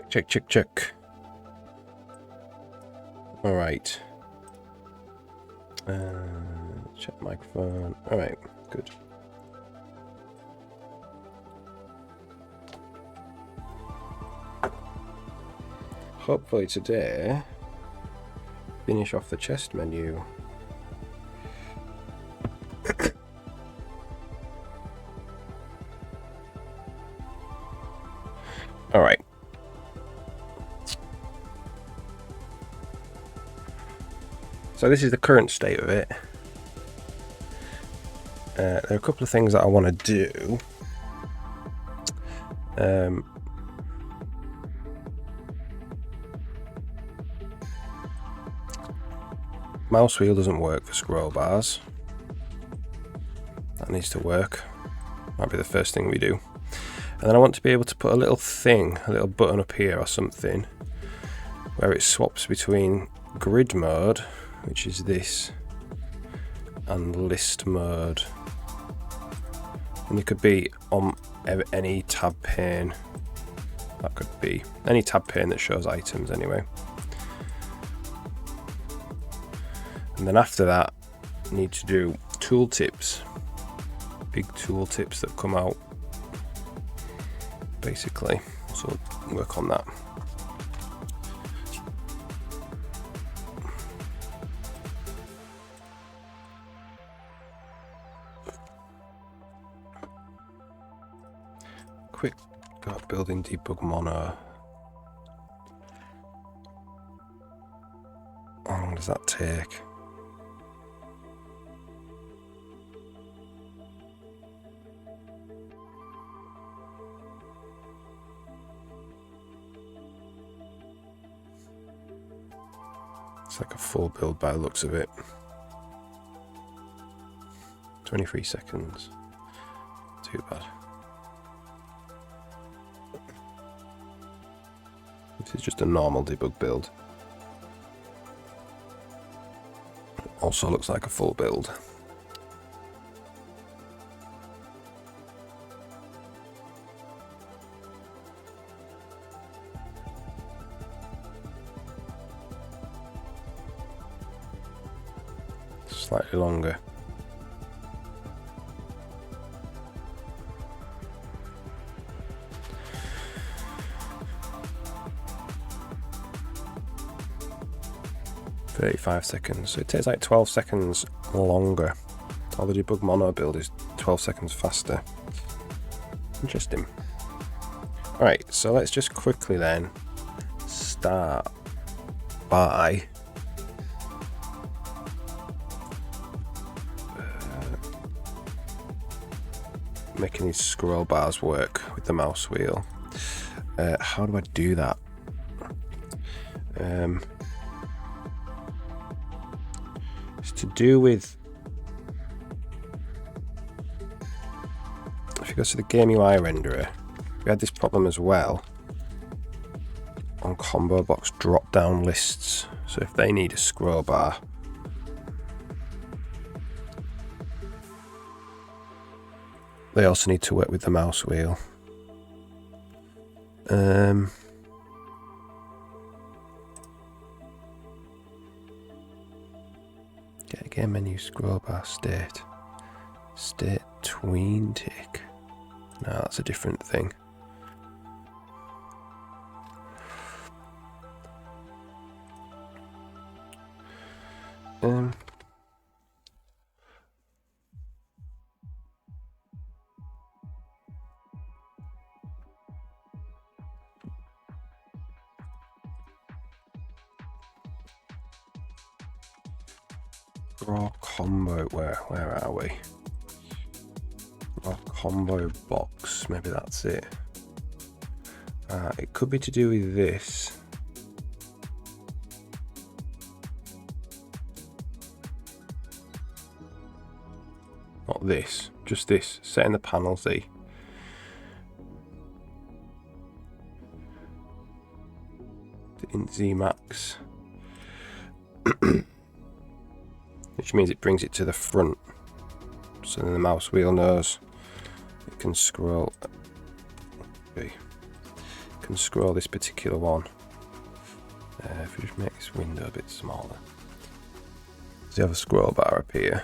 Check. Alright. Check microphone. Alright, good. Hopefully today, finish off the chest menu. Alright. So this is the current state of it. There are a couple of things that I want to do. Mouse wheel doesn't work for scroll bars. That needs to work. Might be the first thing we do. And then I want to be able to put a little thing, a little button up here or something, where it swaps between grid mode, which is this, and list mode. And it could be on any tab pane. That could be any tab pane that shows items anyway. And then after that, I need to do tooltips. Big tooltips that come out, basically. So work on that. Quick, got building debug mono. How long does that take? It's like a full build by the looks of it. 23 seconds. Too bad. This is just a normal debug build. Also looks like a full build. Slightly longer. "35 seconds. So it takes like 12 seconds longer. All the debug mono build is 12 seconds faster. Interesting. Alright, so let's just quickly then start by making these scroll bars work with the mouse wheel. How do I do that? It's to do with, if you go to the game UI renderer, we had this problem as well on combo box drop down lists. So if they need a scroll bar, they also need to work with the mouse wheel. Get a game menu, scroll bar, state tween tick. No, that's a different thing. Raw combo, where are we? Raw combo box, maybe that's it. It could be to do with this. Not this, just this, setting the panel, see. The int Z max. Which means it brings it to the front, so then the mouse wheel knows it can scroll. Okay. can scroll this particular one. If we just make this window a bit smaller. So you have a scroll bar up here.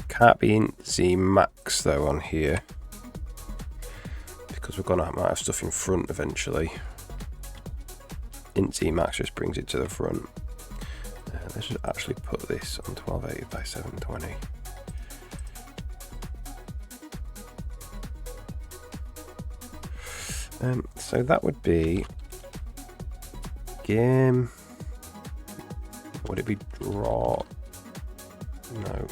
Can't be int Z max though on here, because we're gonna might have stuff in front eventually. Int Z max just brings it to the front. Let's just actually put this on 1280 by 720. So that would be game. Would it be draw? No.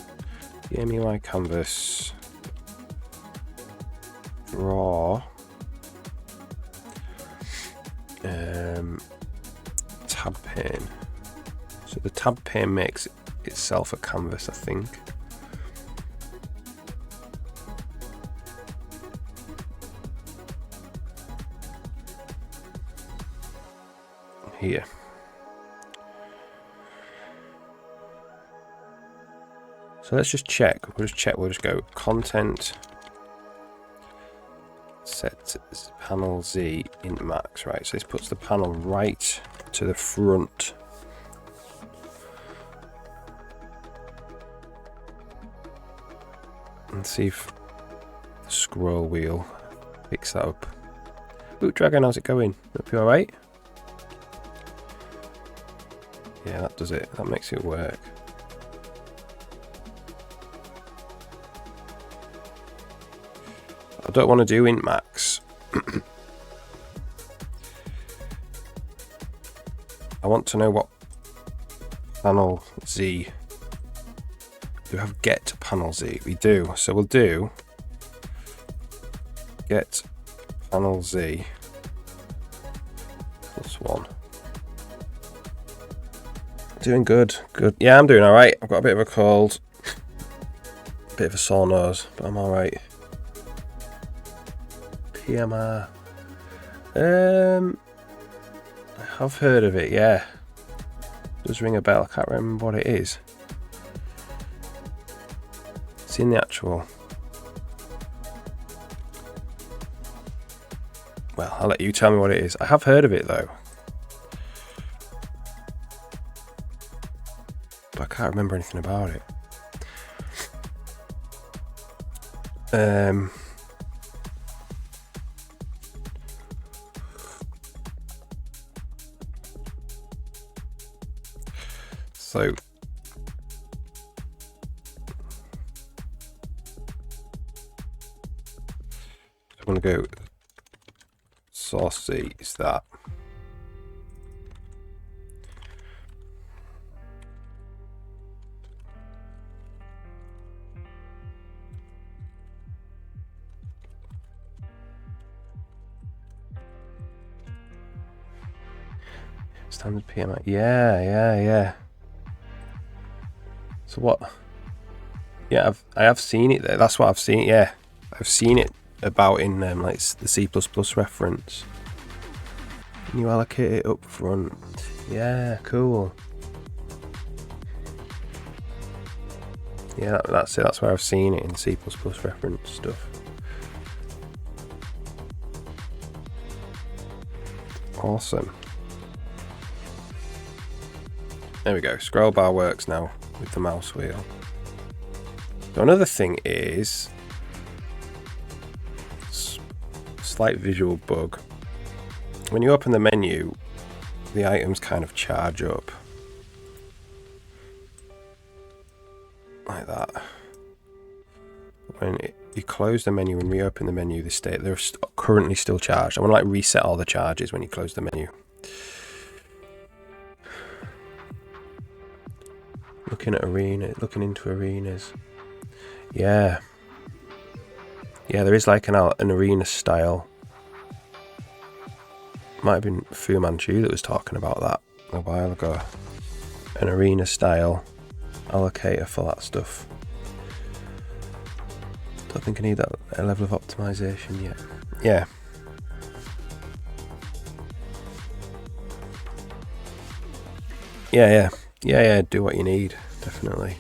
Game UI canvas. Draw. Tab pane. So the tab pane makes itself a canvas, I think. Here. So let's just check. We'll just go content set panel Z int max, right? So this puts the panel right to the front. And see if the scroll wheel picks that up. Boot Dragon, how's it going? Hope you alright? Yeah, that does it. That makes it work. I don't want to do int max. I want to know what panel Z. Do we have get panel Z? We do. So we'll do get panel Z +1. Doing good. Good. Yeah, I'm doing alright. I've got a bit of a cold. A bit of a sore nose, but I'm alright. PMR. I have heard of it, yeah. Does ring a bell. I can't remember what it is. It's in the actual. Well, I'll let you tell me what it is. I have heard of it though. But I can't remember anything about it. So I'm going to go source C is that. Standard PMI. Yeah. So what? Yeah, I have seen it there. That's what I've seen. Yeah, I've seen it about in like the C++ reference. Can you allocate it up front? Yeah, cool. Yeah, that's it. That's where I've seen it in C++ reference stuff. Awesome. There we go. Scroll bar works now with the mouse wheel. So another thing is slight visual bug. When you open the menu, the items kind of charge up like that. When you close the menu and reopen the menu, they're currently still charged. I want to like reset all the charges when you close the menu. Looking into arenas. Yeah, there is like an arena style. Might have been Fu Manchu that was talking about that a while ago. An arena style allocator for that stuff. Don't think I need that level of optimization yet. Yeah. Yeah, do what you need, definitely.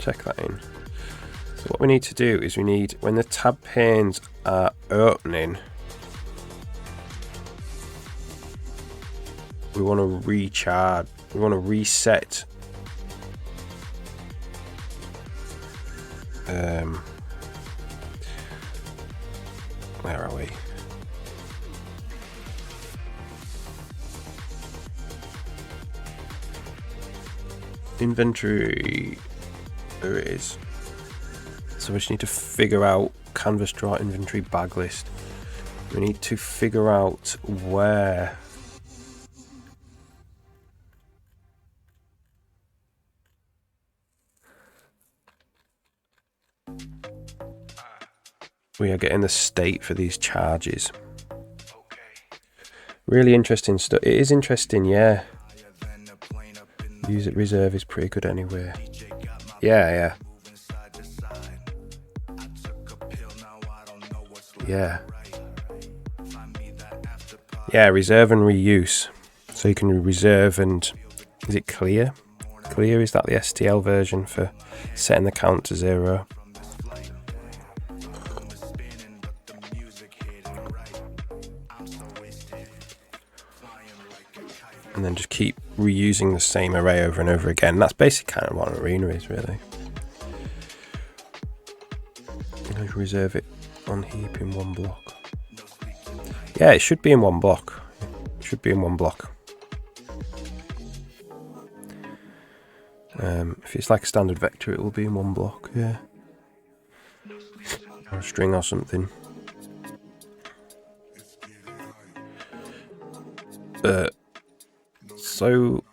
check that in. So what we need to do is when the tab panes are opening, we want to recharge, we want to reset where are we? Inventory, there it is. So we just need to figure out canvas draw inventory bag list. We need to figure out where we are getting the state for these charges. Really interesting stuff. It is interesting, yeah. Use it reserve is pretty good anyway. Yeah. Yeah, reserve and reuse. So you can reserve and... Is it clear? Clear, is that the STL version for setting the count to 0? And then just keep reusing the same array over and over again. That's basically kind of what an arena is, really. And reserve it on heap in one block. Yeah, it should be in one block. It should be in one block. If it's like a standard vector, it will be in one block, yeah. Or a string or something. So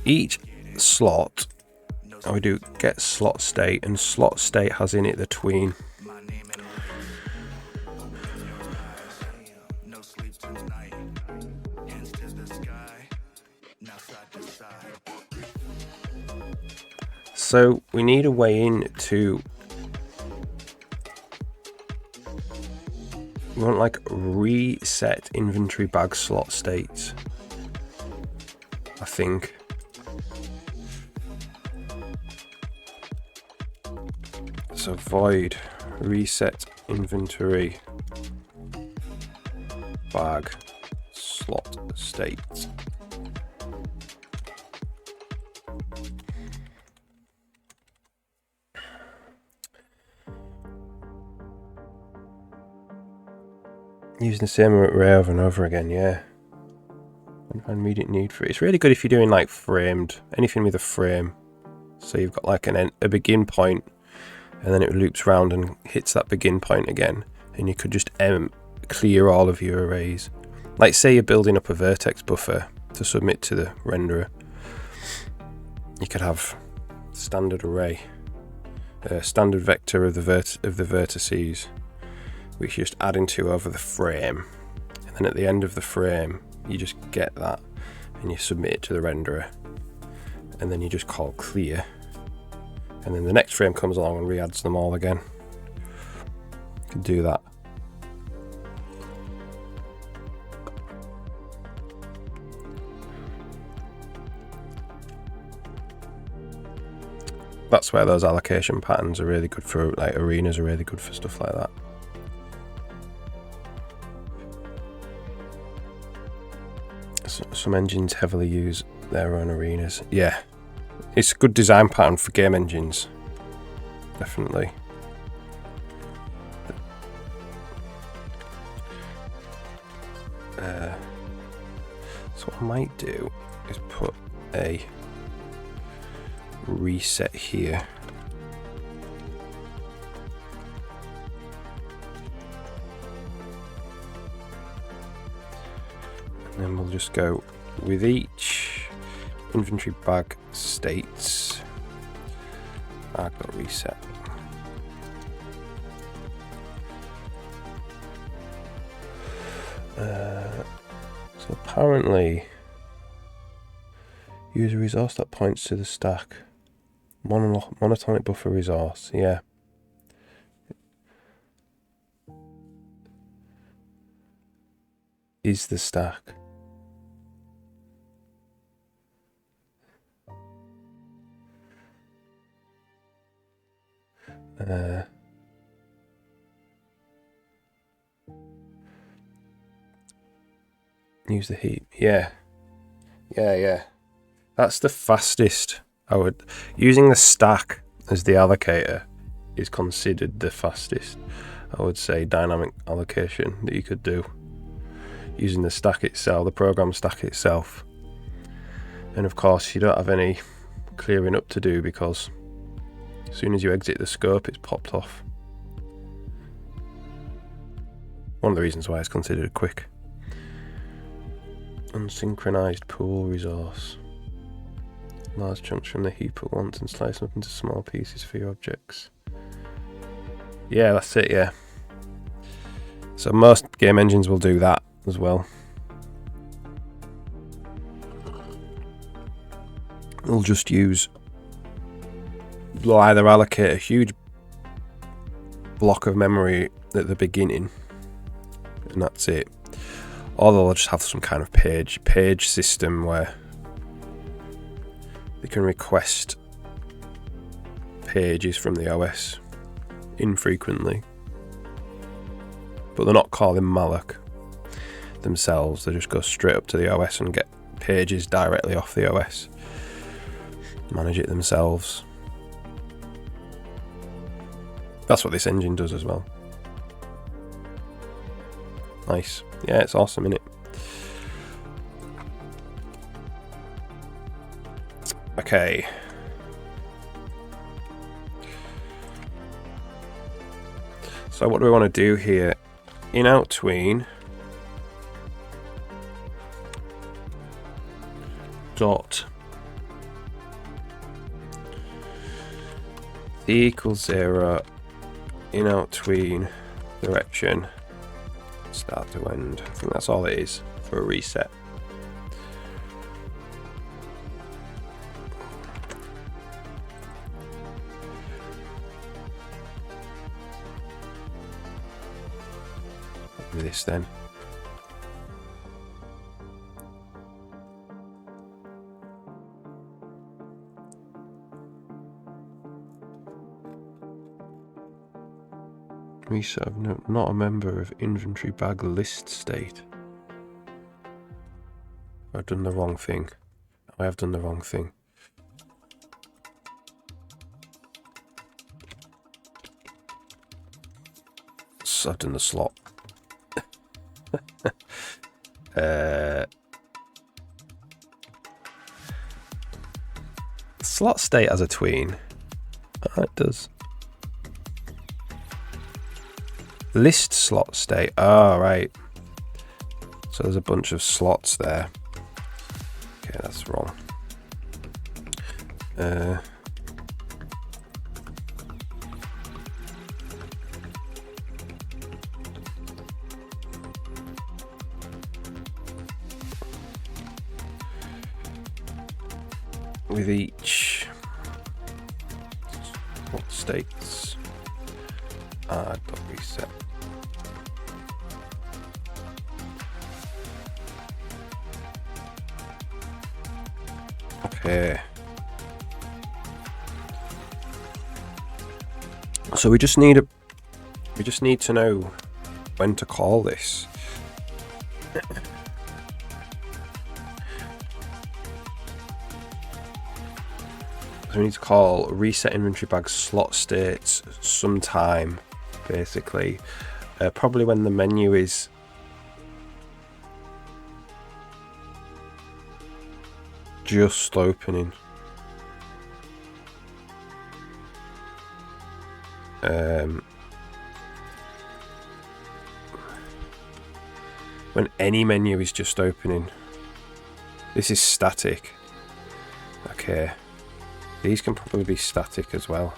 each slot, we do get slot state, and slot state has in it the tween. So we need a way in to, we want like reset inventory bag slot states, I think. So void reset inventory bag slot state. Using the same array over and over again, yeah. And find immediate need for it. It's really good if you're doing like framed, anything with a frame. So you've got like a begin point, and then it loops around and hits that begin point again. And you could just clear all of your arrays. Like say you're building up a vertex buffer to submit to the renderer. You could have standard array, standard vector of the vertices, which you just add into over the frame, and then at the end of the frame you just get that and you submit it to the renderer, and then you just call clear, and then the next frame comes along and re-adds them all again. You can do that. That's where those allocation patterns are really good for, like arenas are really good for stuff like that. Some engines heavily use their own arenas. Yeah, it's a good design pattern for game engines, definitely. So what I might do is put a reset here. And then we'll just go with each inventory bag states bag.reset. So apparently use a resource that points to the stack. Monotonic buffer resource, yeah. Is the stack. Use the heap. Yeah. That's the fastest. Using the stack as the allocator is considered the fastest, I would say, dynamic allocation that you could do. Using the stack itself, the program stack itself. And of course you don't have any clearing up to do because as soon as you exit the scope it's popped off. One of the reasons why it's considered quick. Unsynchronized pool resource. Large chunks from the heap at once and slice them up into small pieces for your objects. Yeah, that's it, yeah. So most game engines will do that as well. They'll just they'll either allocate a huge block of memory at the beginning, and that's it. Or they'll just have some kind of page system where they can request pages from the OS infrequently. But they're not calling malloc themselves, they just go straight up to the OS and get pages directly off the OS. Manage it themselves. That's what this engine does as well. Nice. Yeah, it's awesome, isn't it? Okay. So what do we want to do here? In Outween dot C equals 0 in Outween direction start to end. I think that's all it is for a reset. Do this then. Reset of note, not a member of inventory bag list state. I've done the wrong thing. I have done the wrong thing. So I've done the slot. Slot state as a tween. Oh, it does. List slot state. Oh, right. So there's a bunch of slots there. Okay, that's wrong. With each slot states add dot reset. Okay. So we just need to know when to call this. So we need to call reset inventory bag slot states sometime, basically. Probably when the menu is just opening. When any menu is just opening. This is static. Okay. These can probably be static as well.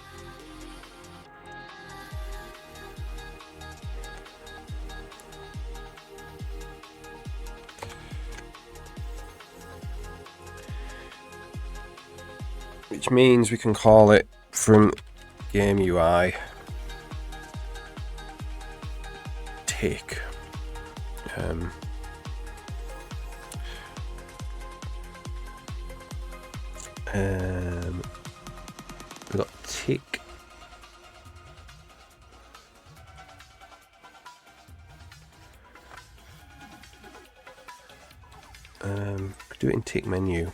Which means we can call it from game UI tick. We've got tick Could do it in tick menu.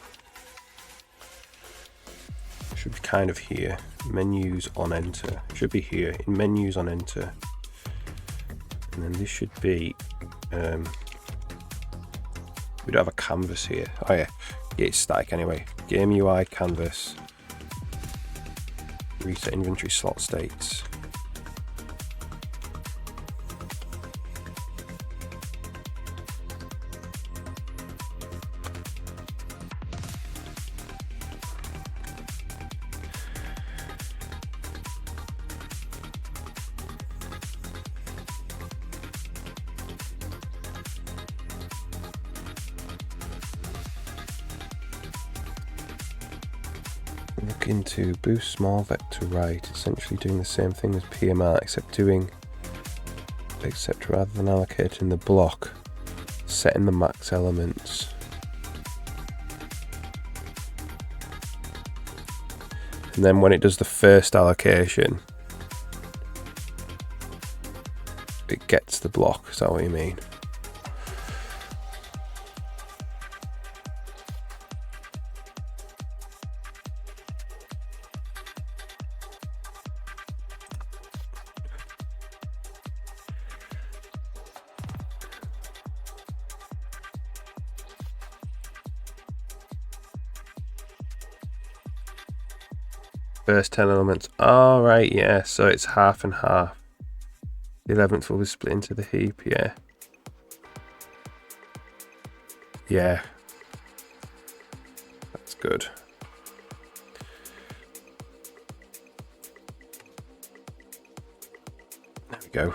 Should be kind of here. Menus on enter. Should be here in menus on enter. And then this should be. We don't have a canvas here. Oh yeah, it's static anyway. Game UI canvas. Reset inventory slot states. Look into boost small vector right, essentially doing the same thing as PMR except rather than allocating the block, setting the max elements. And then when it does the first allocation, it gets the block. Is that what you mean? First 10 elements. Alright, yeah, so it's half and half. The 11th will be split into the heap, yeah. Yeah. That's good. There we go.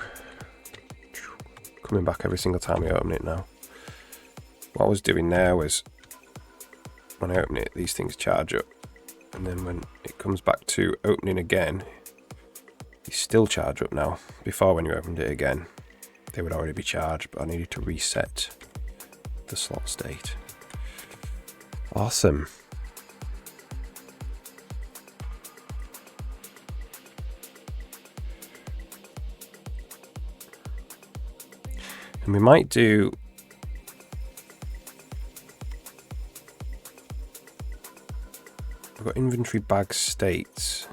Coming back every single time I open it now. What I was doing there was, when I open it, these things charge up. And then when it comes back to opening again, you still charge up now. Before, when you opened it again, they would already be charged, but I needed to reset the slot state. Awesome. And we might do I've got inventory bag states.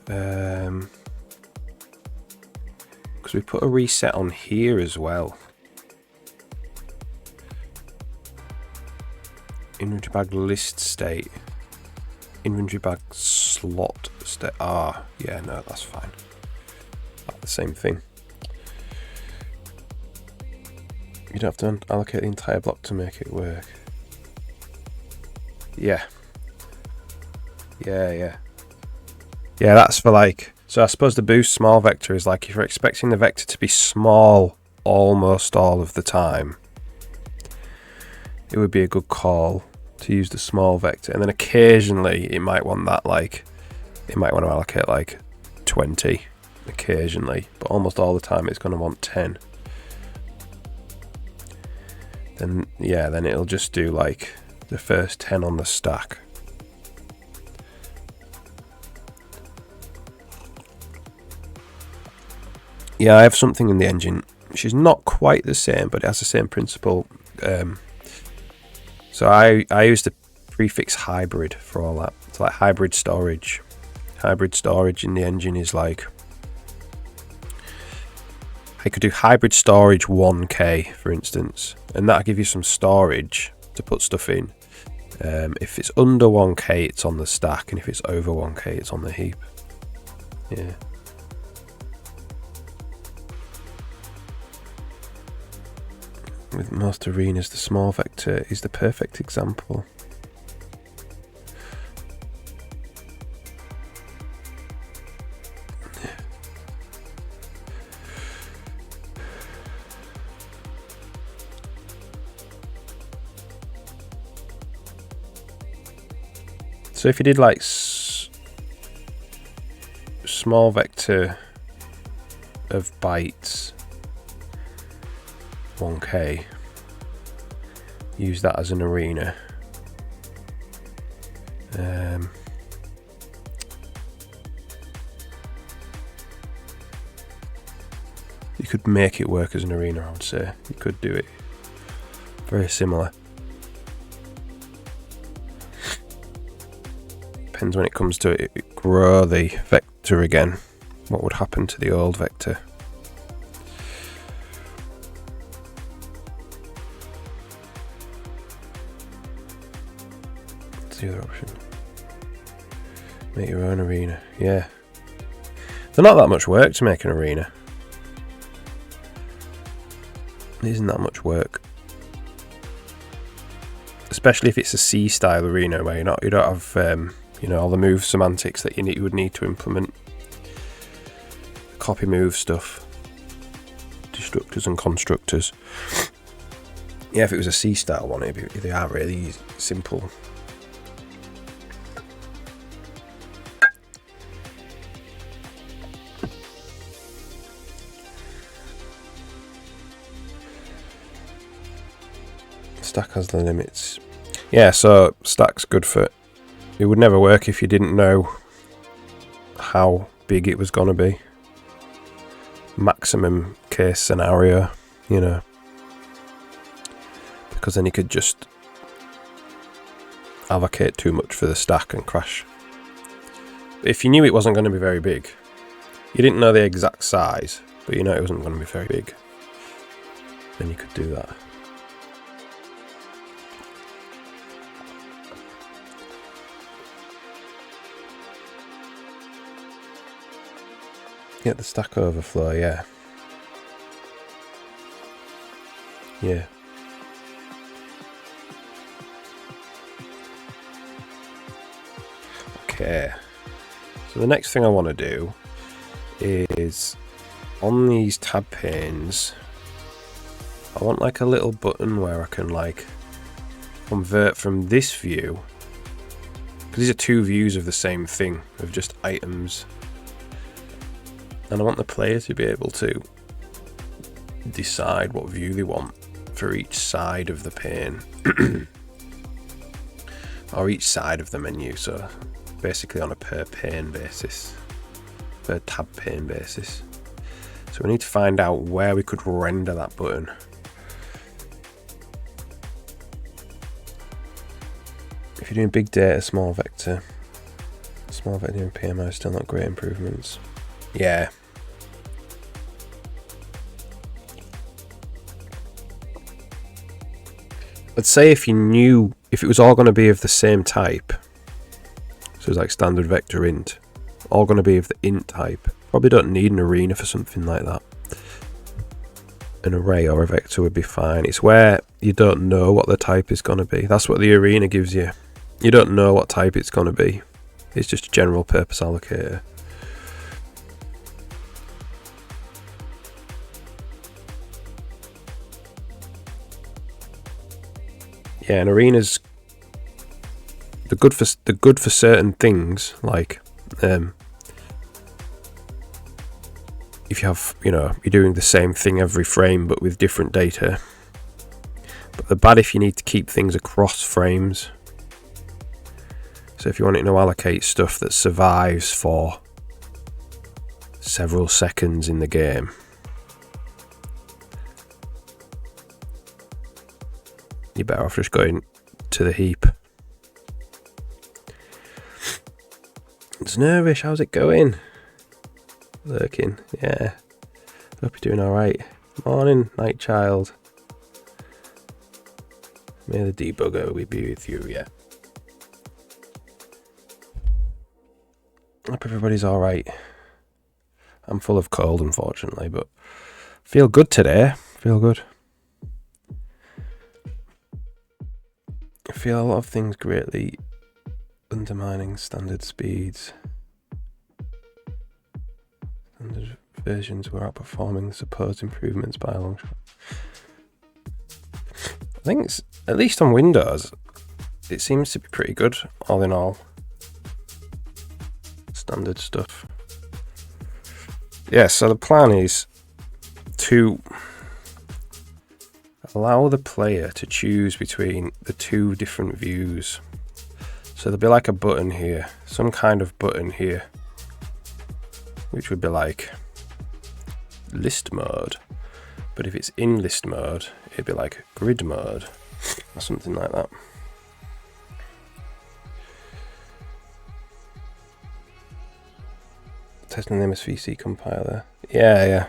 Because we put a reset on here as well. Inventory bag list state. Inventory bag slot state. Ah, yeah, no, that's fine. That's the same thing. You don't have to allocate the entire block to make it work. Yeah. Yeah, that's for like, so I suppose the boost small vector is like if you're expecting the vector to be small almost all of the time, it would be a good call to use the small vector. And then occasionally it might want that, like, it might want to allocate like 20 occasionally, but almost all the time it's going to want 10. Then, yeah, then it'll just do like the first 10 on the stack. Yeah, I have something in the engine which is not quite the same, but it has the same principle. So I use the prefix hybrid for all that. It's like hybrid storage. Hybrid storage in the engine is like, I could do hybrid storage 1K, for instance, and that'll give you some storage to put stuff in. If it's under 1K, it's on the stack, and if it's over 1K, it's on the heap. Yeah. With most arenas, the small vector is the perfect example. So if you did like small vector of bytes 1K, use that as an arena. You could make it work as an arena, I would say. You could do it Very similar. Depends when it comes to it, grow the vector again. What would happen to the old vector? What's the other option? Make your own arena. Yeah. They're not that much work to make an arena. It isn't that much work. Especially if it's a C style arena where you don't have all the move semantics that you would need to implement. Copy move stuff. Destructors and constructors. Yeah, if it was a C style one, they are really simple. Stack has the limits. Yeah, so stack's good for... It would never work if you didn't know how big it was going to be. Maximum case scenario, because then you could just allocate too much for the stack and crash. But if you knew it wasn't going to be very big, you didn't know the exact size, but you know it wasn't going to be very big, then you could do that. Get the stack overflow, yeah. Yeah. Okay. So the next thing I want to do is on these tab panes, I want like a little button where I can like convert from this view, because these are two views of the same thing, of just items. And I want the player to be able to decide what view they want for each side of the pane. Or each side of the menu, so basically on a per pane basis, per tab pane basis. So we need to find out where we could render that button. If you're doing big data, small vector and PMI, still not great improvements. Yeah. I'd say if you knew, if it was all going to be of the same type, so it's like standard vector int, all going to be of the int type, probably don't need an arena for something like that. An array or a vector would be fine. It's where you don't know what the type is going to be. That's what the arena gives you. You don't know what type it's going to be. It's just a general purpose allocator. Yeah, and arenas, they're good for certain things, like if you have, you're doing the same thing every frame but with different data. But they're bad if you need to keep things across frames. So if you want it to allocate stuff that survives for several seconds in the game, you're better off just going to the heap. It's nervous, how's it going? Lurking, yeah. Hope you're doing alright. Morning, night child. May the debugger be with you, yeah. Hope everybody's alright. I'm full of cold, unfortunately, but feel good today. Feel good. I feel a lot of things greatly undermining standard speeds. Standard versions were outperforming the supposed improvements by a long shot. I think it's, at least on Windows, it seems to be pretty good, all in all. Standard stuff. Yeah, so the plan is to allow the player to choose between the two different views. So there'll be like a button here, some kind of button here, which would be like list mode. But if it's in list mode, it'd be like grid mode. or something like that. Testing the MSVC compiler. Yeah.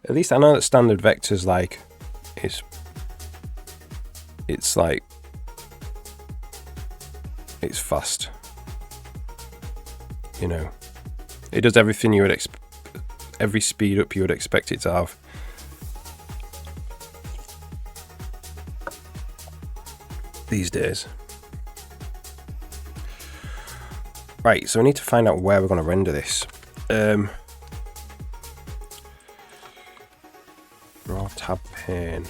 At least I know that standard vectors like it's fast. You know, it does everything you would every speed up you would expect it to have. These days. Right, so we need to find out where we're going to render this. Raw tab pane.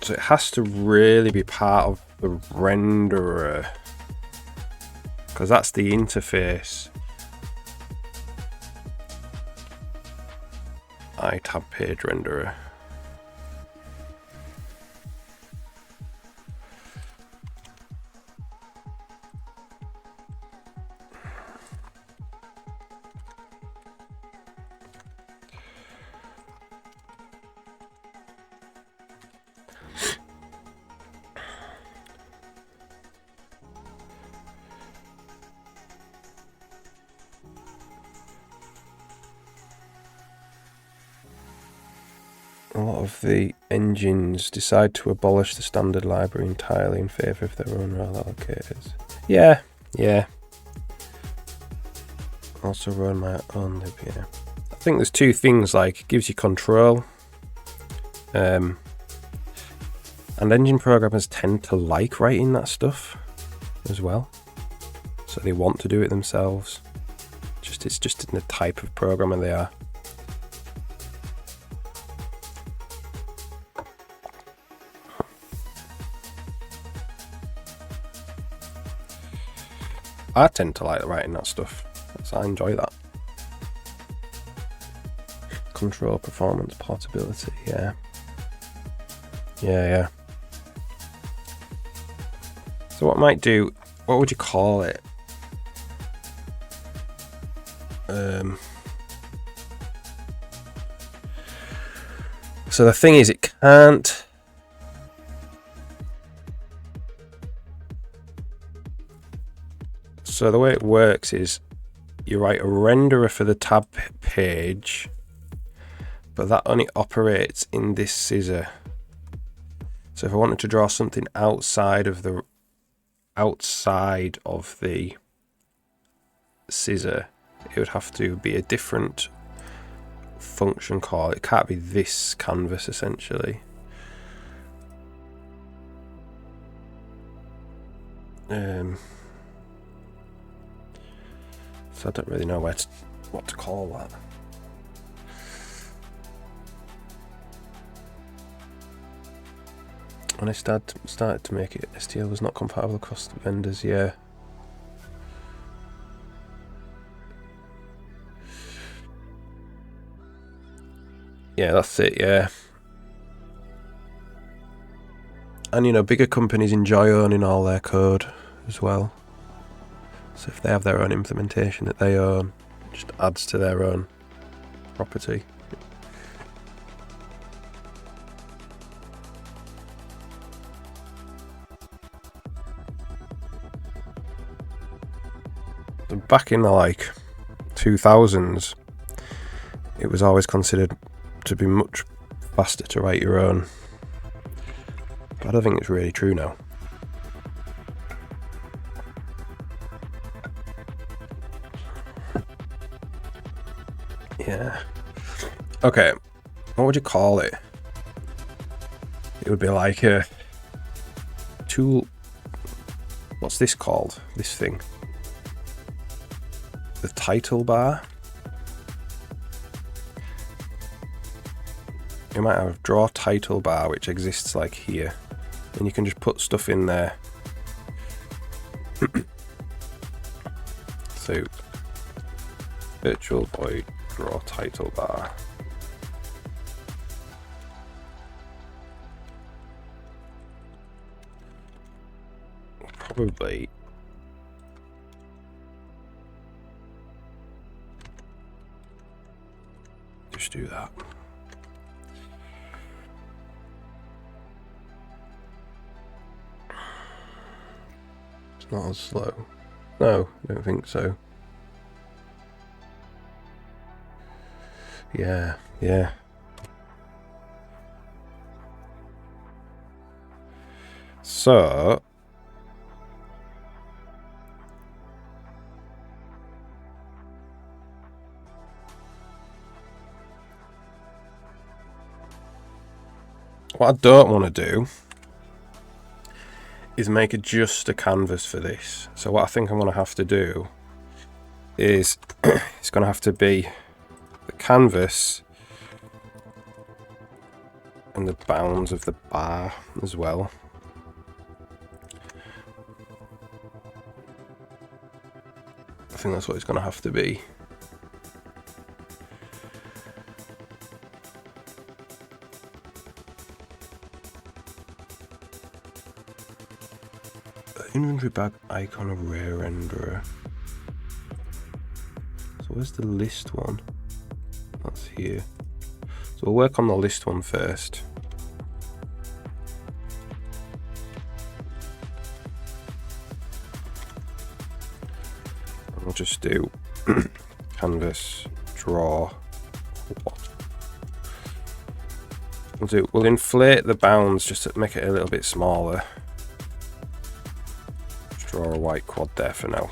So it has to really be part of the renderer, because that's the interface. iTab page renderer. A lot of the engines decide to abolish the standard library entirely in favour of their own role allocators. Yeah. Also run my own lib here. I think there's two things, like it gives you control, and engine programmers tend to like writing that stuff as well, so they want to do it themselves. It's just in the type of programmer they are. I tend to like writing that stuff, so I enjoy that. Control, performance, portability, yeah. So what I might do, what would you call it? So the thing is, it can't... So the way it works is you write a renderer for the tab page, but that only operates in this scissor. So if I wanted to draw something outside of the scissor, it would have to be a different function call. It can't be this canvas essentially. So I don't really know what to call that. When I started to make it, STL was not compatible across the vendors, yeah. Yeah, that's it, yeah. And you know, bigger companies enjoy owning all their code as well. So if they have their own implementation that they own, it just adds to their own property. Back in the 2000s, it was always considered to be much faster to write your own. But I don't think it's really true now. Yeah. Okay. What would you call it? It would be like a tool. What's this called? This thing. The title bar. You might have draw title bar, which exists like here, and you can just put stuff in there. So virtual void draw title bar. probably just do that. It's not as slow. No, I don't think so. Yeah, yeah. So what I don't want to do is make just a canvas for this. So what I think I'm going to have to do is it's going to have to be the canvas and the bounds of the bar as well. I think that's what it's going to have to be. Inventory bag icon of rare renderer. So where's the list one? That's here. So we'll work on the list one first. And we'll just do canvas draw. We'll inflate the bounds just to make it a little bit smaller. Just draw a white quad there for now.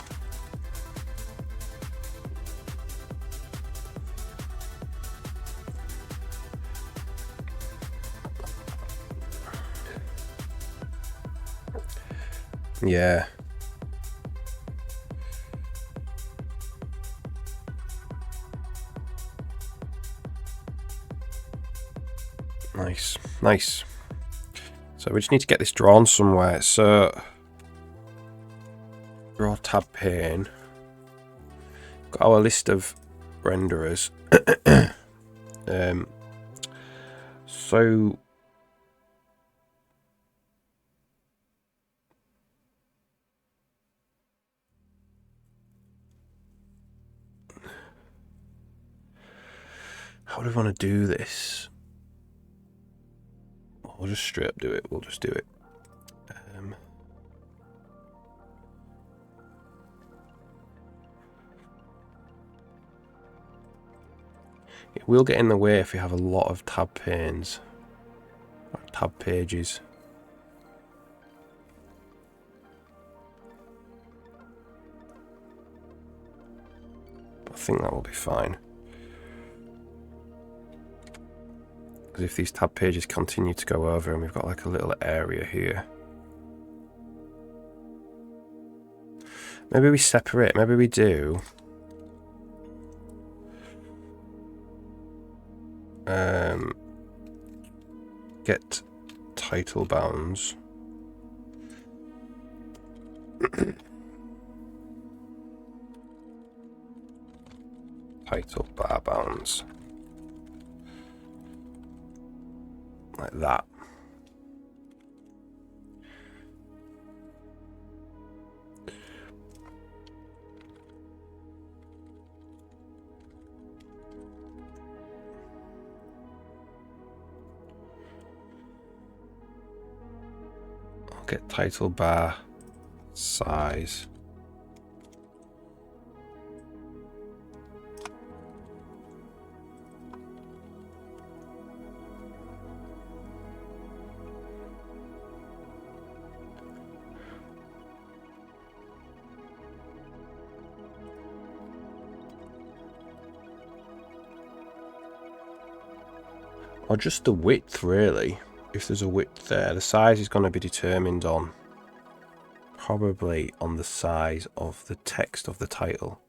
Yeah. Nice, nice. So we just need to get this drawn somewhere. So draw tab pane. Got our list of renderers. So how do we want to do this? We'll just straight up do it. We'll just do it. It will get in the way if you have a lot of tab panes or tab pages. I think that will be fine. Because if these tab pages continue to go over and we've got like a little area here. Maybe we separate, maybe we do. Get title bounds. Title bar bounds. Like that. I'll get title bar size. Or just the width, really. If there's a width there, the size is going to be determined on probably on the size of the text of the title.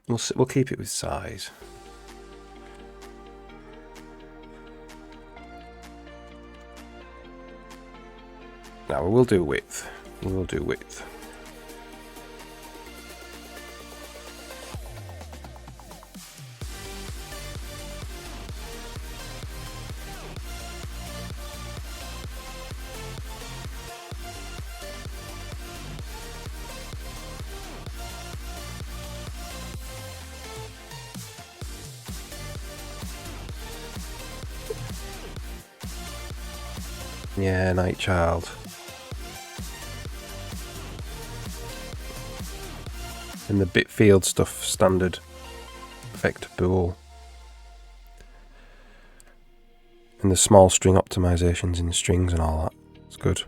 We'll keep it with size. Now we will do width. We will do width. Yeah, Night Child. And the Bitfield stuff, standard vector bool. And the small string optimizations in the strings and all that. It's good.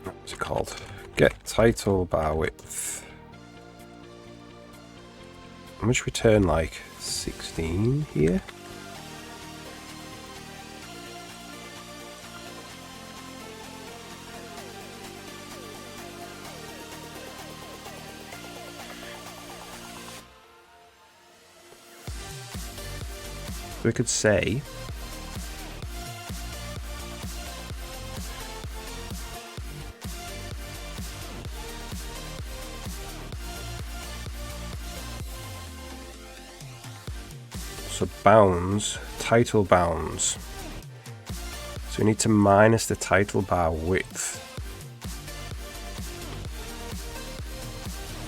What's it called? Get title bar width. I'm just return like 16 here. We could say so bounds, title bounds. So we need to minus the title bar width.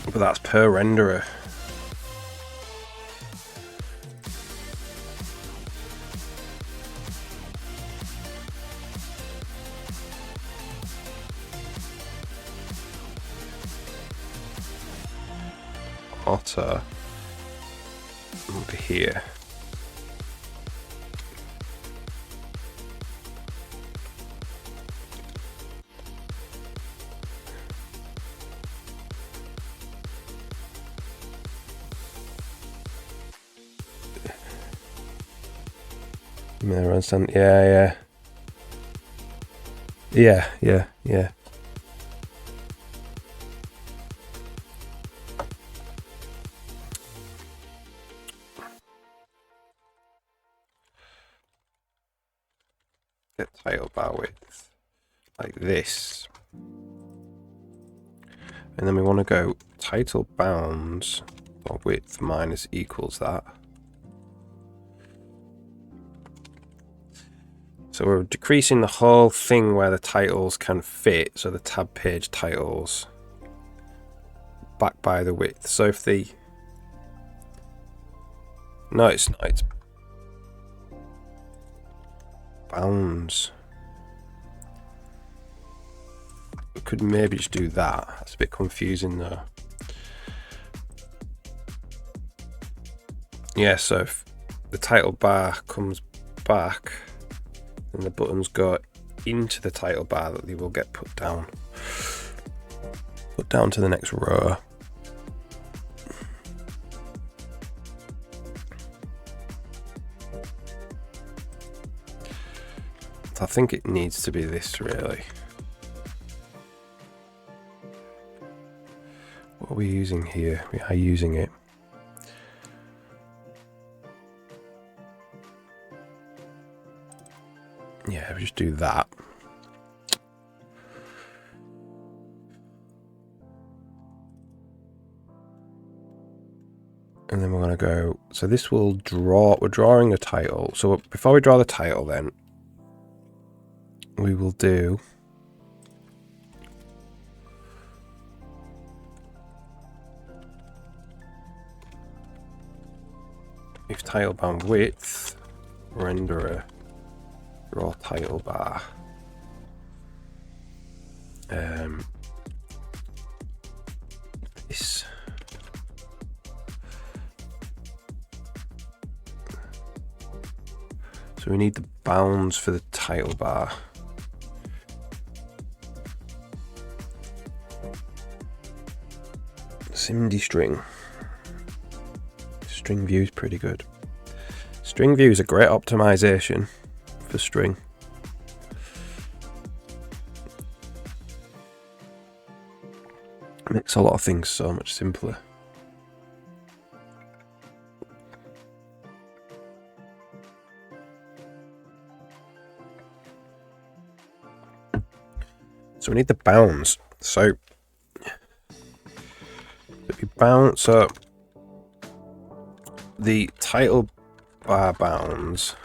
But that's per renderer. Otter over here. You understand? Yeah. Get title bar width like this. And then we want to go title bounds or width minus equals that. So we're decreasing the whole thing where the titles can fit, so the tab page titles back by the width. So if the... No, it's not. It's bounds. We could maybe just do that. That's a bit confusing though. Yeah, so if the title bar comes back and the buttons go into the title bar, that they will get put down to the next row. I think it needs to be this really. What are we using here? We are using it. Yeah, we just do that. And then we're going to go, so this will draw, we're drawing the title. So before we draw the title then, we will do if title bound width, renderer, draw title bar. This. So we need the bounds for the title bar. SIMD string. String view is pretty good. String view is a great optimization for string. It makes a lot of things so much simpler. So we need the bounds. So so the title bar bounds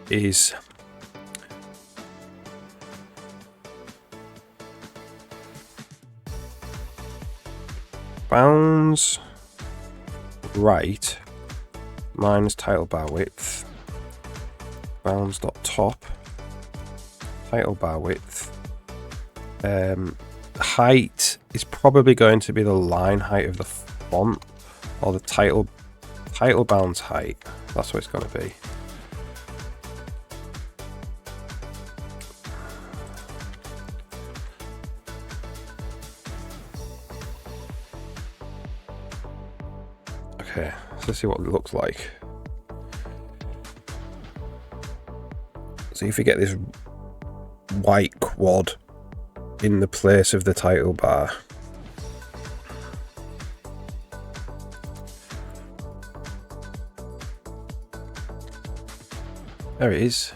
is bounds right minus title bar width, bounds.top, title bar width. Height is probably going to be the line height of the font, or the title bounds height. That's what it's going to be. Okay, so let's see what it looks like. So if you get this white quad in the place of the title bar, there it is.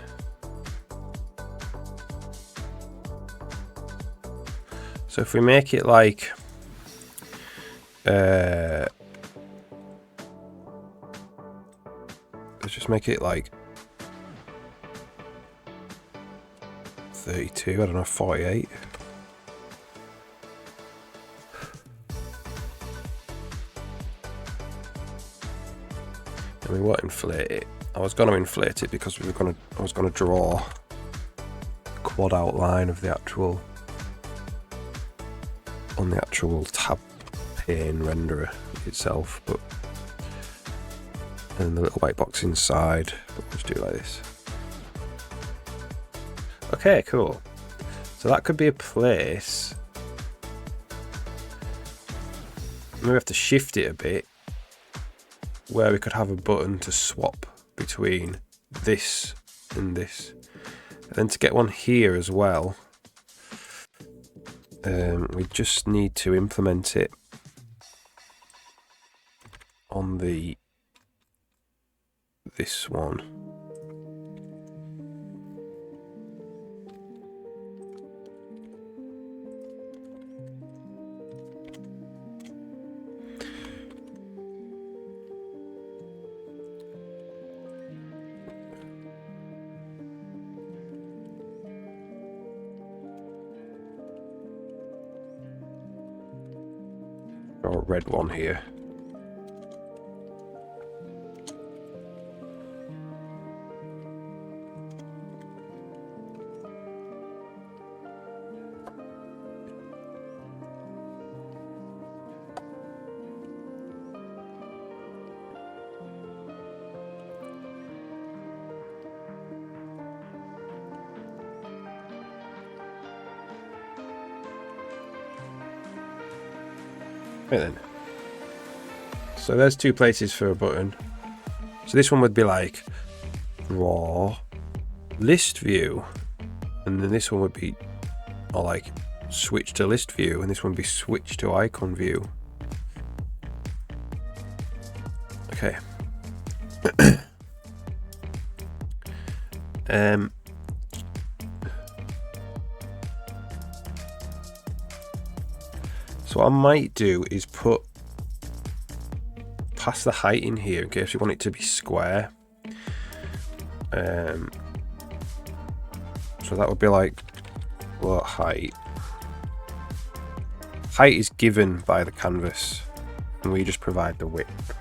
So if we make it like let's just make it like 32, I don't know, 48. And we won't inflate it. I was going to inflate it because I was going to draw a quad outline of the actual on the actual tab pane renderer itself, but and the little white box inside. But we'll just do it like this. Okay, cool. So that could be a place. Maybe we have to shift it a bit, where we could have a button to swap between this and this. And then to get one here as well, we just need to implement it on this one. Or a red one here. Right then. So there's two places for a button. So this one would be like raw list view, and then this one would be or like switch to list view, and this one would be switch to icon view. Okay. So what I might do is pass the height in here in case you want it to be square. So that would be like what height? Height is given by the canvas, and we just provide the width.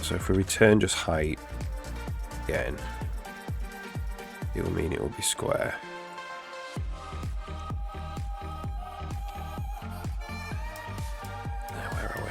So if we return just height again, it will mean it will be square. Now where are we?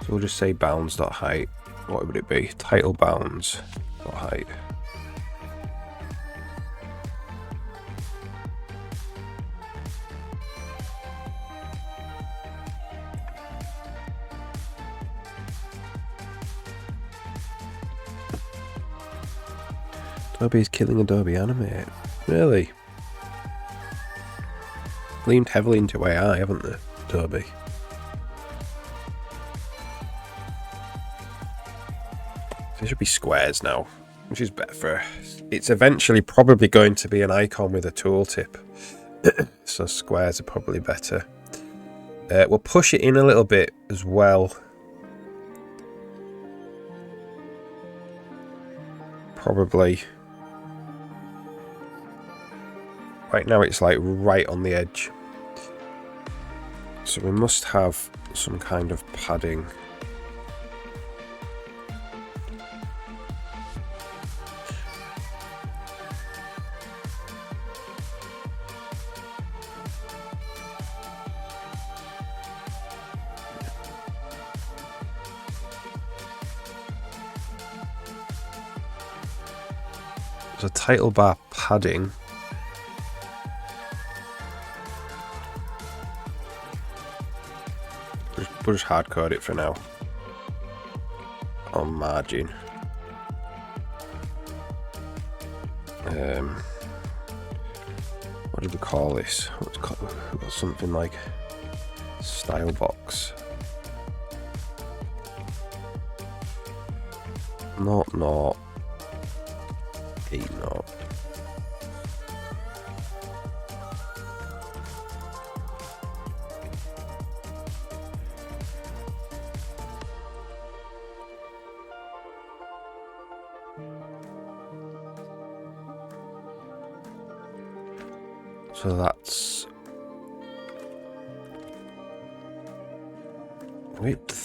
So we'll just say bounds.height. What would it be? Title bounds.height. Adobe is killing Adobe Animate. Really? Leaned heavily into AI, haven't they, Adobe? It should be squares now, which is better. It's eventually probably going to be an icon with a tooltip, so squares are probably better. We'll push it in a little bit as well. Probably. Right now it's like right on the edge. So we must have some kind of padding. There's a title bar padding. We'll just hard code it for now. On margin. What did we call this? What's called? We've got something like style box. Not 8 not. So that's width.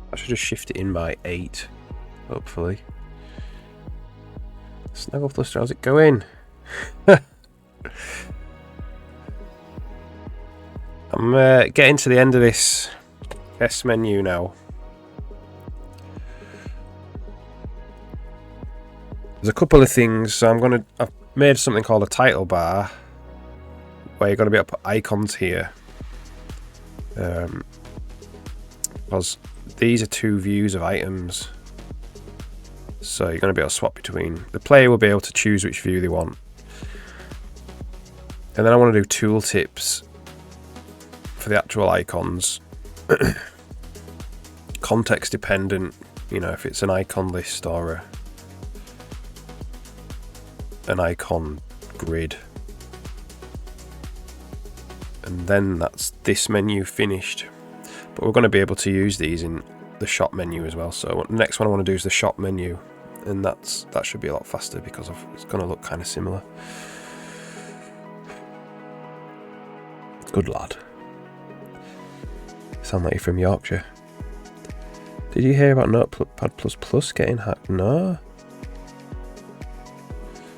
I should just shift it in by 8, hopefully. Snuggle Fluster, how's it going? I'm getting to the end of this test menu now. There's a couple of things, so I've made something called a title bar, where you're going to be able to put icons here. Because these are 2 views of items, so you're going to be able to swap between. The player will be able to choose which view they want. And then I want to do tooltips for the actual icons. Context dependent, you know, if it's an icon list or an icon grid. And then that's this menu finished. But we're going to be able to use these in the shop menu as well. So the next one I want to do is the shop menu, and that should be a lot faster because it's going to look kind of similar. Good lad. Sound like you're from Yorkshire. Did you hear about Notepad++ getting hacked? No.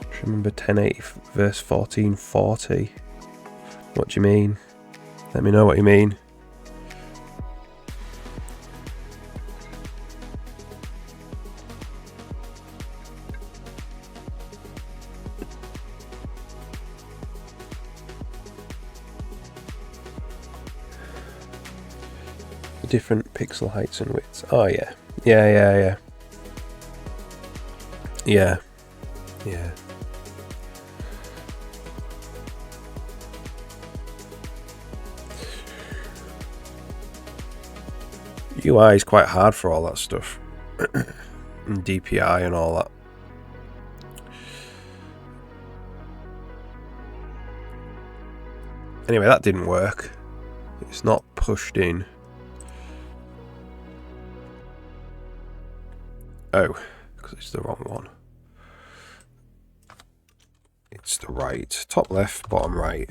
Just remember 1080 verse 1440. What do you mean? Let me know what you mean. Different pixel heights and widths. Oh yeah. Yeah. UI is quite hard for all that stuff. And DPI and all that. Anyway, that didn't work. It's not pushed in. Oh, because it's the wrong one. It's the right. Top left, bottom right.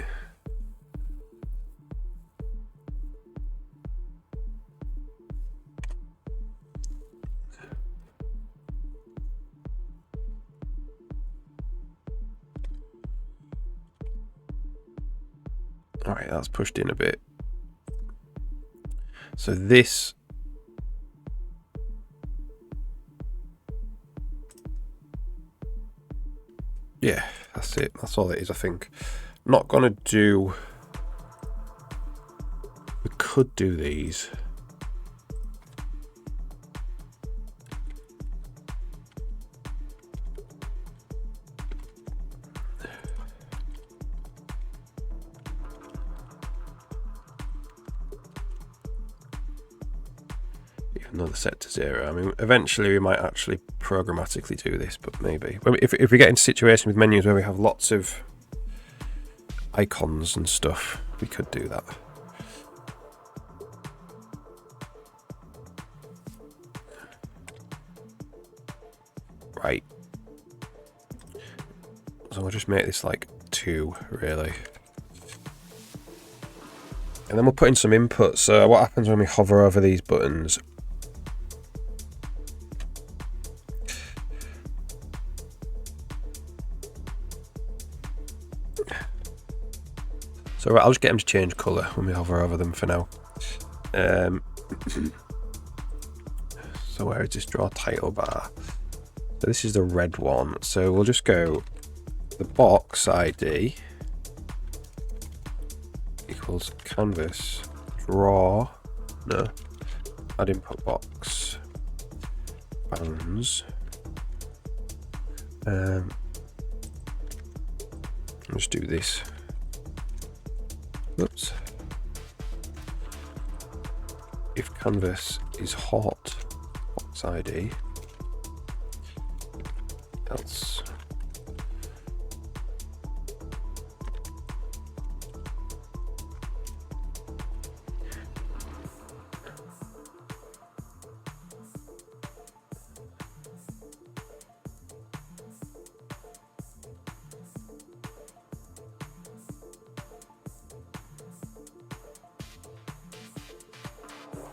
Alright, that's pushed in a bit. So this, yeah, that's it. That's all it is, I think. Not gonna do. We could do these. Even though they're set to 0. I mean, eventually we might actually programmatically do this, but maybe. If we get into situations with menus where we have lots of icons and stuff, we could do that. Right. So we'll just make this like 2, really. And then we'll put in some input. So what happens when we hover over these buttons? So I'll just get them to change colour when we hover over them for now. So where is this draw title bar? So this is the red one. So we'll just go the box ID equals canvas draw, no, add input box bounds. Let's do this. Oops. If canvas is hot, box ID, else.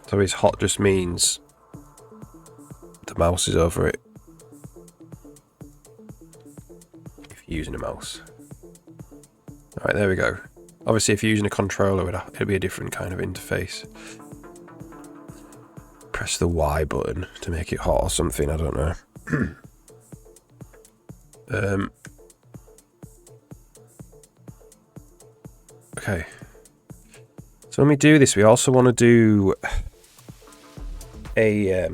So is hot just means the mouse is over it. If you're using a mouse. Alright, there we go. Obviously if you're using a controller, it'd be a different kind of interface. Press the Y button to make it hot or something, I don't know. Okay. So when we do this, we also want to do a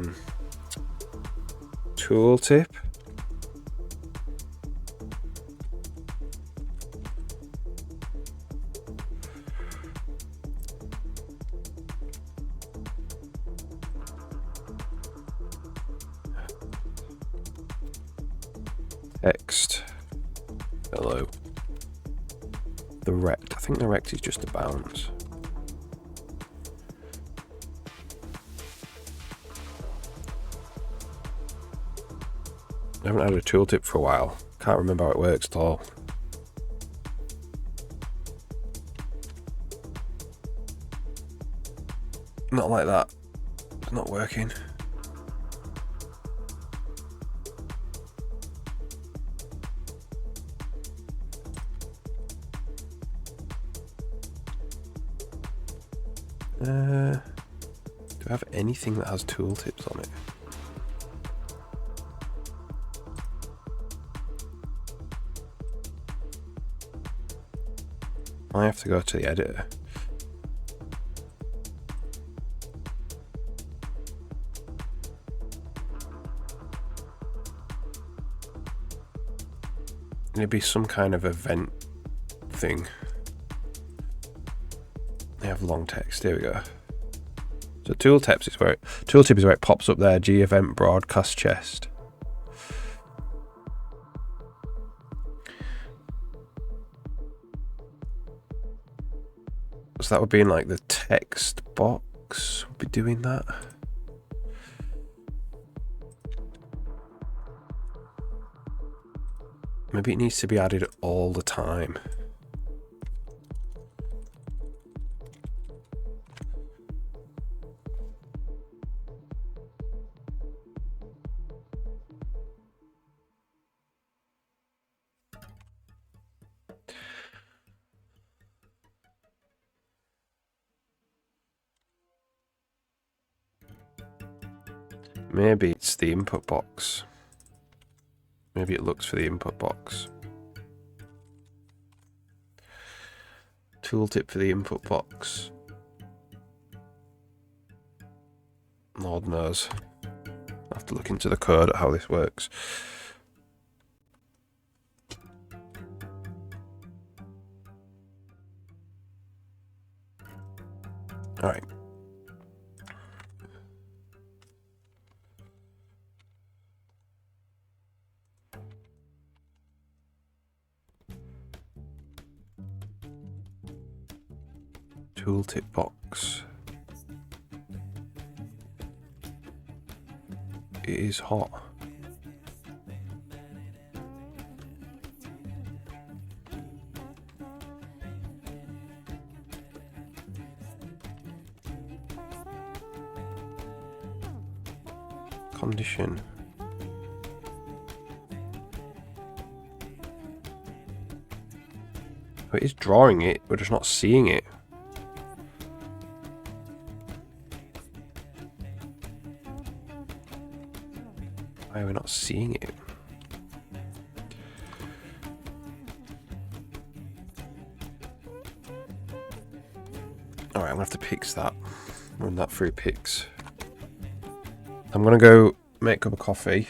tooltip. Text. Hello. The rect. I think the rect is just a bounce. I haven't had a tooltip for a while. Can't remember how it works at all. Not like that. It's not working. Do I have anything that has tooltips on it? I have to go to the editor. It'd be some kind of event thing. They have long text. Here we go. So tooltip is where it pops up there. G event broadcast chest. So that would be in like the text box. Would be doing that. Maybe it needs to be added all the time. Maybe it's the input box. Maybe it looks for the input box. Tooltip for the input box. Lord knows. I have to look into the code at how this works. Alright. Tooltip box. It is hot. Condition. Oh, it is drawing it, we're just not seeing it. Why are we not seeing it? Alright, I'm gonna have to Pix that. Run that through Pix. I'm gonna go make a cup of coffee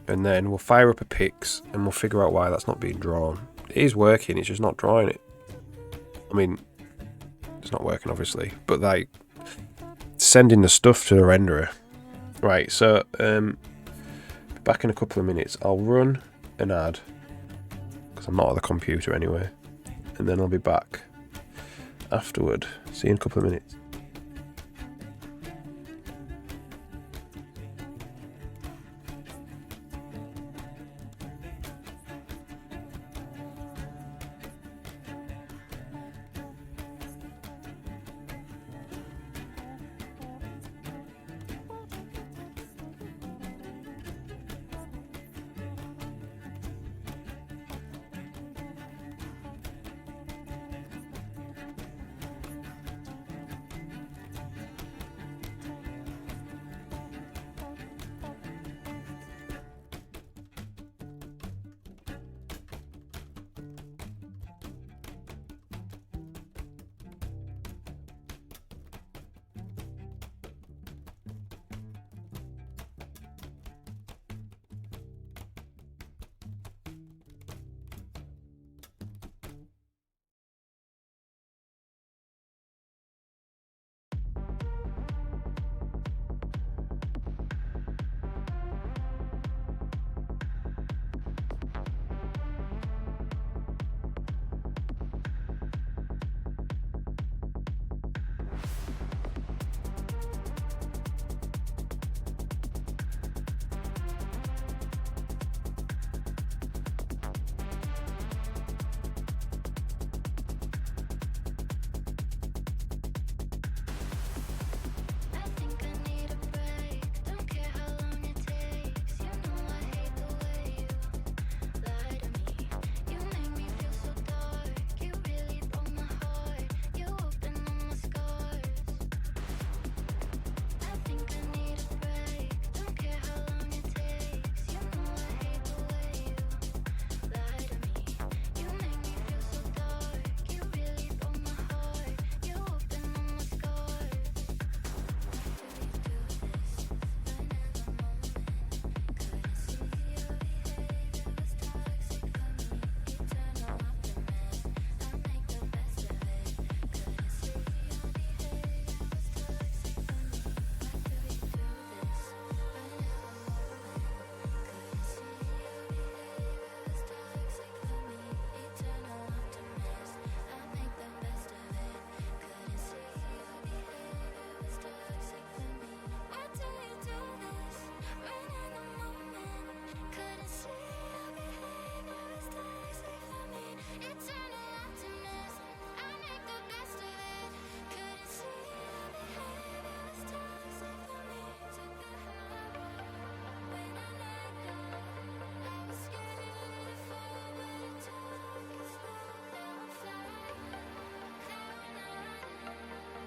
and then we'll fire up a Pix and we'll figure out why that's not being drawn. It is working, it's just not drawing it. I mean, it's not working obviously, but like sending the stuff to the renderer. Right, so back in a couple of minutes. I'll run an ad because I'm not at the computer anyway, and then I'll be back afterward. See you in a couple of minutes.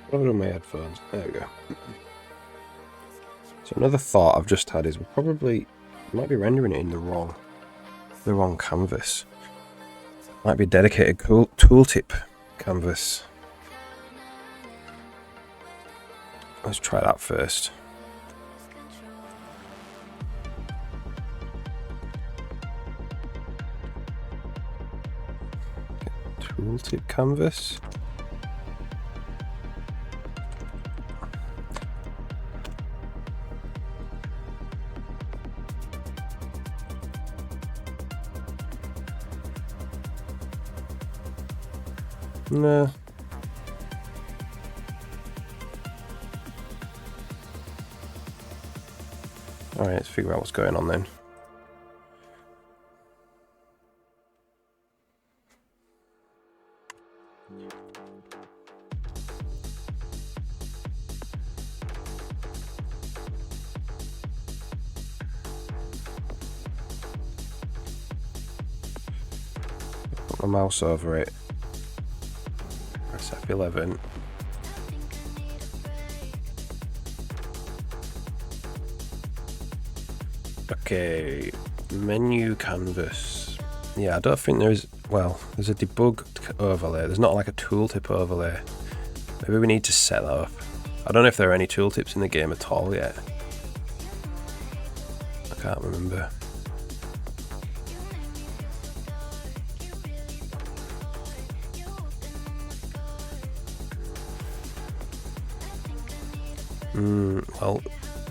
What are my headphones? There we go. So another thought I've just had is we probably might be rendering it in the wrong canvas. Might be a dedicated tooltip canvas. Let's try that first. Tooltip canvas. No. Alright, let's figure out what's going on then. Put my mouse over it. Press F11. Okay, menu canvas. Yeah, I don't think there is. Well, there's a debug overlay. There's not like a tooltip overlay. Maybe we need to set that up. I don't know if there are any tooltips in the game at all yet. I can't remember. Well,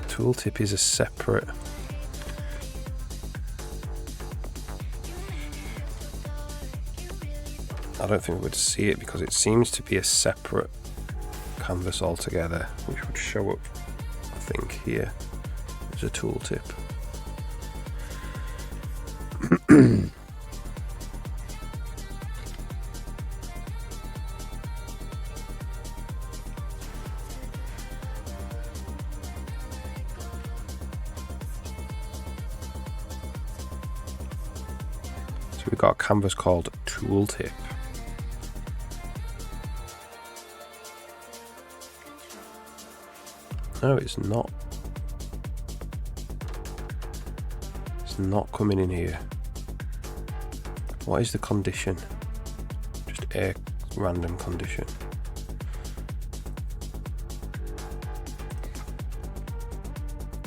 tooltip is a separate. I don't think we would see it because it seems to be a separate canvas altogether, which would show up, I think, here as a tooltip. So we've got a canvas called tooltip. No, it's not. It's not coming in here. What is the condition? Just a random condition.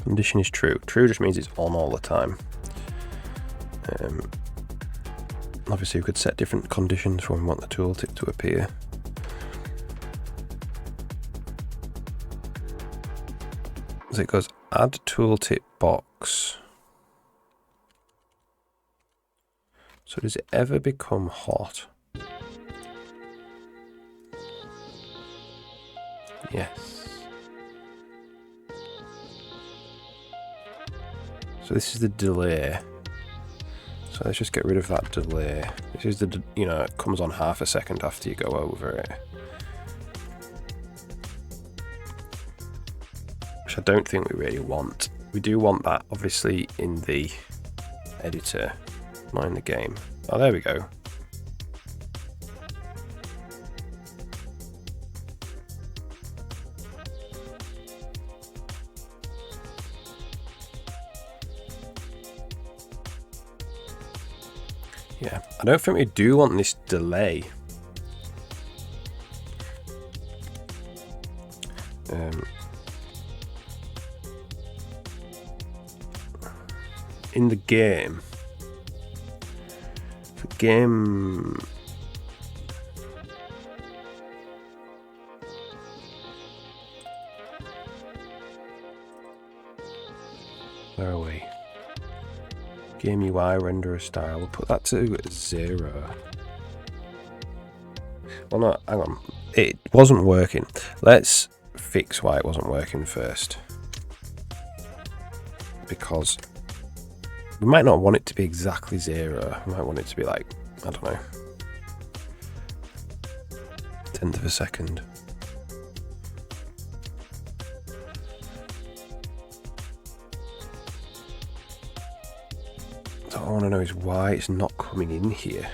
Condition is true. True just means it's on all the time. Obviously, we could set different conditions when we want the tooltip to appear. So it goes add tooltip box. So does it ever become hot? Yes. So this is the delay. So let's just get rid of that delay. This is the, it comes on half a second after you go over it. Which I don't think we really want. We do want that, obviously, in the editor, not in the game. Oh, there we go. Yeah, I don't think we do want this delay. In the game, where are we? Game UI renderer style. We'll put that to 0. Well, no, hang on. It wasn't working. Let's fix why it wasn't working first. Because we might not want it to be exactly 0. We might want it to be like, I don't know, 1/10 of a second. So all I want to know is why it's not coming in here.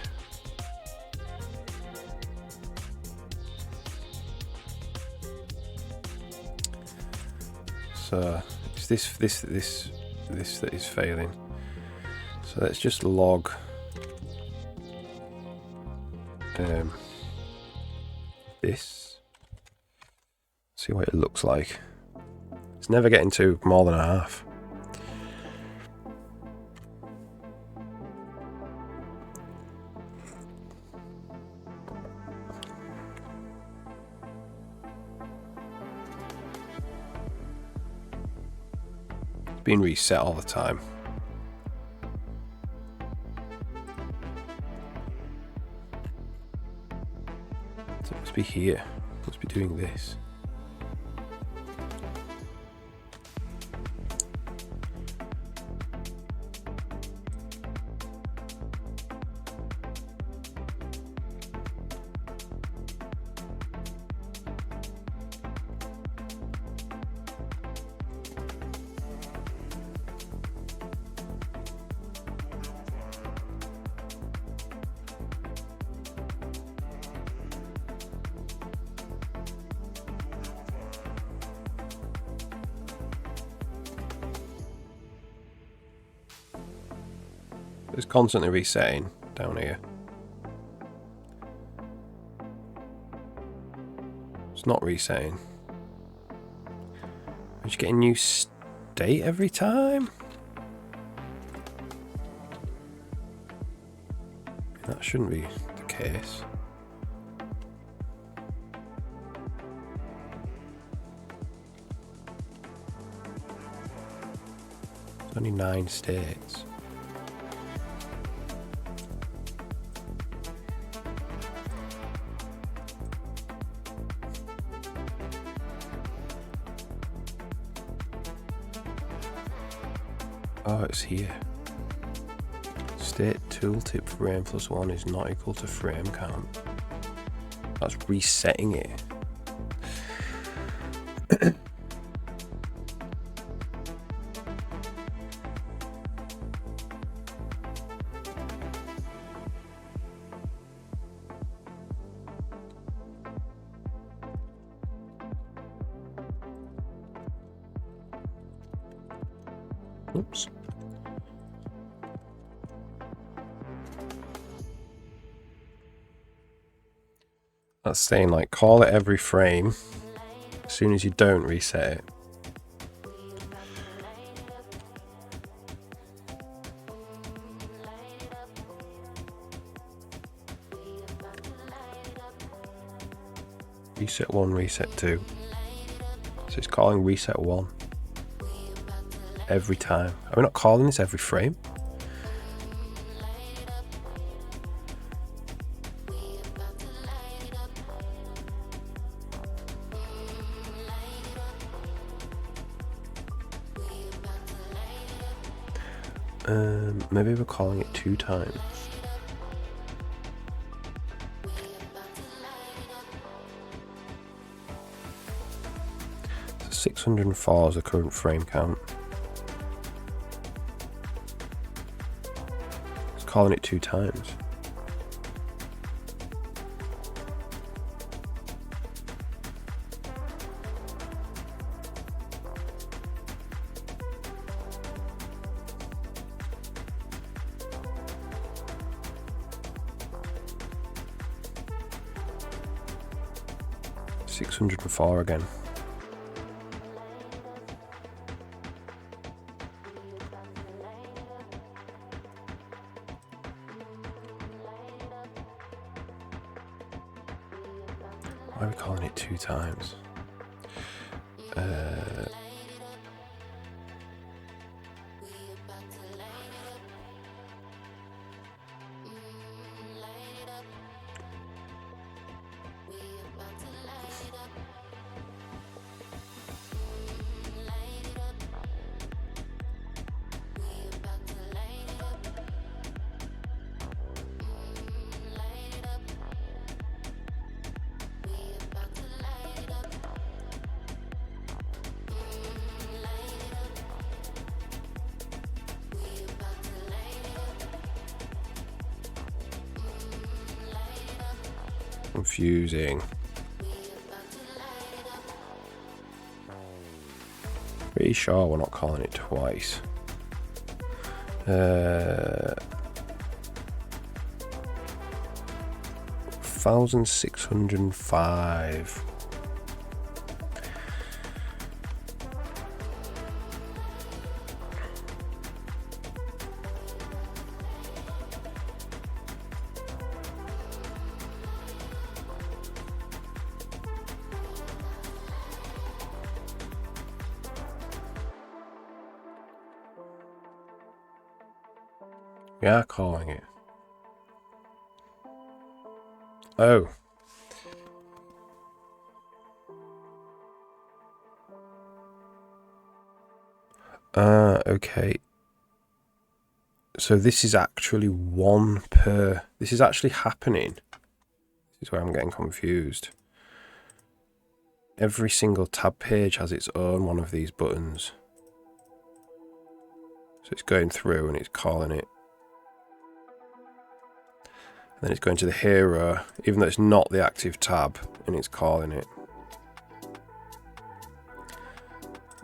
So it's this that is failing. So let's just log this. See what it looks like. It's never getting to more than a half. It's being reset all the time. So it must be here. It must be doing this. It's constantly resetting down here. It's not resetting. Are you getting new state every time? That shouldn't be the case. There's only 9 states. Oh, it's here. State tooltip frame plus 1 is not equal to frame count. That's resetting it. Oops. That's saying like call it every frame as soon as you don't reset it. Reset 1, reset 2. So it's calling reset 1 every time. Are we not calling this every frame? Maybe we're calling it 2 times. So 604 is the current frame count. It's calling it 2 times. $604 again. Why are we calling it 2 times? Confusing. Pretty sure we're not calling it twice. 1605. We are calling it. Oh. Okay. So this is actually one per... This is actually happening. This is where I'm getting confused. Every single tab page has its own one of these buttons. So it's going through and it's calling it. Then it's going to the hero, even though it's not the active tab, and it's calling it.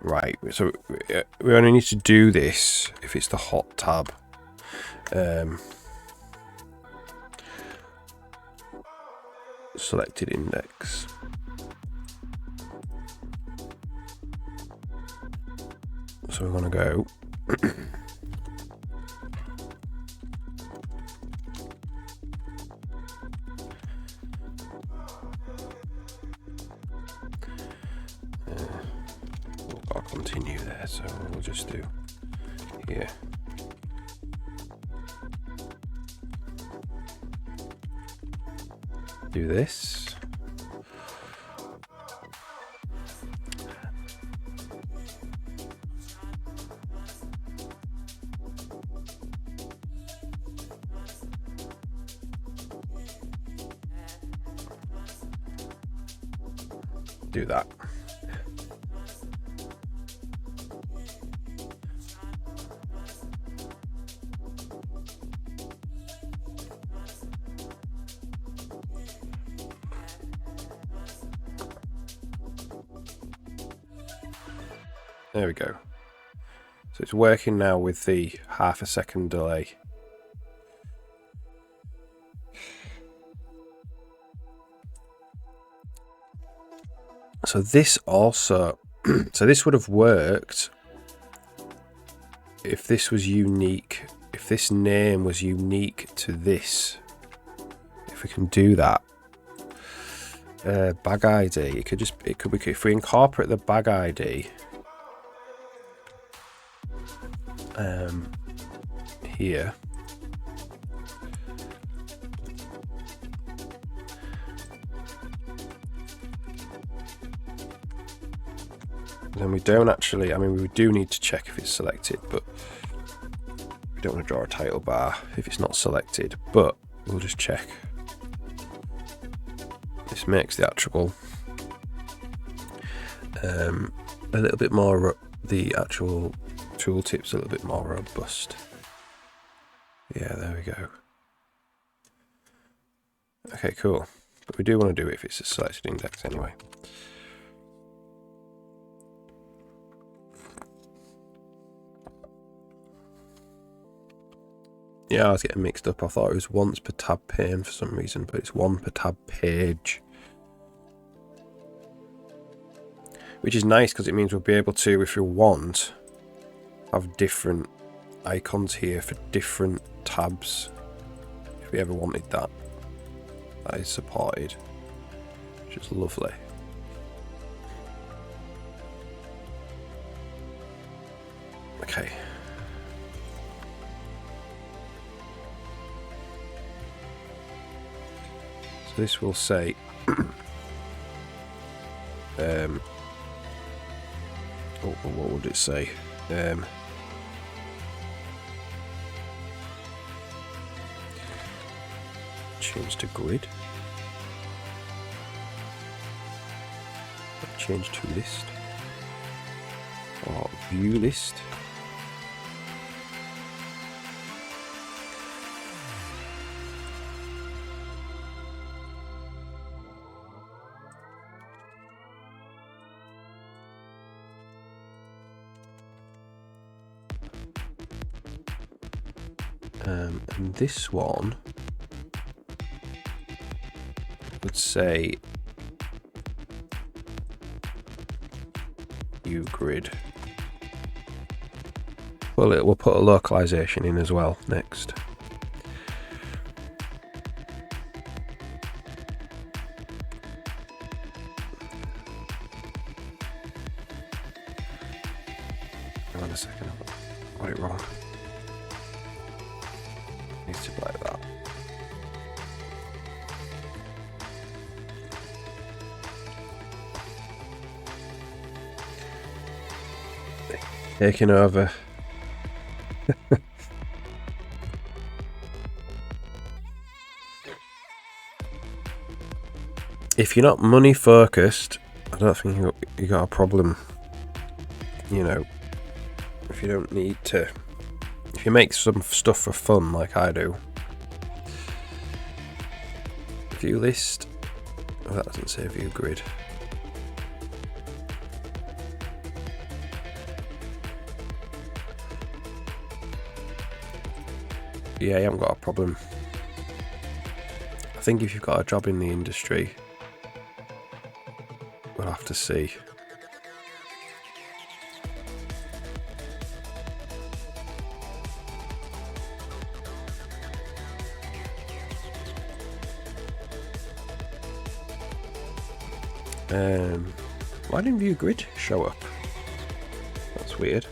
Right, so we only need to do this if it's the hot tab. Selected index. So we're going to go. I'll continue there, so we'll just do here. Do this. Do that. There we go. So it's working now with the half a second delay. So this also, so this would have worked if this was unique, if this name was unique to this. If we can do that. Bag ID, it could be, if we incorporate the bag ID here, then we don't actually, I mean, we do need to check if it's selected, but we don't want to draw a title bar if it's not selected, but we'll just check. This makes the actual a little bit more, the actual tooltip's a little bit more robust. Yeah, there we go. Okay, cool. But we do want to do it if it's a selected index anyway. Yeah, I was getting mixed up. I thought it was once per tab pane for some reason, but it's one per tab page. Which is nice because it means we'll be able to, if we want, have different icons here for different tabs. If we ever wanted that. That is supported. Which is lovely. Okay. So this will say what would it say? Change to grid. Change to list. Or view list. And this one would say UGrid. Well, we'll put a localization in as well next. Hang on a second, I got it wrong. Needs to be like that. Taking over. If you're not money focused, I don't think you got a problem. You know, if you don't need to, if you make some stuff for fun like I do. View list. Oh, that doesn't say view grid. Yeah, you haven't got a problem. I think if you've got a job in the industry, we'll have to see. Why didn't view grid show up? That's weird.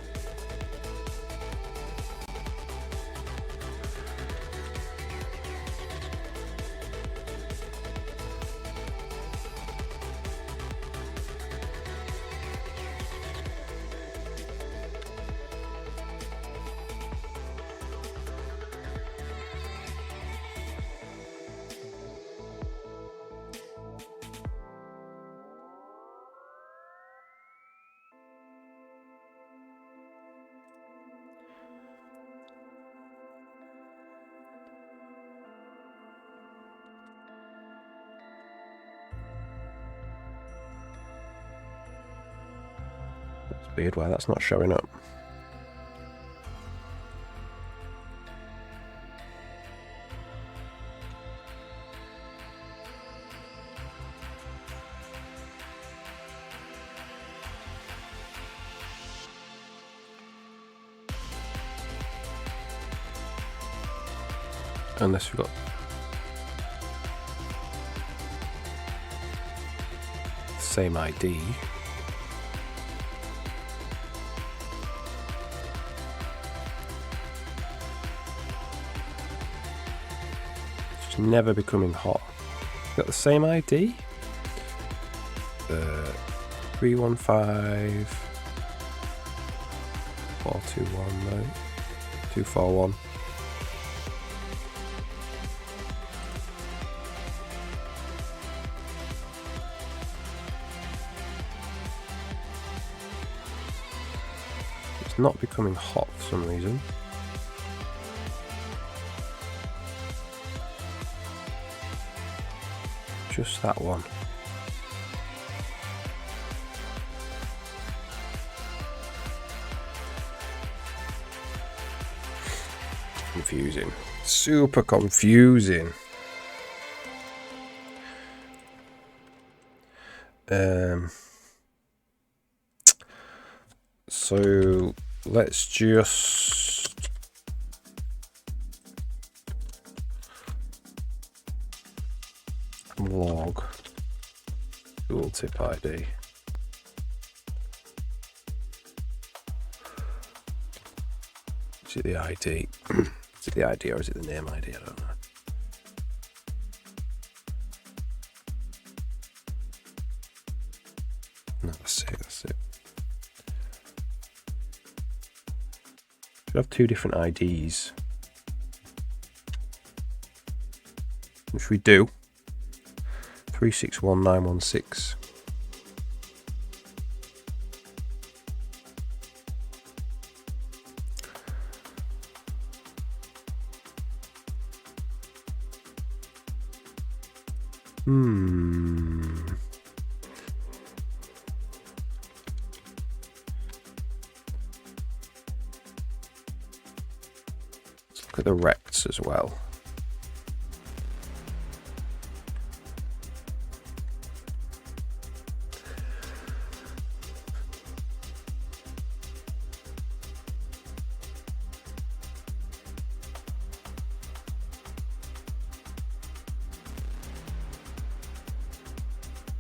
Weird why that's not showing up. Unless we've got the same ID. Never becoming hot. Got the same ID? 315 421 no 241. It's not becoming hot for some reason. Just that one. Confusing. Super confusing. So let's just log tooltip ID. Is it the ID? Is it the ID or is it the name ID? I don't know. No, that's it. That's it. Should have two different IDs, which we do. 361916. look at the rects as well.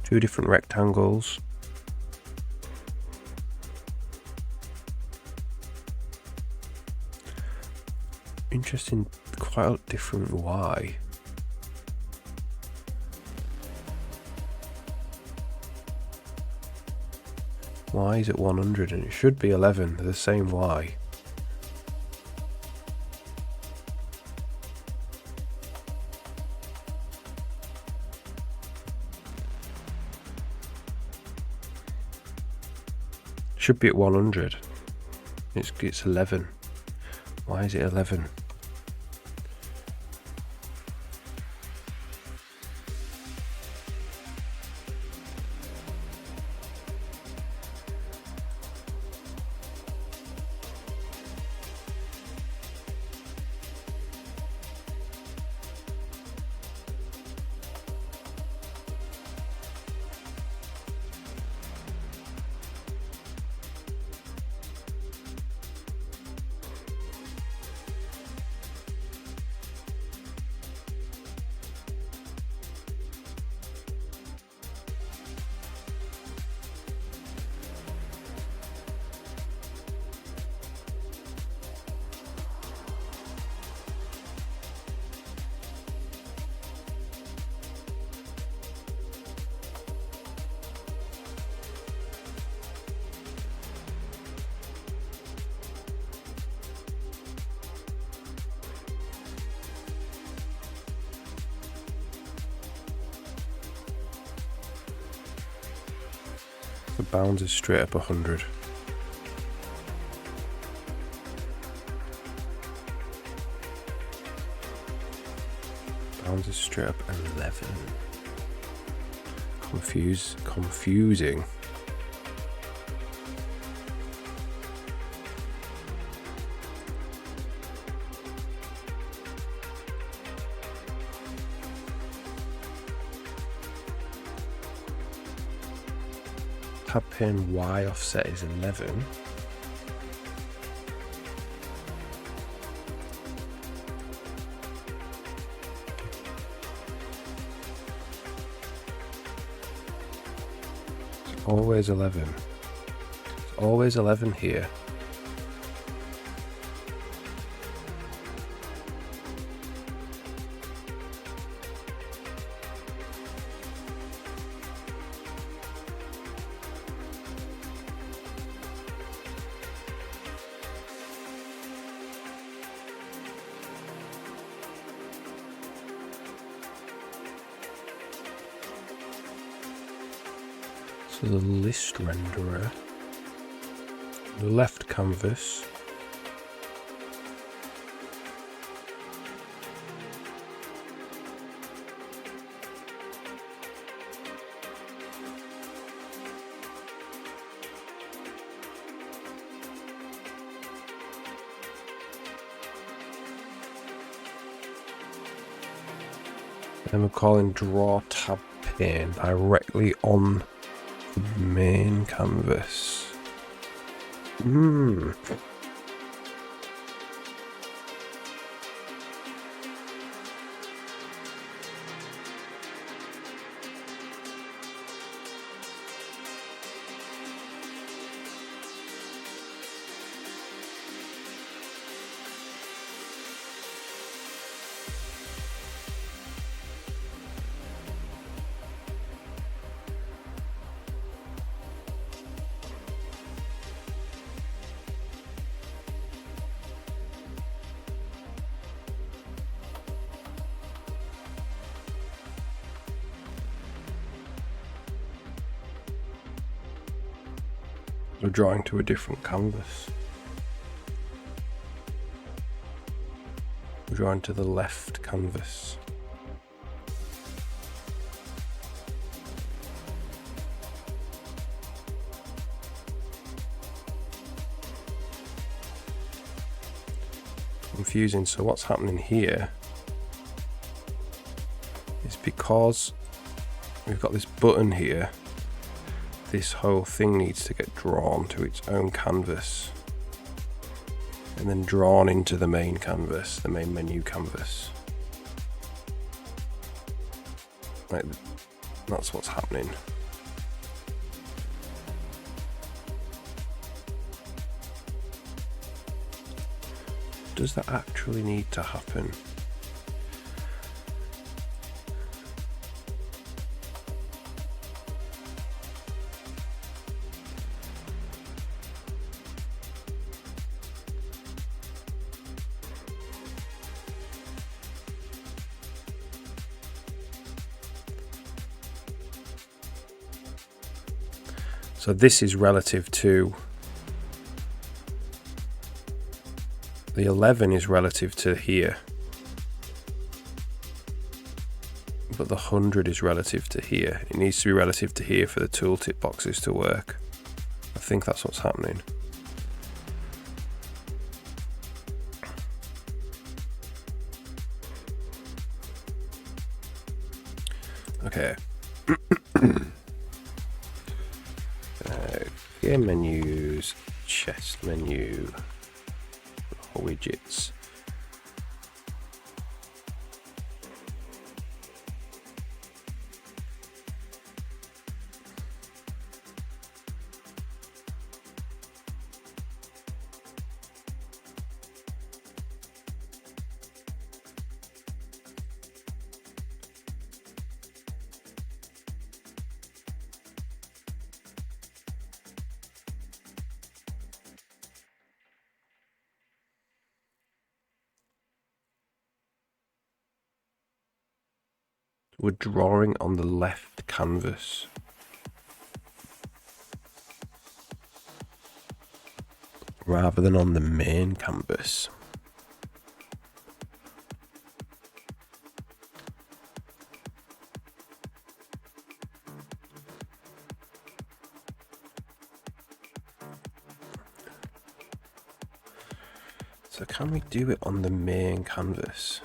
Two different rectangles. Interesting, quite a different Y. Y is at 100 and it should be 11, they're the same Y. Should be at 100. It's 11. Why is it 11? The bounds is straight up 100. Bounds is straight up 11. Confusing. Tab pin Y offset is 11. It's always 11. It's always 11 here. So the list renderer, the left canvas, and we're calling draw tab pin directly on the main canvas. We're drawing to a different canvas. We're drawing to the left canvas. confusing. So what's happening here is because we've got this button here, this whole thing needs to get drawn to its own canvas and then drawn into the main canvas, the main menu canvas. Like, that's what's happening. Does that actually need to happen? So this is relative to the 11 is relative to here, but the 100 is relative to here. It needs to be relative to here for the tooltip boxes to work. I think that's what's happening. Okay. Game menus, chest menu, widgets. We're drawing on the left canvas. Rather than on the main canvas. So can we do it on the main canvas?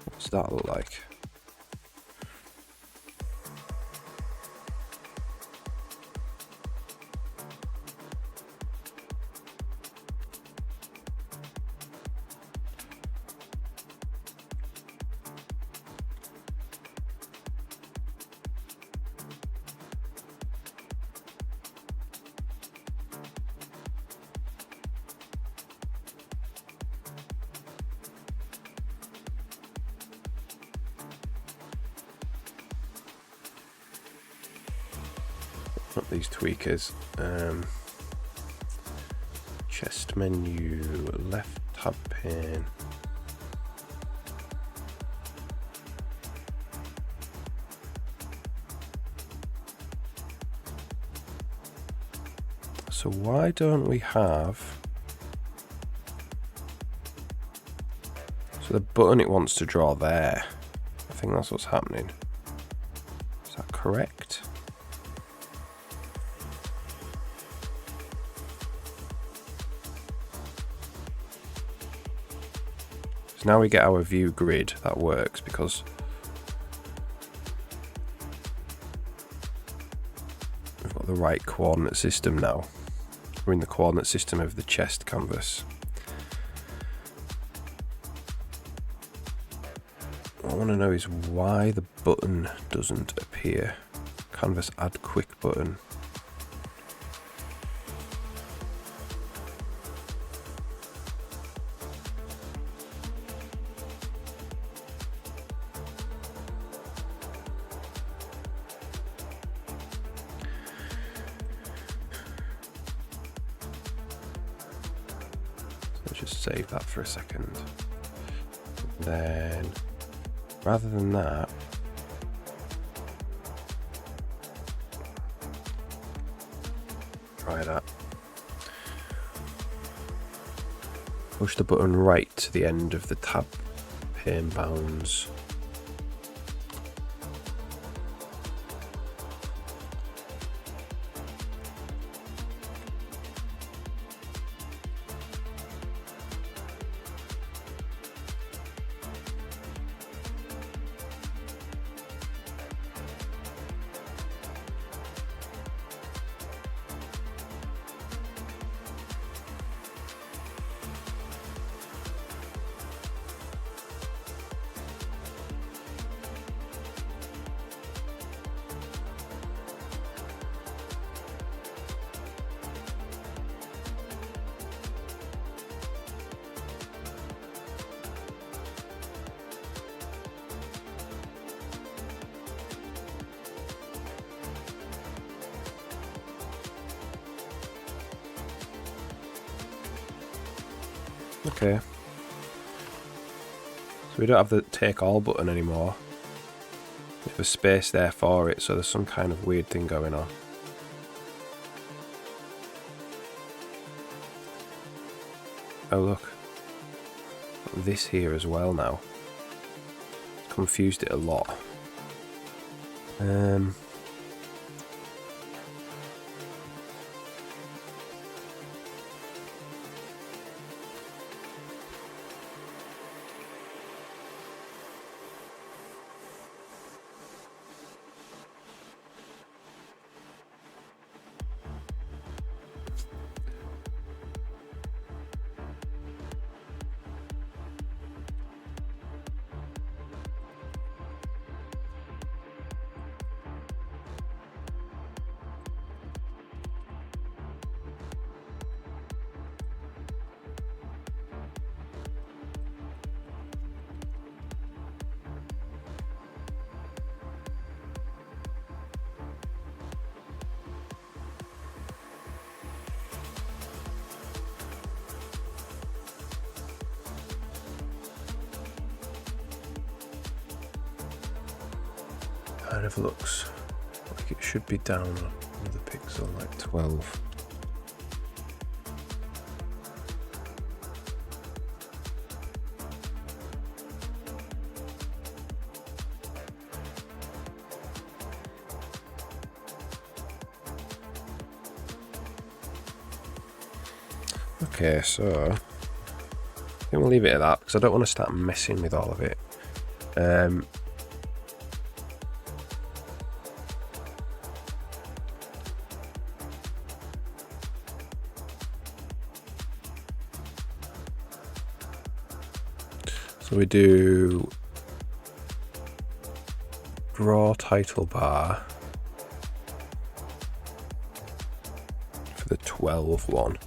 What's that look like? Not these tweakers. Chest menu, left tab pane. So why don't we have... So the button it wants to draw there. I think that's what's happening. Is that correct? So now we get our view grid that works because we've got the right coordinate system now. We're in the coordinate system of the chest canvas. What I want to know is why the button doesn't appear. Canvas add quick button. Just save that for a second. Then, rather than that, try that. Push the button right to the end of the tab pane bounds. Okay. So we don't have the take all button anymore. We have a space there for it, so there's some kind of weird thing going on. Oh look. This here as well now. Confused it a lot. Kind of looks like it should be down another pixel, like 12. Okay, so I think we'll leave it at that because I don't want to start messing with all of it. So we do draw title bar for the 12 one.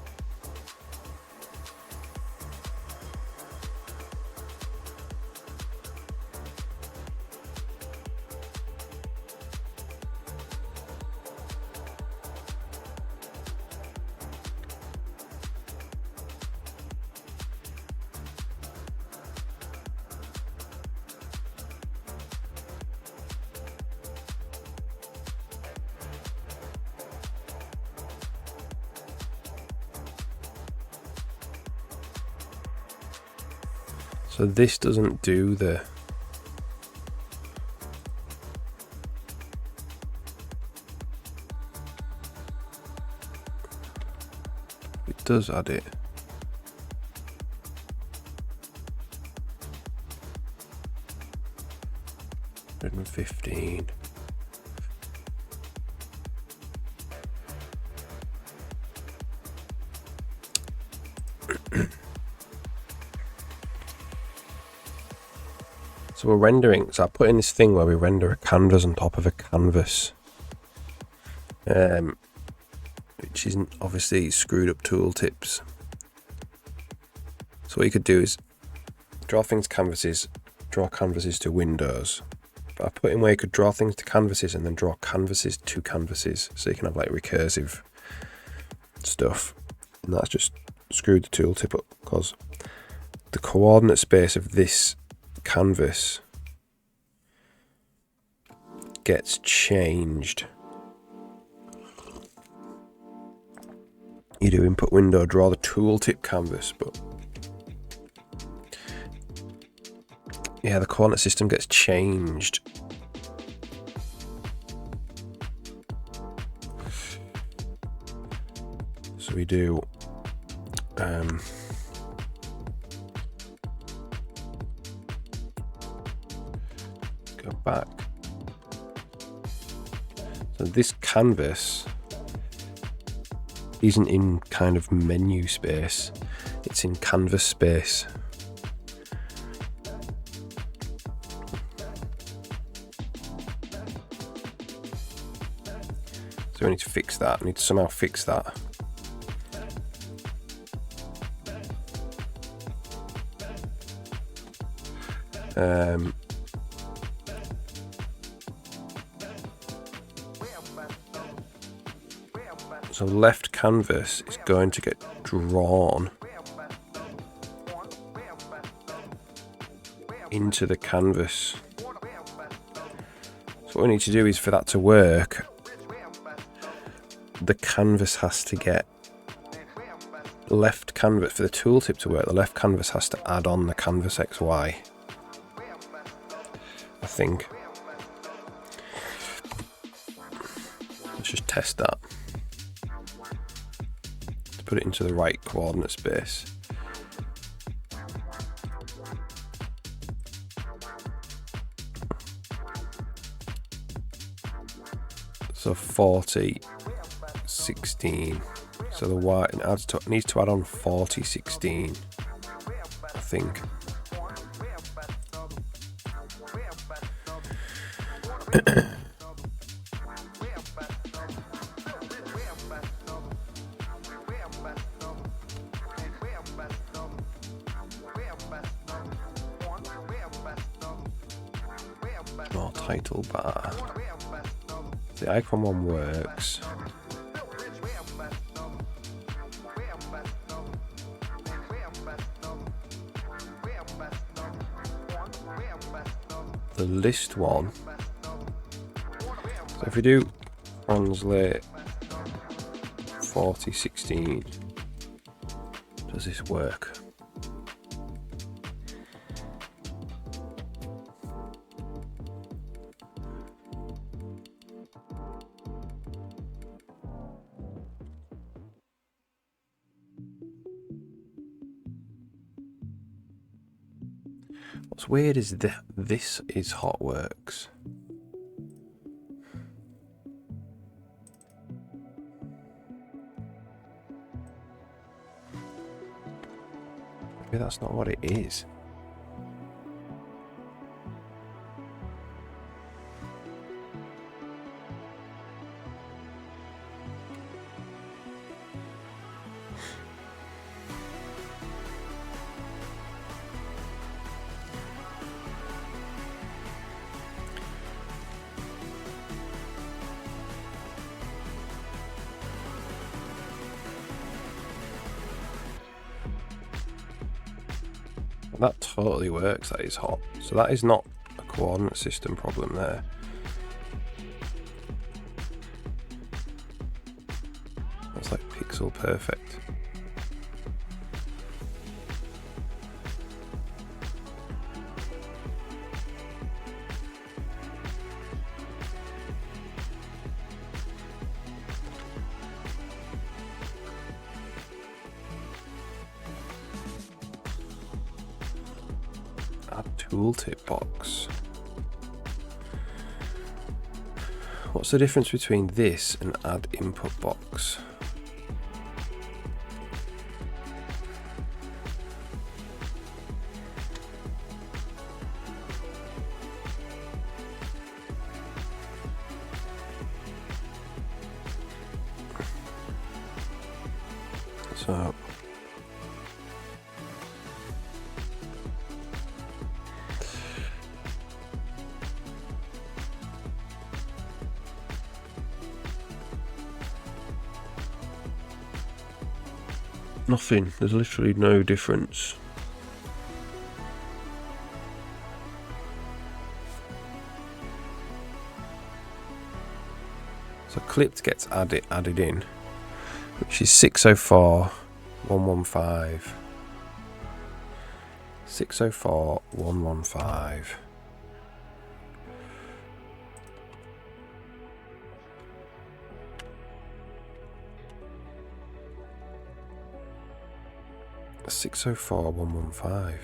So this doesn't do the... It does add it. $115. So we're rendering, so I put in this thing where we render a canvas on top of a canvas, which isn't obviously screwed up tooltips. So what you could do is draw things to canvases, draw canvases to windows. But I put in where you could draw things to canvases and then draw canvases to canvases, so you can have like recursive stuff. And that's just screwed the tooltip up because the coordinate space of this canvas gets changed. You do input window, draw the tooltip canvas, but yeah, the coordinate system gets changed. So we do go back. So this canvas isn't in kind of menu space, it's in canvas space. So we need to fix that, we need to somehow fix that. So left canvas is going to get drawn into the canvas. So what we need to do is, for that to work, the canvas has to get left canvas. For the tooltip to work, the left canvas has to add on the canvas XY, I think. Let's just test that. Let's put it into the right coordinate space. So 40, 16. So the Y needs to add on 40, 16, I think. More title bar. The icon one works. The list one. So if we do translate 4016, does this work? What's weird is this is Hotworks. Maybe that's not what it is. That totally works, that is hot. So that is not a coordinate system problem there. That's like pixel perfect. Add tooltip box. What's the difference between this and add input box? So nothing, there's literally no difference. So clipped gets added in, which is 604.115. 604.115. That's 604.115.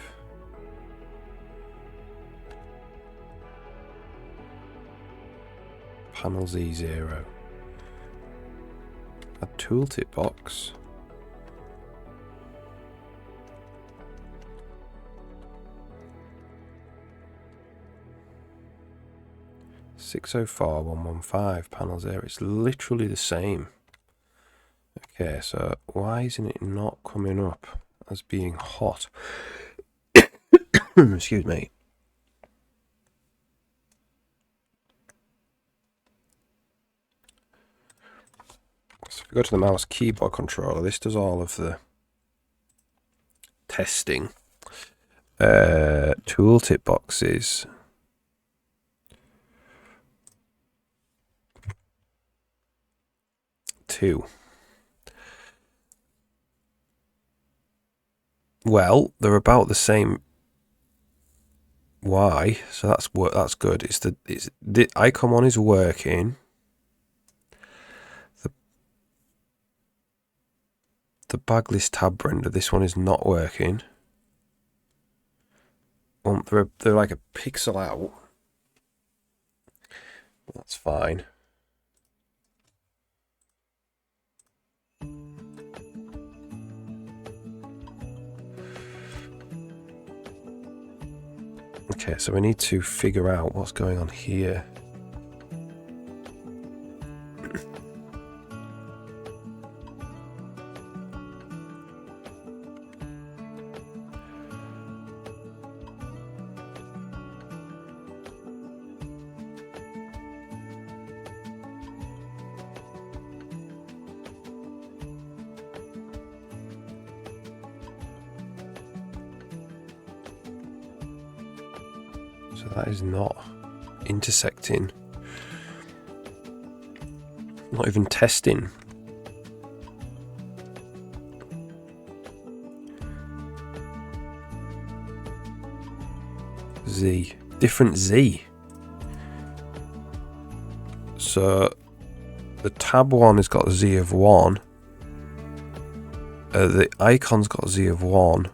Panel Z0. A tooltip box. (604.115) panel 0. It's literally the same. Okay, so why isn't it not coming up as being hot? Excuse me. So if we go to the mouse keyboard controller, this does all of the testing. Tooltip boxes. Two. Well, they're about the same. Why? So that's good. It's the icon one is working. The bag list tab render. This one is not working. Well, they're like a pixel out. That's fine. Okay, so we need to figure out what's going on here. So that is not intersecting. Not even testing. Z. Different Z. So the tab one has got a Z of 1. The icon's got a Z of 1.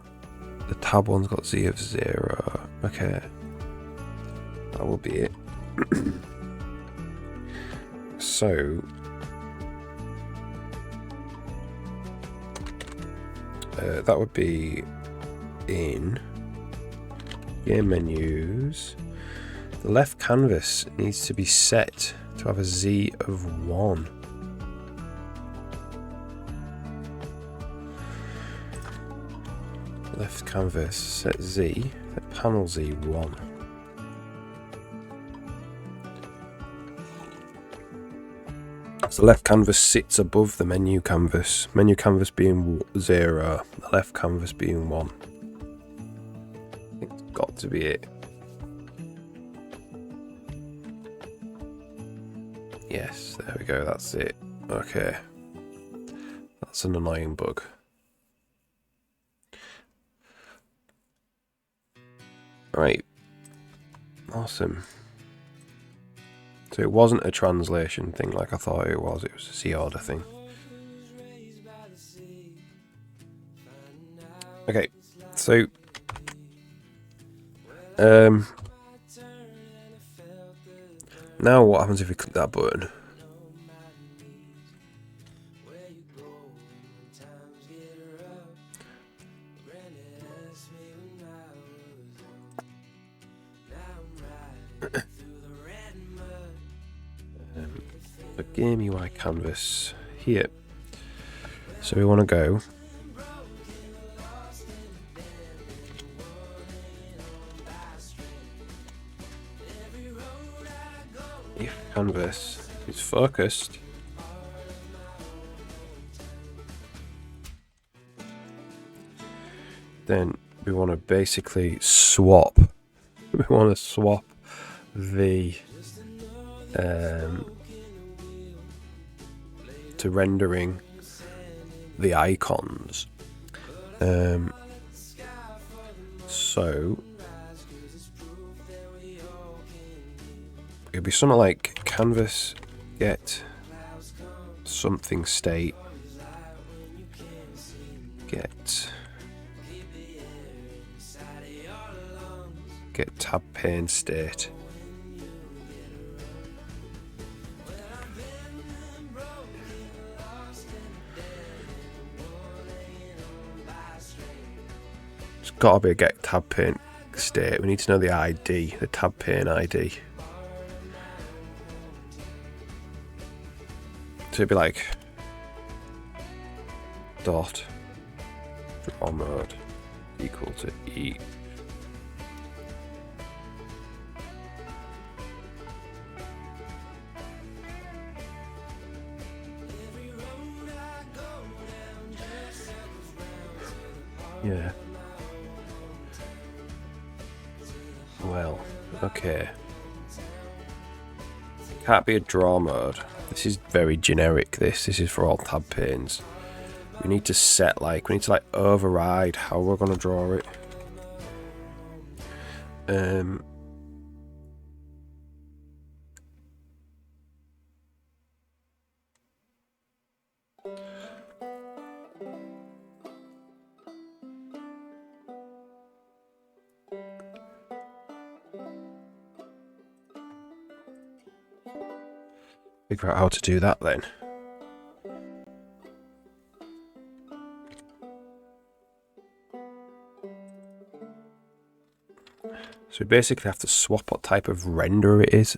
The tab one's got Z of 0. Okay. That will be it. So that would be in game menus. The left canvas needs to be set to have a Z of 1. Left canvas set Z, set panel Z 1. So the left canvas sits above the menu canvas being 0, the left canvas being 1. I think it's got to be it. Yes, there we go, that's it. Okay. That's an annoying bug. Right. Awesome. So it wasn't a translation thing like I thought it was a C order thing. Okay, so now what happens if we click that button? The game UI canvas here. So we want to go if canvas is focused, then we want to basically swap. We want to swap the to rendering the icons. So it'd be something like canvas get something state get tab pane state. It's got to be a get tab pane state. We need to know the ID, the tab pane ID. So it'd be like dot draw mode equal to E. Yeah. Well, okay. Can't be a draw mode. This is very generic, this is for all tab panes. We need to set, like, we need to, like, override how we're going to draw it. Figure out how to do that then. So we basically have to swap what type of render it is.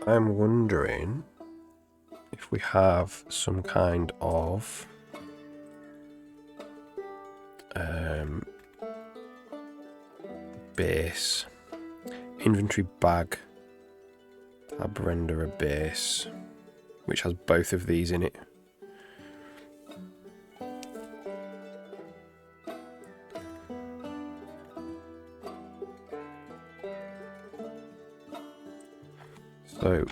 I'm wondering if we have some kind of base inventory bag tab renderer base which has both of these in it. So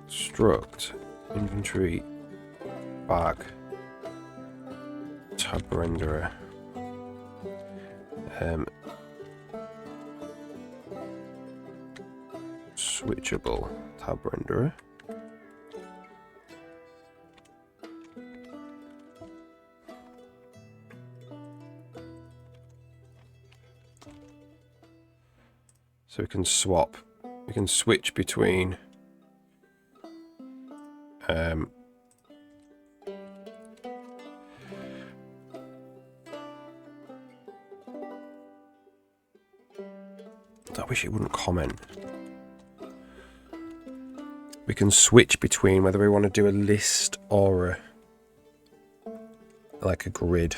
struct inventory bag tab renderer switchable tab renderer. So we can switch between I wish it wouldn't comment. We can switch between whether we want to do a list or like a grid.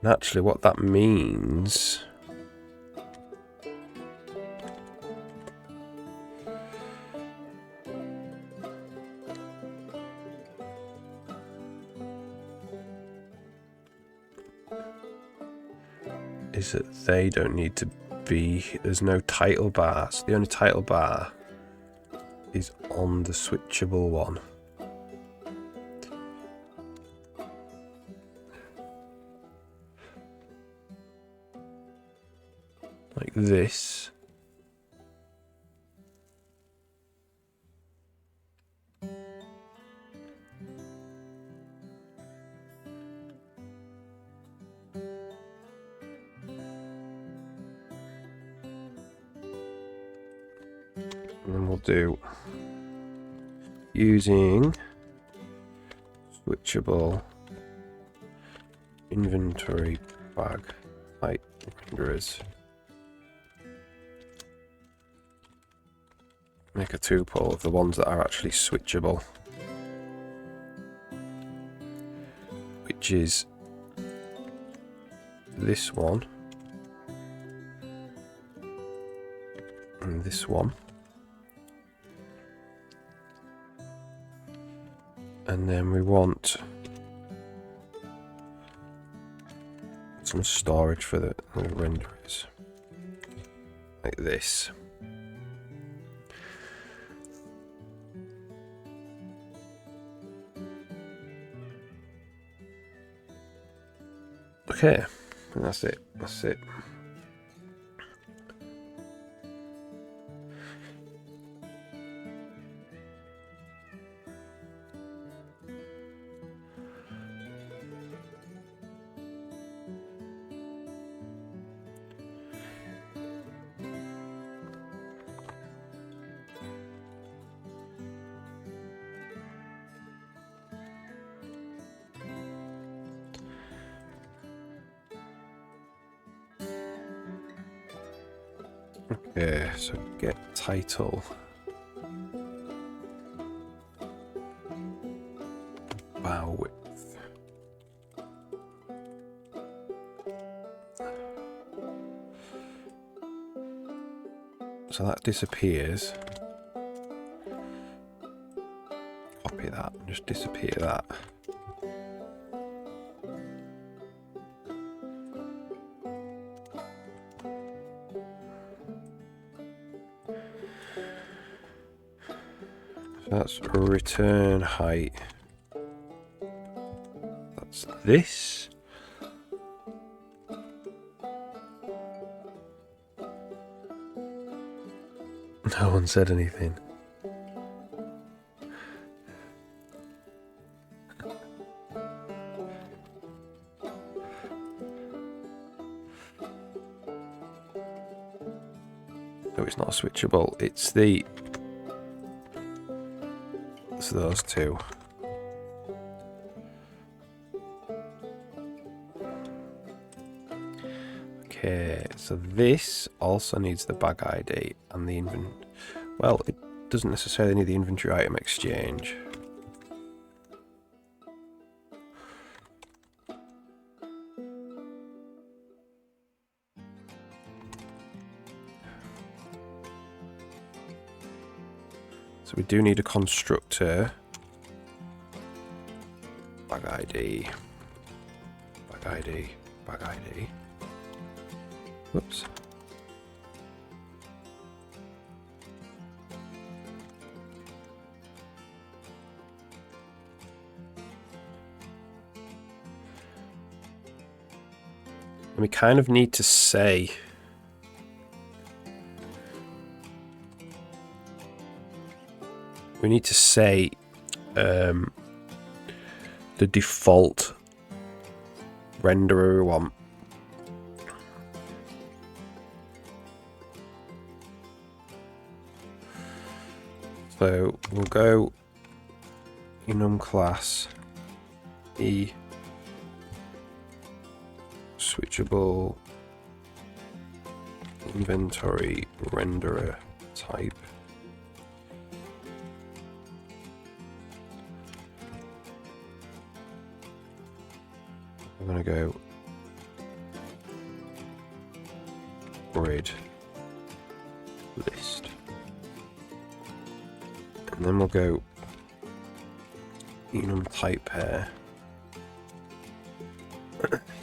And actually what that means is that they don't need to be, there's no title bars. The only title bar is on the switchable one. Like this. And then we'll do using switchable inventory bag type renderers. Make a tuple of the ones that are actually switchable, which is this one and this one. And then we want some storage for the renderers, like this. Okay, and that's it. That's it. Okay, so get title. Bow width. So that disappears. Copy that and just disappear that. So that's return height. That's this. No one said anything. No, it's not switchable. It's those two. Okay, so this also needs the bag ID and the well, it doesn't necessarily need the inventory item exchange. So we do need a constructor. Bag ID. Bag ID. Bag ID. Whoops. And we kind of need to say the default renderer we want. So we'll go enum class e switchable inventory renderer type. I'm going to go grid list. And then we'll go enum type pair.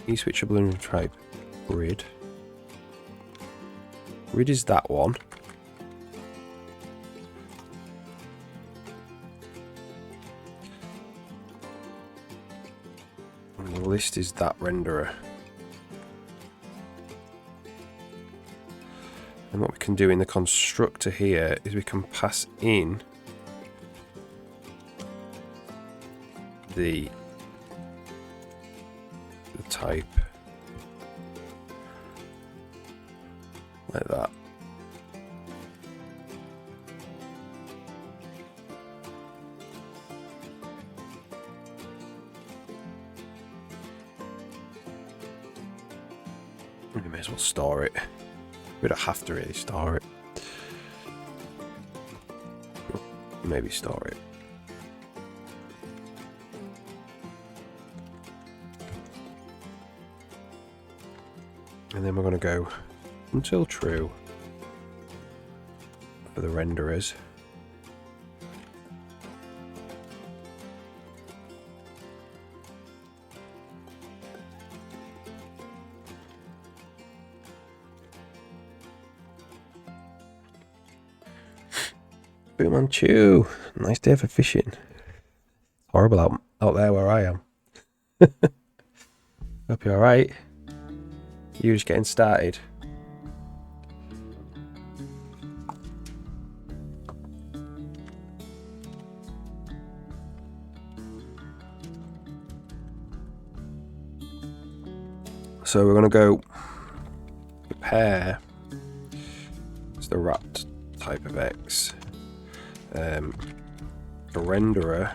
E-switchable enum type grid. Grid is that one. And the list is that renderer. And what we can do in the constructor here is we can pass in the type like that. We may as well store it. We don't have to really store it. Maybe store it. And then we're going to go until true for the renderers. Boom on chew. Nice day for fishing. Horrible out there where I am. Hope you're alright. You're just getting started. So we're going to go pair. It's the wrapped type of X. The renderer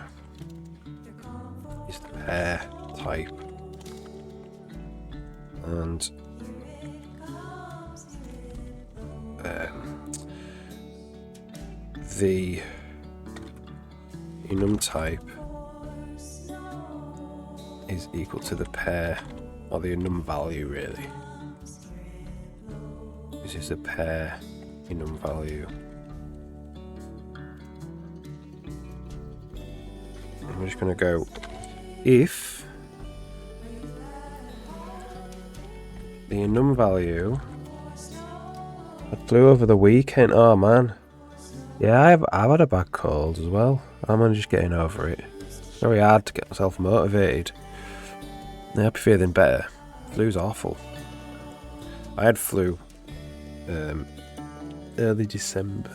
is the pair type. And the enum type is equal to the pair, or the enum value really. This is the pair enum value. And we're just going to go if the enum value. I flew over the weekend. Oh man, yeah, I've had a bad cold as well. I'm only just getting over it. It's very hard to get myself motivated. I hope you're feeling better. Flu's awful. I had flu early December.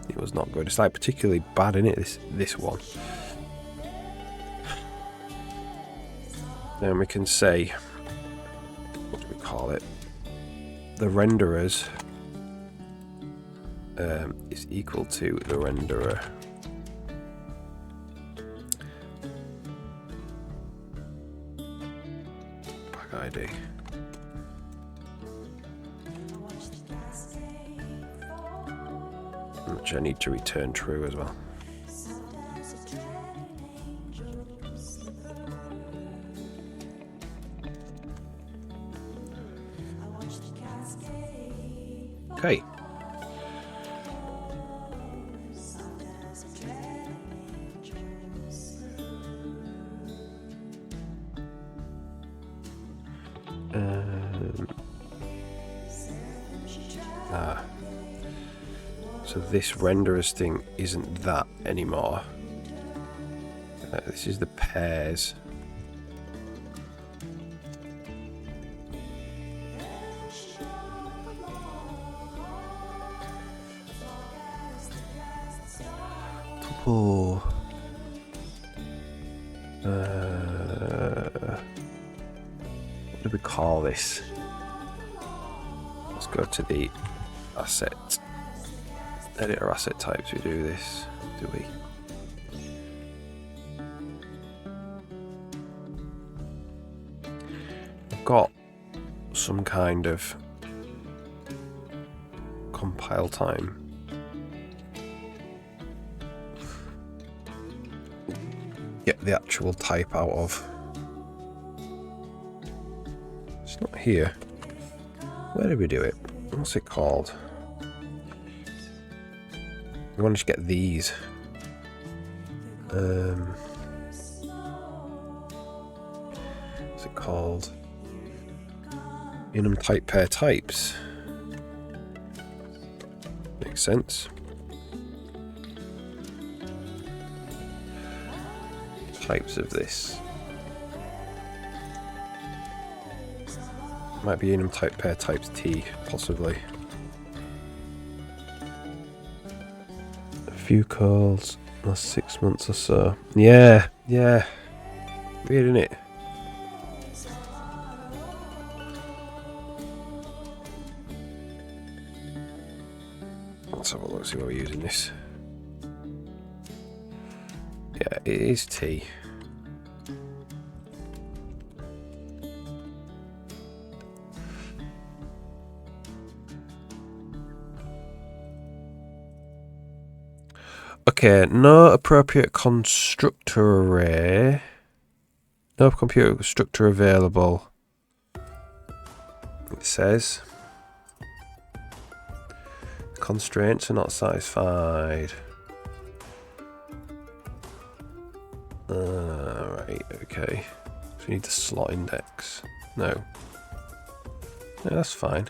It was not good. It's like particularly bad, isn't it? This one. Then we can say, what do we call it? The renderers is equal to the renderer. Pack ID. Which I need to return true as well. Okay. So this renderers thing isn't that anymore. This is the pairs. Oh. What do we call this? Let's go to the asset. Editor asset types. We do this, do we? I've got some kind of compile time. Get the actual type out of. It's not here. Where did we do it? What's it called? We want to just get these. What's it called? Enum type pair types. Makes sense. Types of this. Might be enum type pair types T, possibly. Few calls last 6 months or so. Yeah. Weird, isn't it? Let's have a look, see why we're using this. Yeah, it is T. Okay, no appropriate constructor array. No computer constructor available. It says constraints are not satisfied. Right, okay. So we need the slot index. No, that's fine.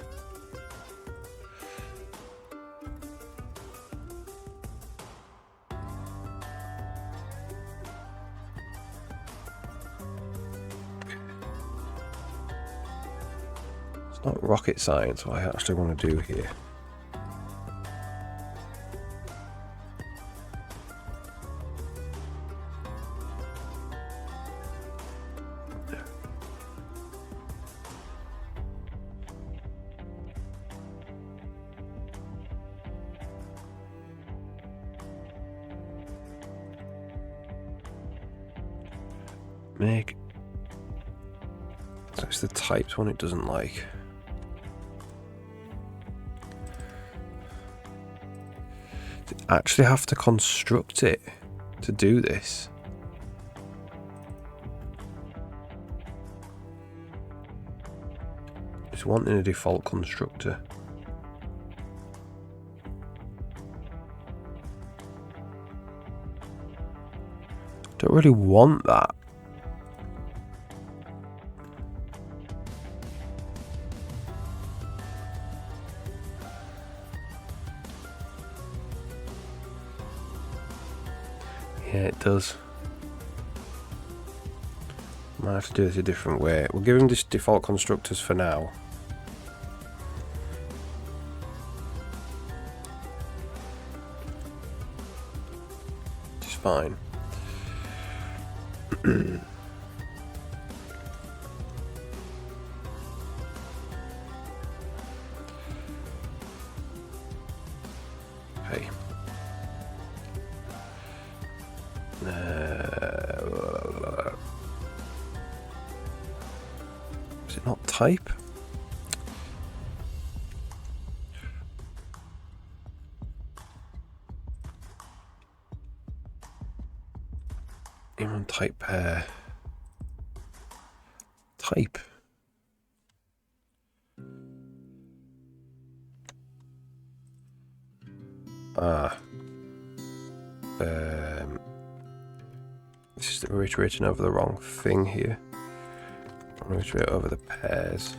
Not rocket science, what I actually want to do here. Make. So it's the typed one it doesn't like. actually have to construct it to do this? Just wanting a default constructor. Don't really want that. Yeah, it does. Might have to do this a different way. We'll give him this default constructors for now. Which is fine. Okay. Is it not type? Even type pair. Type. This is we're iterating over the wrong thing here. I'm going to iterate over the pairs.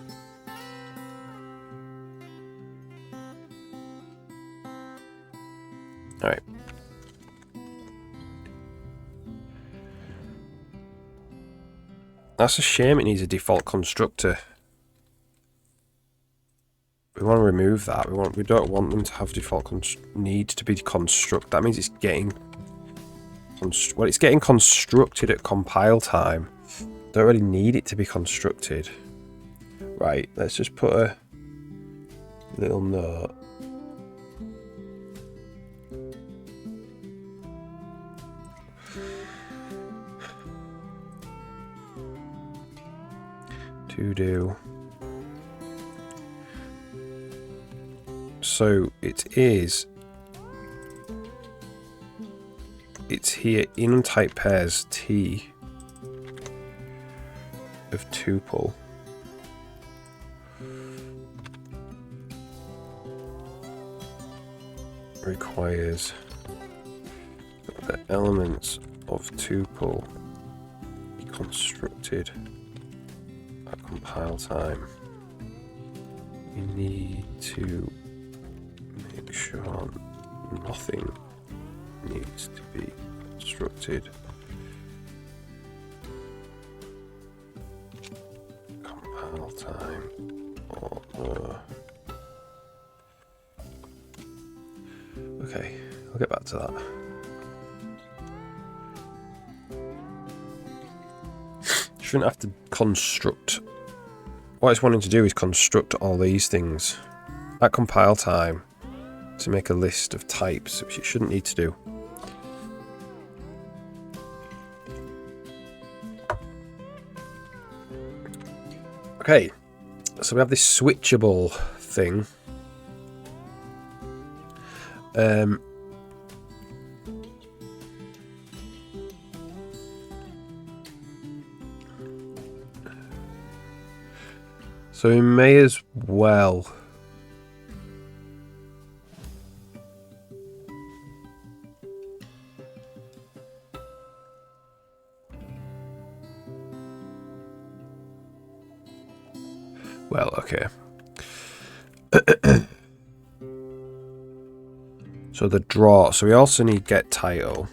Alright. That's a shame it needs a default constructor. We want to remove that. We don't want them to have default need to be construct. That means it's getting it's getting constructed at compile time. Don't really need it to be constructed. Right, let's just put a little note. To do. So it's here in type pairs T of tuple requires the elements of tuple be constructed at compile time. We need to make sure nothing needs to be constructed compile time or okay, I'll get back to that. Shouldn't have to construct. What it's wanting to do is construct all these things at compile time to make a list of types, which it shouldn't need to do. Okay, so we have this switchable thing. So we may as well okay. So the draw. So we also need get title.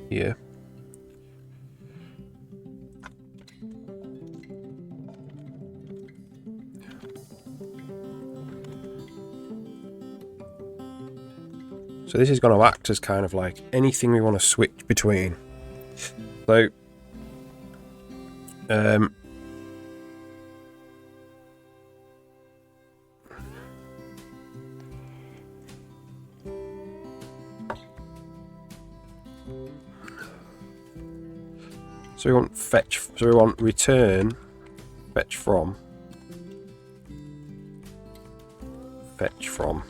Yeah. So this is going to act as kind of like anything we want to switch between. So, So we want fetch. So we want return fetch from. Fetch from.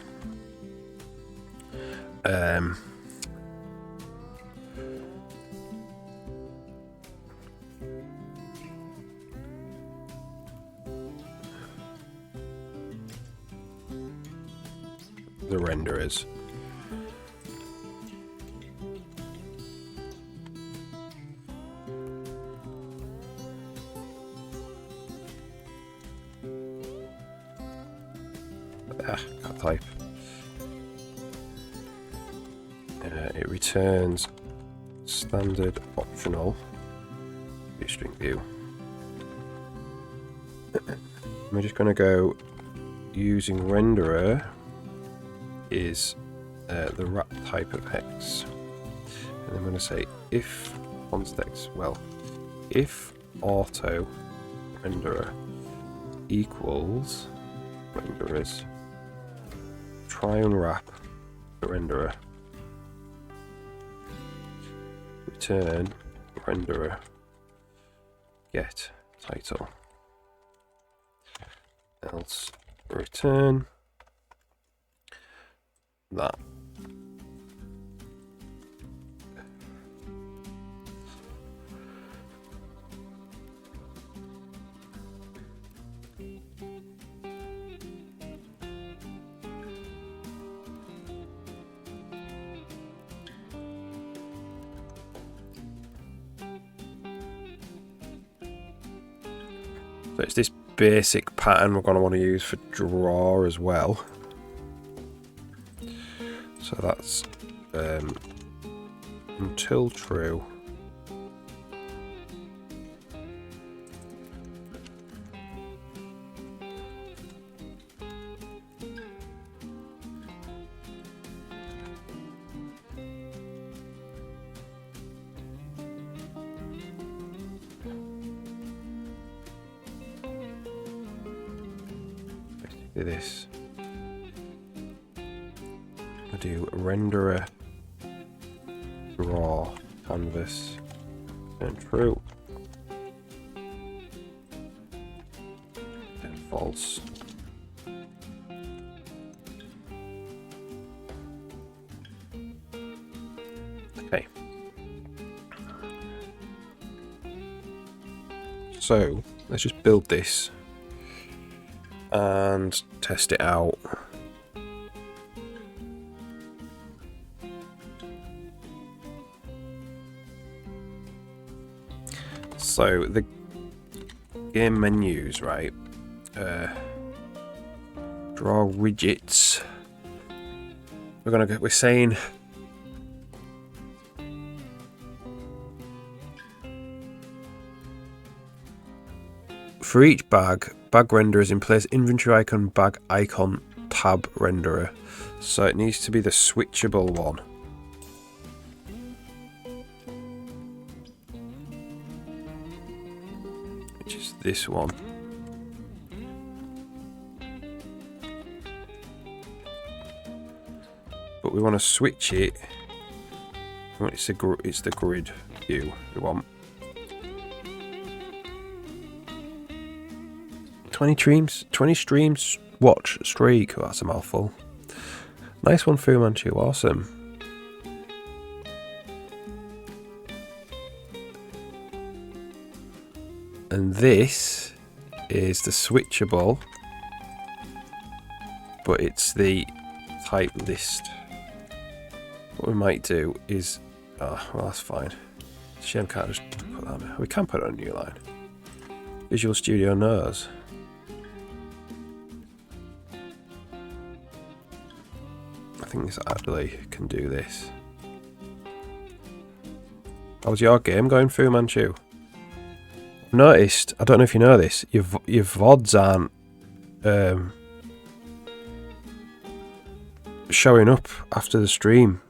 The renderers. Can't type. It returns standard optional string view. We're just going to go using renderer is the wrap type of hex, and I'm going to say if context, well, if auto renderer equals renderers try and wrap the renderer return renderer get title, else return that. So it's this basic pattern we're going to want to use for draw as well. So that's until true. Do this. I do renderer draw canvas and true and false. Okay. So let's just build this and test it out. So the game menus, right? Draw widgets. We're saying for each bag renderer is in place inventory icon, bag icon, tab renderer. So it needs to be the switchable one. Which is this one. But we want to switch it. It's the grid view we want. 20 streams watch streak. Oh, that's a mouthful. Nice one, Fu Manchu. Awesome. And this is the switchable, but it's the type list. What we might do is, well, that's fine. Shame can't just put that in. We can put it on a new line. Visual Studio knows. I think this actually can do this. How's your game going, Fu Manchu? I've noticed, I don't know if you know this, your VODs aren't showing up after the stream.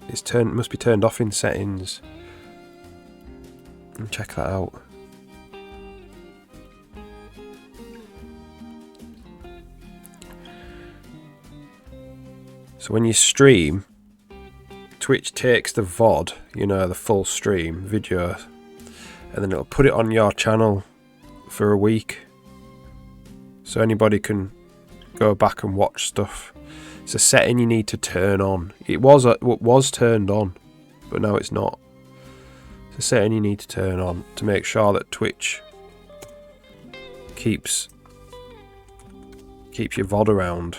It's must be turned off in settings. And check that out. So when you stream, Twitch takes the VOD, you know, the full stream video, and then it'll put it on your channel for a week, so anybody can go back and watch stuff. It's a setting you need to turn on. It was turned on, but now it's not. It's a setting you need to turn on to make sure that Twitch keeps your VOD around.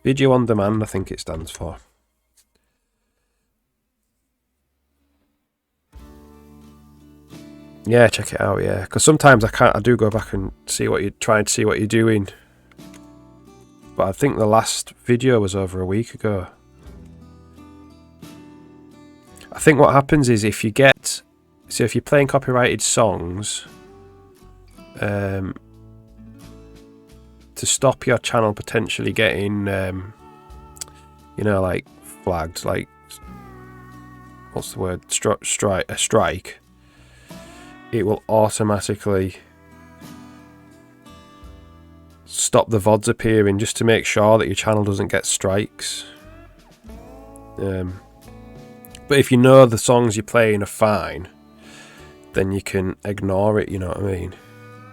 Video on demand, I think it stands for. Yeah, check it out. Yeah, because sometimes I do go back and see what you're trying to see what you're doing. But I think the last video was over a week ago. I think what happens is if you're playing copyrighted songs, to stop your channel potentially getting, like flagged, like what's the word, strike. It will automatically stop the VODs appearing just to make sure that your channel doesn't get strikes. But if you know the songs you're playing are fine, then you can ignore it, you know what I mean?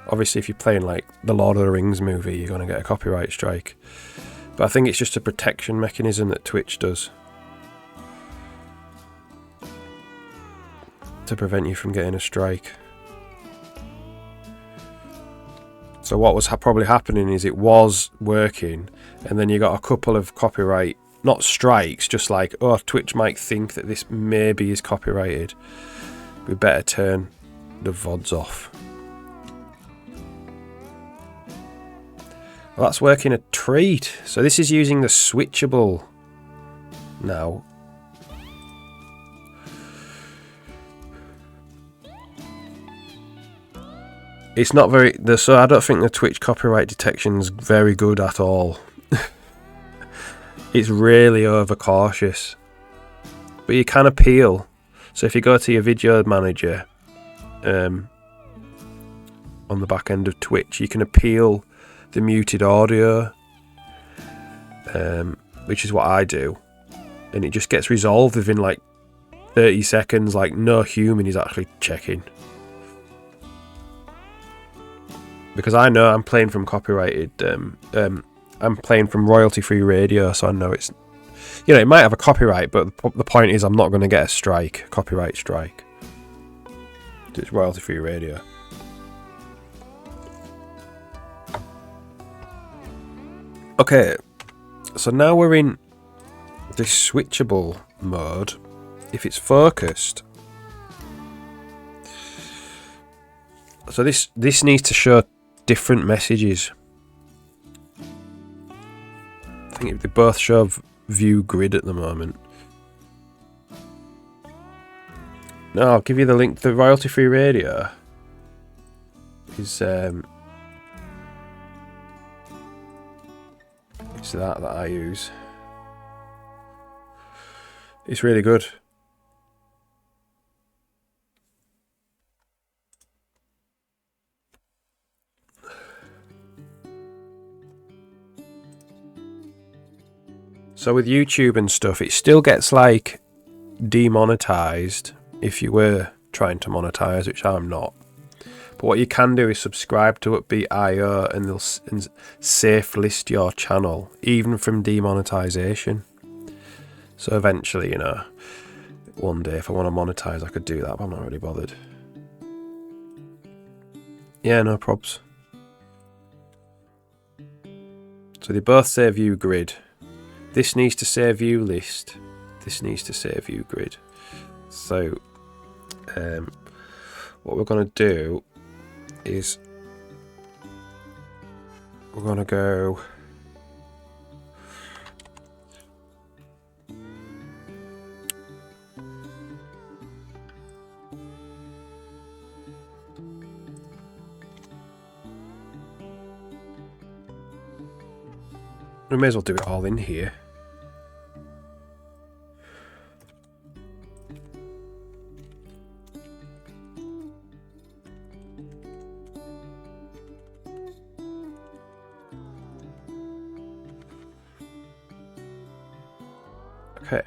Obviously, if you're playing like the Lord of the Rings movie, you're going to get a copyright strike. But I think it's just a protection mechanism that Twitch does to prevent you from getting a strike. So what was probably happening is it was working, and then you got a couple of copyright, not strikes, just like, oh, Twitch might think that this maybe is copyrighted. We better turn the VODs off. Well, that's working a treat. So this is using the switchable now. It's not very... So I don't think the Twitch copyright detection's very good at all. It's really overcautious. But you can appeal. So if you go to your video manager on the back end of Twitch, you can appeal the muted audio, which is what I do. And it just gets resolved within like 30 seconds, like no human is actually checking. Because I know I'm playing from copyrighted, I'm playing from royalty-free radio, so I know it's, it might have a copyright, but the point is I'm not going to get a copyright strike. It's royalty-free radio. Okay, so now we're in this switchable mode. If it's focused, so this needs to show different messages. I think they both show view grid at the moment. No, I'll give you the link. The royalty-free radio is it's that I use. It's really good. So with YouTube and stuff, it still gets like demonetized if you were trying to monetize, which I'm not. But what you can do is subscribe to Upbeat.io and they'll safe list your channel, even from demonetization. So eventually, one day if I want to monetize, I could do that, but I'm not really bothered. Yeah, no probs. So they both say view grid. This needs to say view list. This needs to say view grid. So what we're going to do is we're going to go we may as well do it all in here. Okay,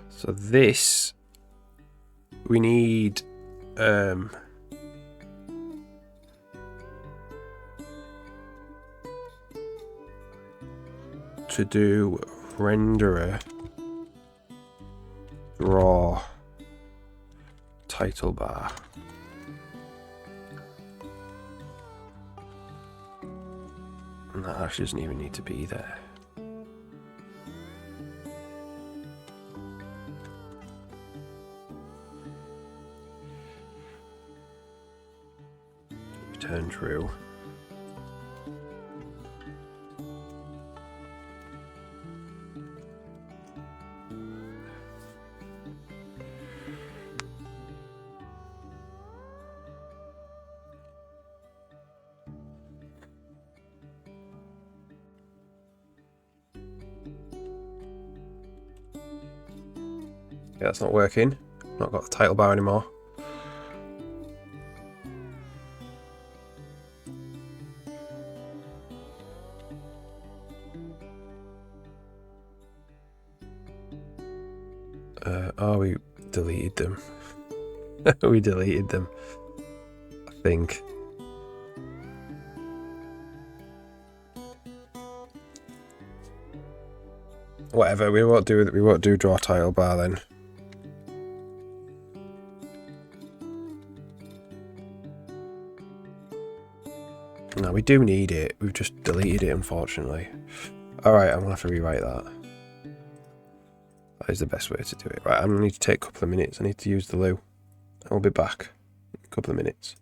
so this we need to do renderer draw title bar. And that actually doesn't even need to be there. Return true. Yeah, that's not working. Not got the title bar anymore. Oh, we deleted them. We deleted them, I think. Whatever, we won't do draw title bar then. No, we do need it. We've just deleted it, unfortunately. Alright, I'm gonna have to rewrite that. That is the best way to do it. Right, I'm gonna need to take a couple of minutes. I need to use the loo. I'll be back in a couple of minutes.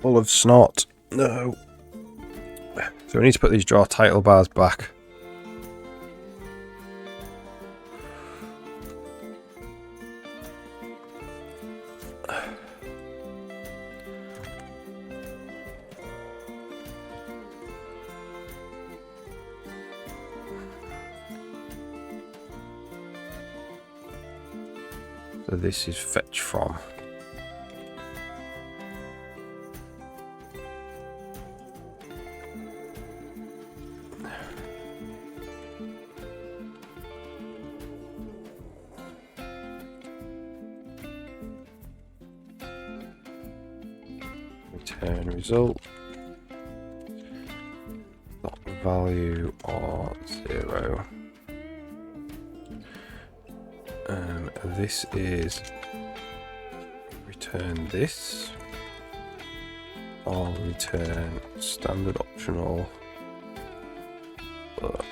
Full of snot. No. So we need to put these draw title bars back. So this is fetch from. Return result. Not value or 0. This is return this, or return standard optional, but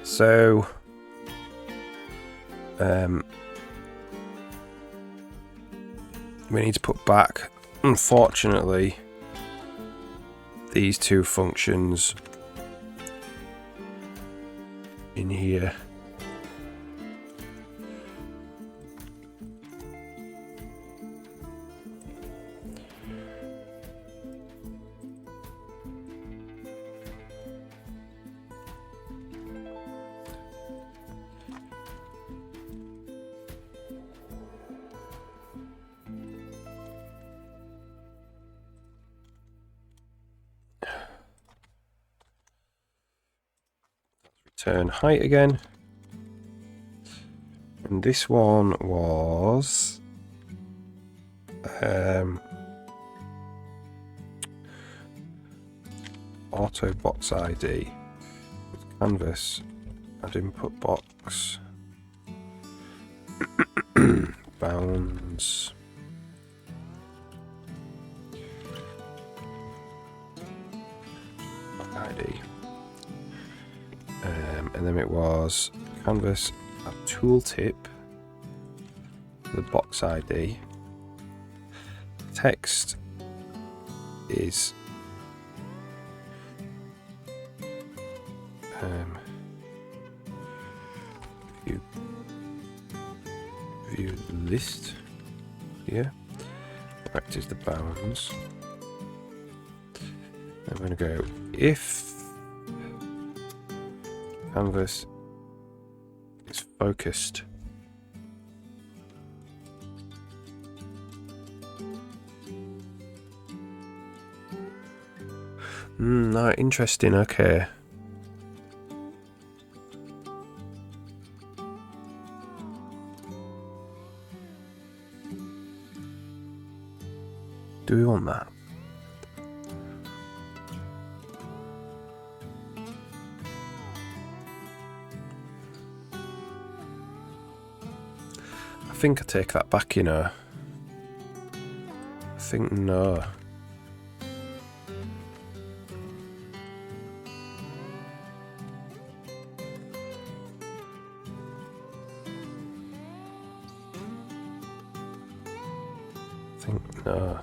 So we need to put back, unfortunately, these two functions in here. Turn height again, and this one was auto box ID with canvas and input box bounds ID. And then it was canvas, a tooltip, the box ID. Text is view list here. Correct is the bounds. I'm going to go if canvas is focused. No, interesting. Okay. Do we want that? I think I take that back, you know. I think no. I think no.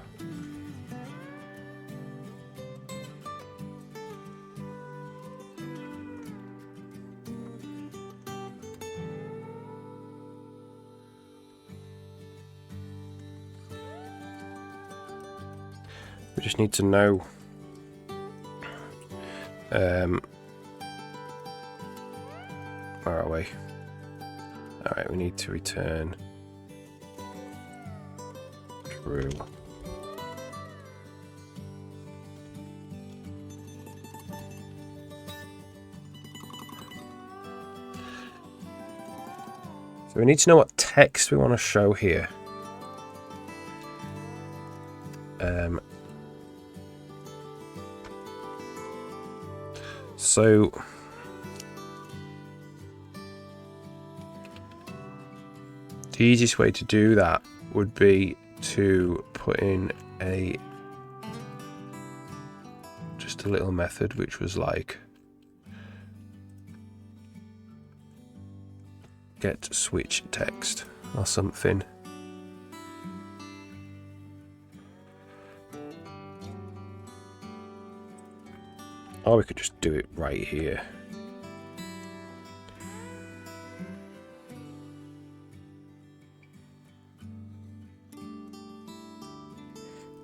We just need to know where are we? Alright, we need to return true. So we need to know what text we want to show here. So the easiest way to do that would be to put in just a little method which was like get switch text or something. Or we could just do it right here.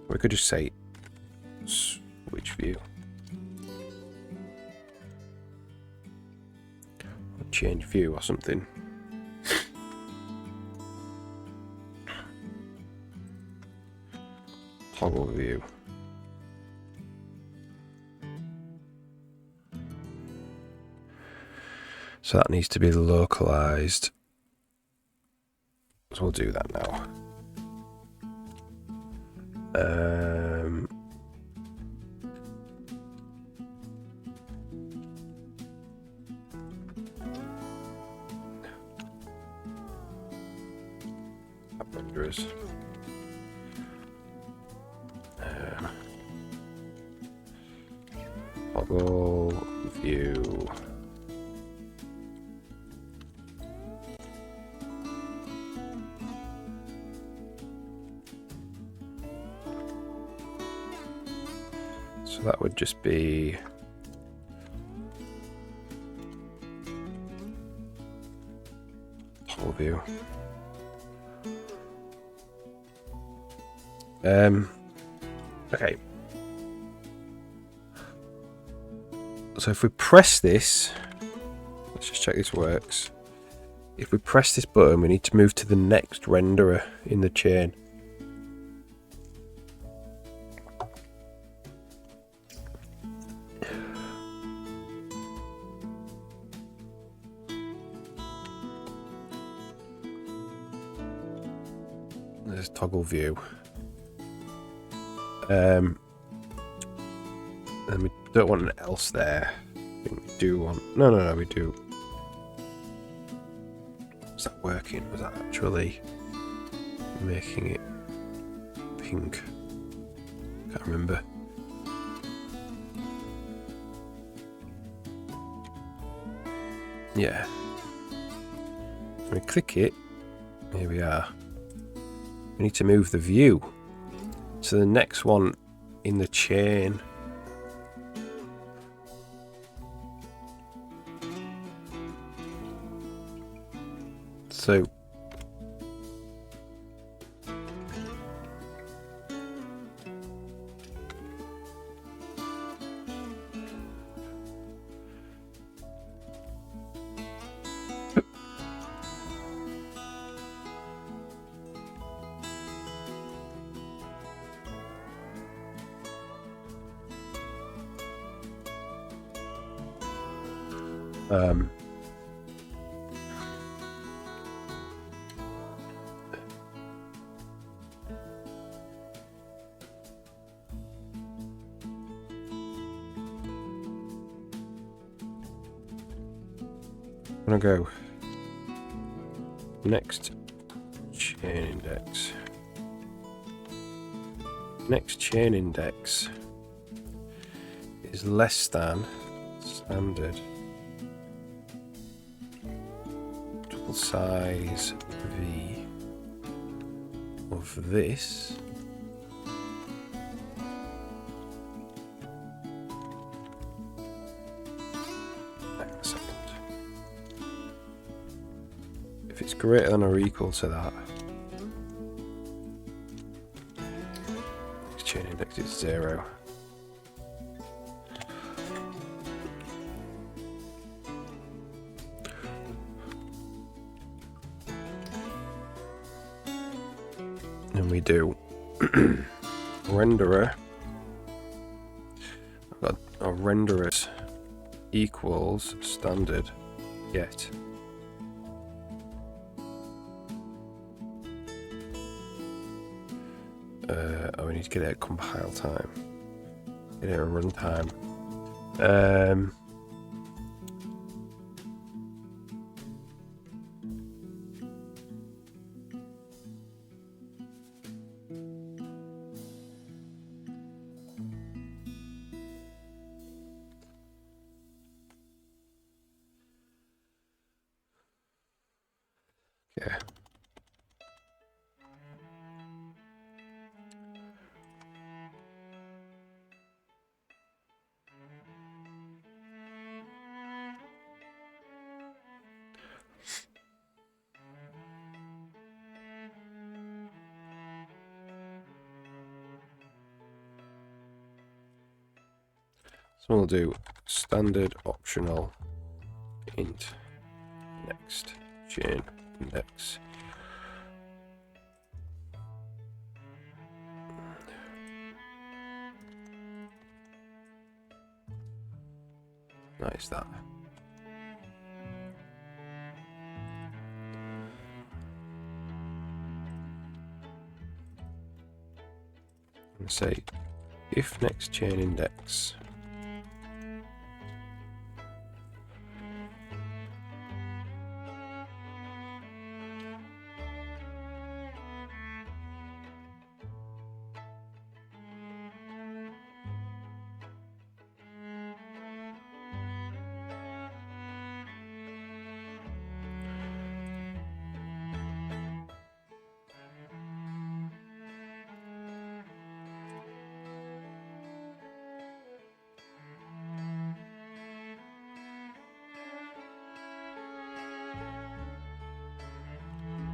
We could just say switch view. Or change view or something. Toggle view. So that needs to be localized. So we'll do that now. Dangerous. Toggle view just be whole view. Okay. So if we press this, let's just check this works. If we press this button, we need to move to the next renderer in the chain. There's toggle view. And we don't want an else there. I think we do want... No, we do. Was that working? Was that actually making it pink? Can't remember. Yeah. When we click it, here we are. We need to move the view to the next one in the chain. So I'm gonna go next chain index. Next chain index is less than standard double size V of this. Hang on a second. If it's greater than or equal to that, next chain index is 0. And we do renderer. I've got our renderer equals standard get. We need to get it at compile time. Get it at runtime. Yeah. So we'll do standard optional int next chain index. Nice that. And say if next chain index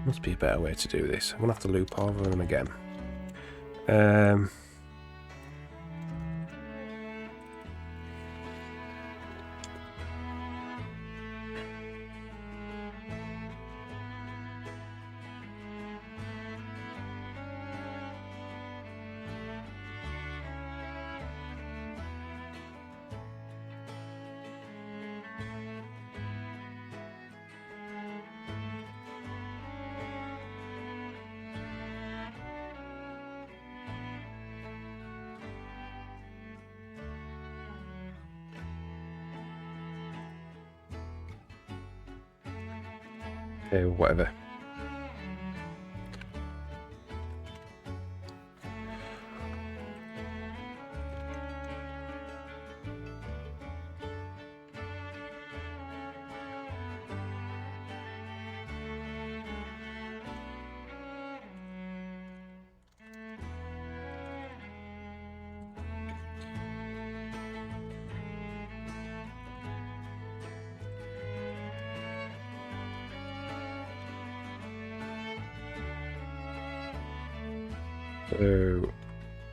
Must be a better way to do this. I'm going to have to loop over them again. Okay, whatever. So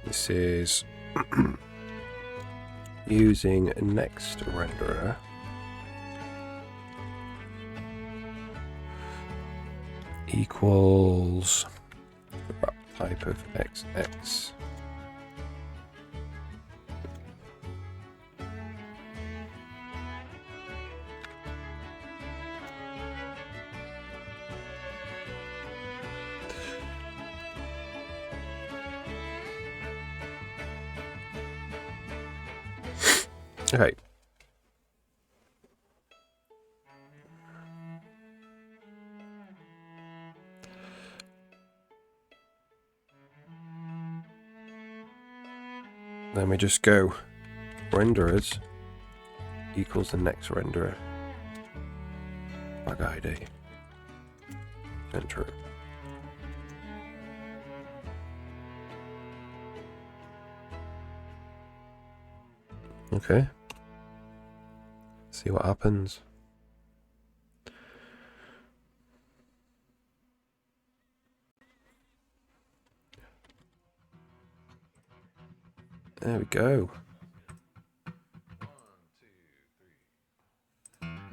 this is using next renderer. Equals wrap type of XX. Okay. Then we just go renderers equals the next renderer. Bug ID. Enter. Okay. See what happens. There we go.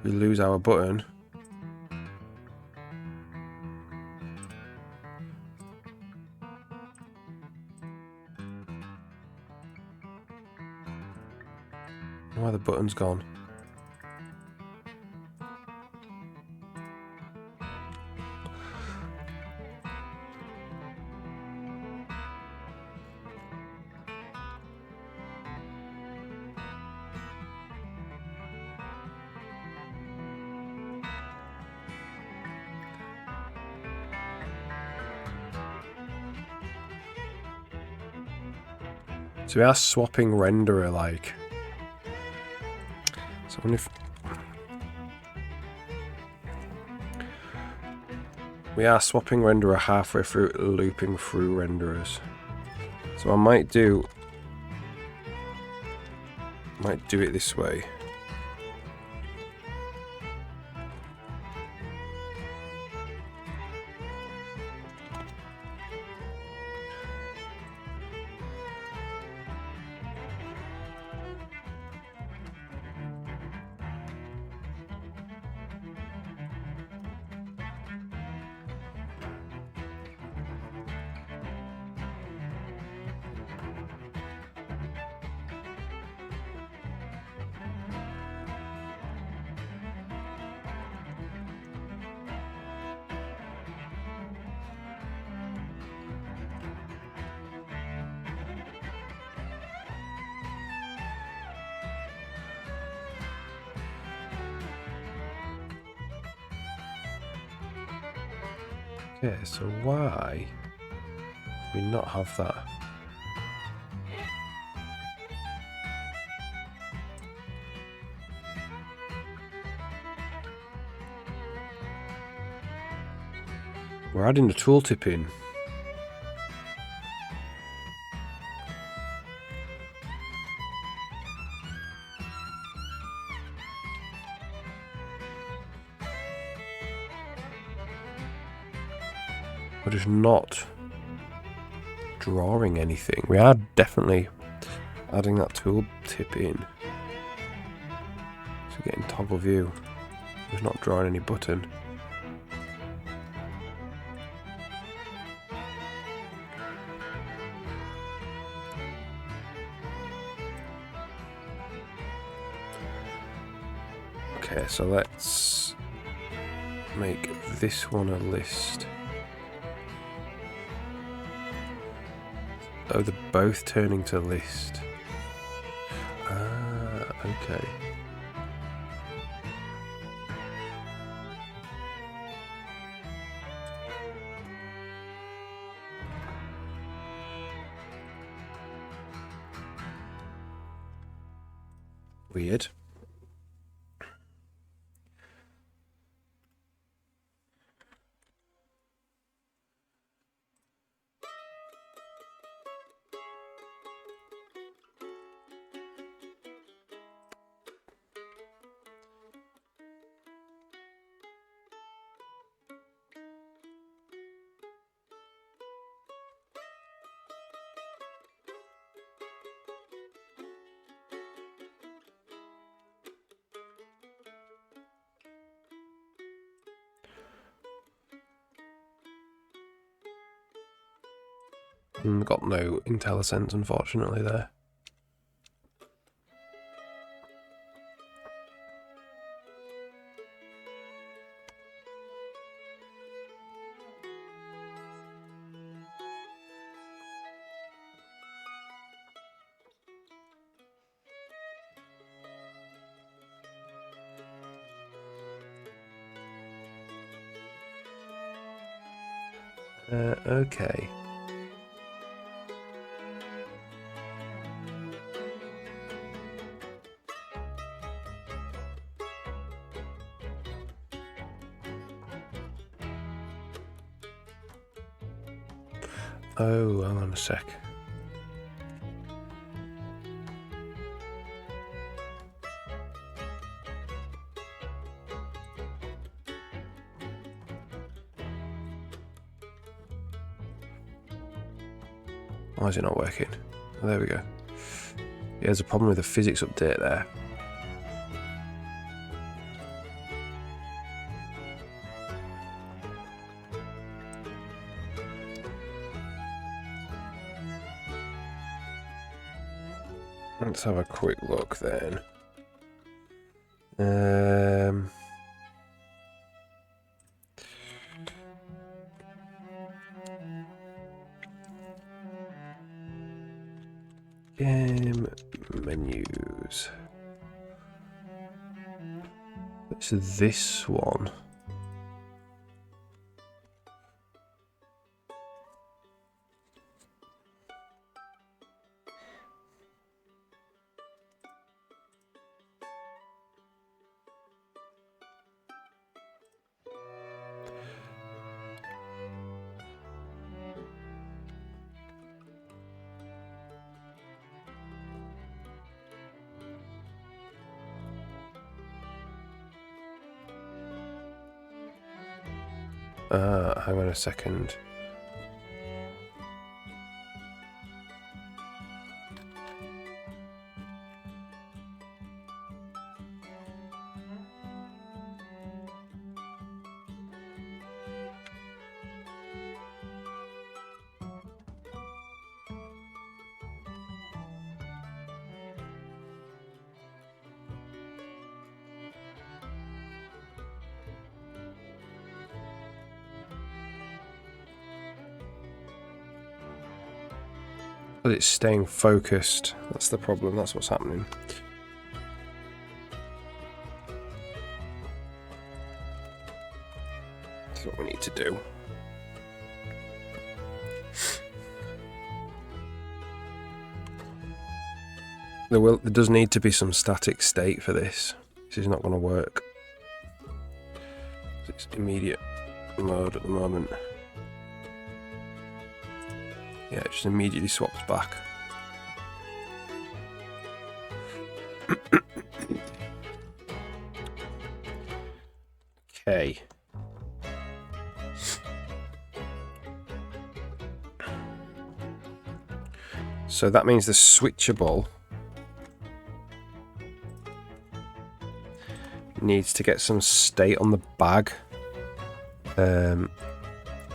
We lose our button. Why the button's gone? So we are swapping renderer, like. So I wonder if we are swapping renderer halfway through, looping through renderers. So I might do it this way. Okay, so why do we not have that? We're adding the tooltip in. We're just not drawing anything. We are definitely adding that tool tip in. So getting toggle view. We're not drawing any button. Okay, so let's make this one a list. Oh, they're both turning to list. Ah, okay. Weird. Got no IntelliSense, unfortunately, there. Okay. Oh, hang on a sec. Why is it not working? Oh, there we go. Yeah, there's a problem with the physics update there. Let's have a quick look then. Game menus. It's this one. Hang on a second. But it's staying focused. That's the problem. That's what's happening. That's what we need to do. There does need to be some static state for this. This is not going to work. It's immediate mode at the moment. Yeah, it just immediately swaps back. Okay. So that means the switchable needs to get some state on the bag.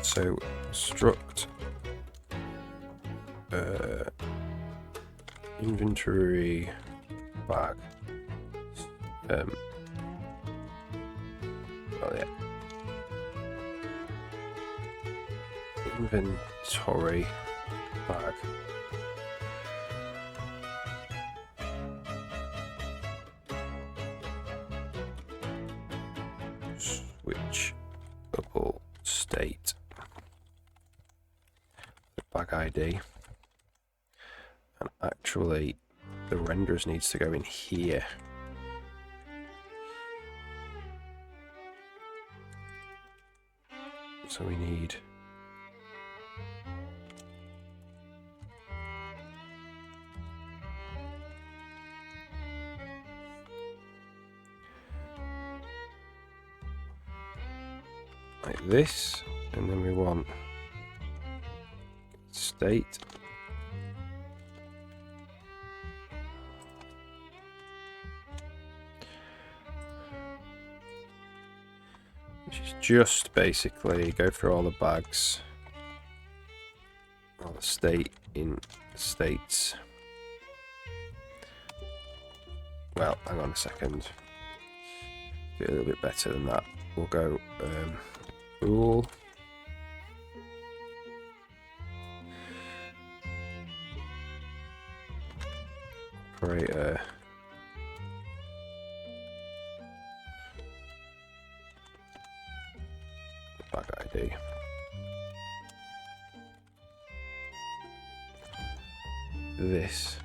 So struct inventory bag. Well, yeah. Inventory bag. Switchable state. The bag ID. And actually, the renderers needs to go in here. So we need like this, and then we want state. Which is just basically go through all the bags, all the state in states. Well, hang on a second. Do a little bit better than that. We'll go bool. Operator. Bag ID. This.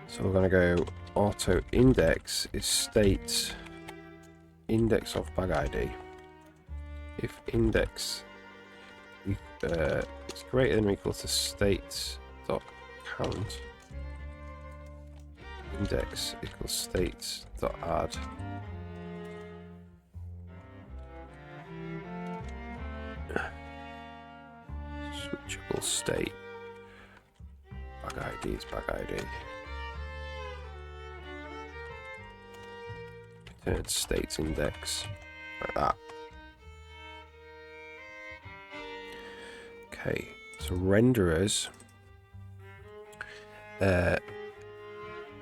So we're going to go auto index is state index of bag ID. If index is greater than or equal to state dot count, index equals state dot add. Switchable state. Bag ID is bag ID. Return states index. Like that. Okay, so renderers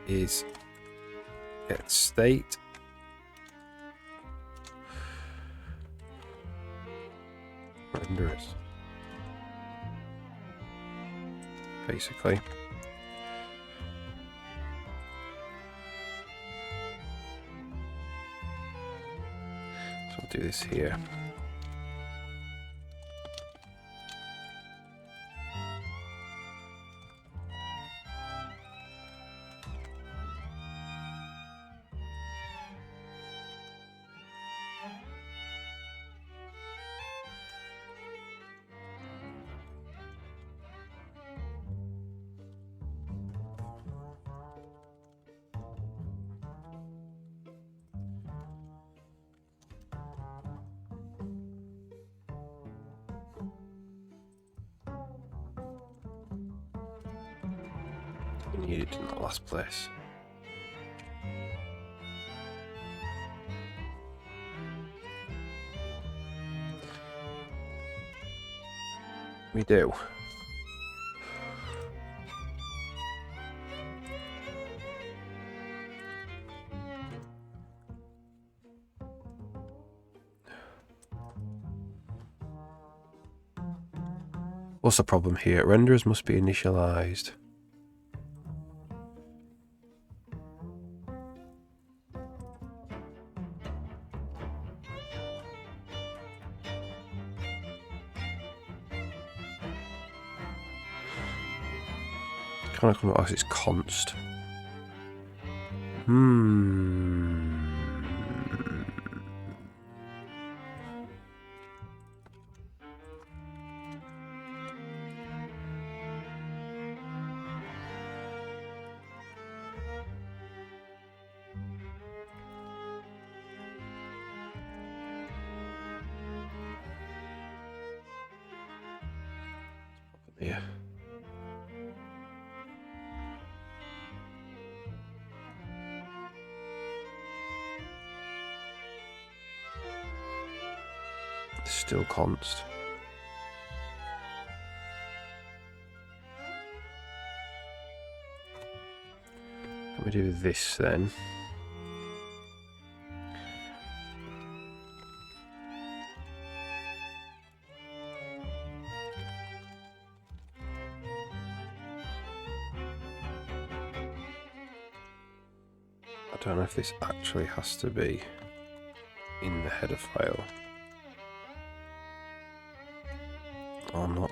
is get state renderers. Basically. So I'll do this here. We need it in the last place. We do. What's the problem here? Renderers must be initialized. Can I come across it's const? here. Still const. Let me do this then. I don't know if this actually has to be in the header file or not.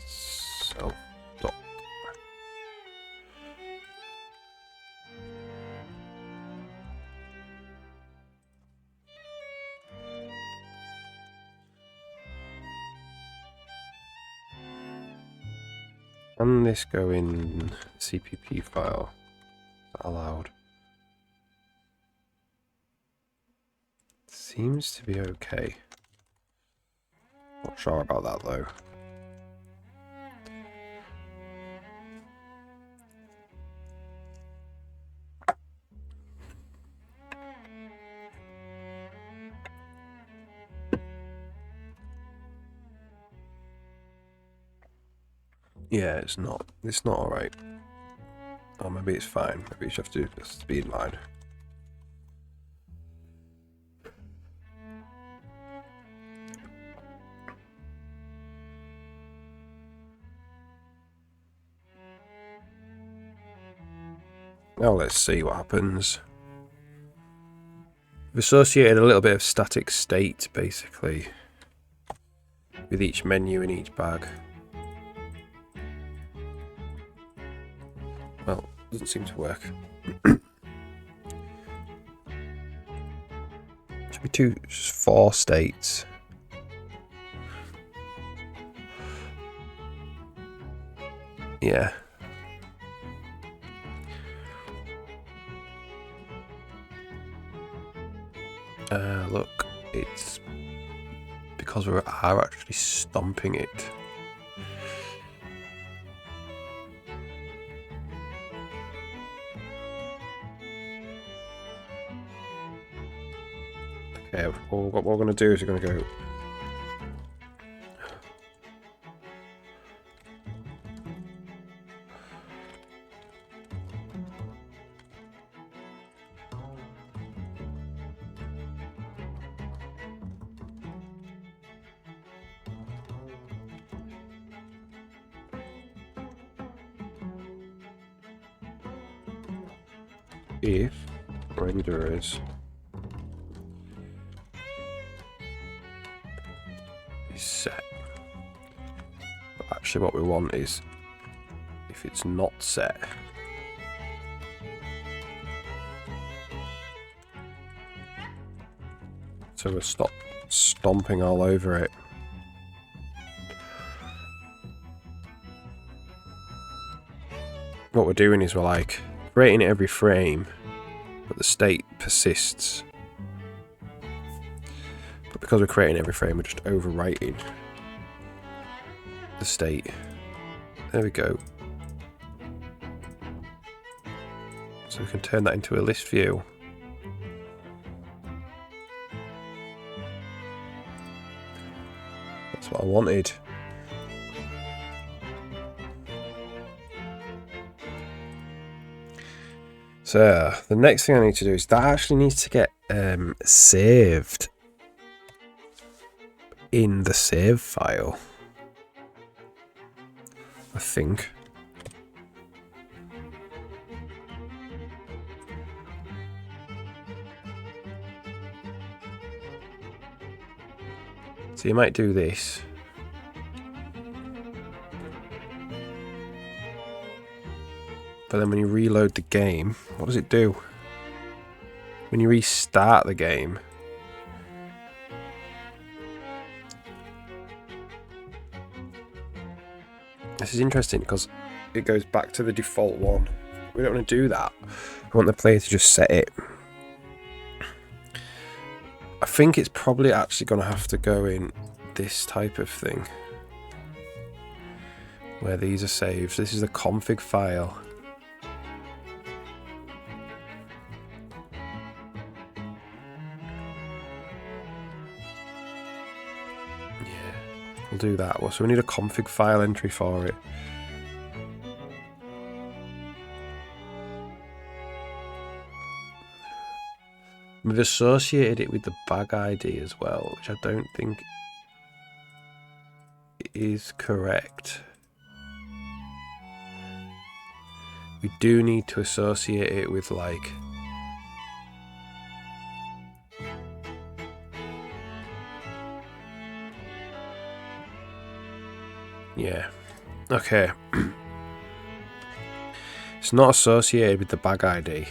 So, dot. Can this go in CPP file? Is that allowed? Seems to be okay. Not sure about that though. Yeah, it's not alright. Or maybe it's fine. Maybe you should have to just be in line. Now let's see what happens. We've associated a little bit of static state, basically, with each menu in each bag. Well, doesn't seem to work. Should be four states. Yeah. Look, it's because we are actually stomping it. Okay, what we're going to do is we're going to go if render is set. But actually what we want is if it's not set, so we'll stop stomping all over it. What we're doing is we're like creating it every frame, but the state persists. But because we're creating every frame, we're just overwriting the state. There we go. So we can turn that into a list view. That's what I wanted. So the next thing I need to do is that actually needs to get saved in the save file, I think. So you might do this. But then when you reload the game, what does it do? When you restart the game, This is interesting because it goes back to the default one. We don't want to do that. We want the player to just set it. I think it's probably actually going to have to go in this type of thing, where these are saved. This is the config file. Yeah, we'll do that. So we need a config file entry for it. We've associated it with the bag ID as well, which I don't think is correct. We do need to associate it with, like, yeah, okay. It's not associated with the bag ID.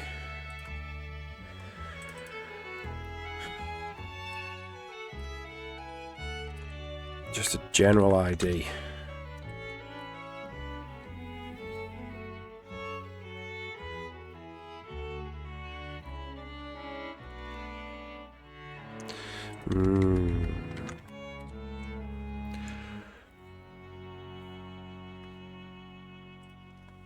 Just a general ID.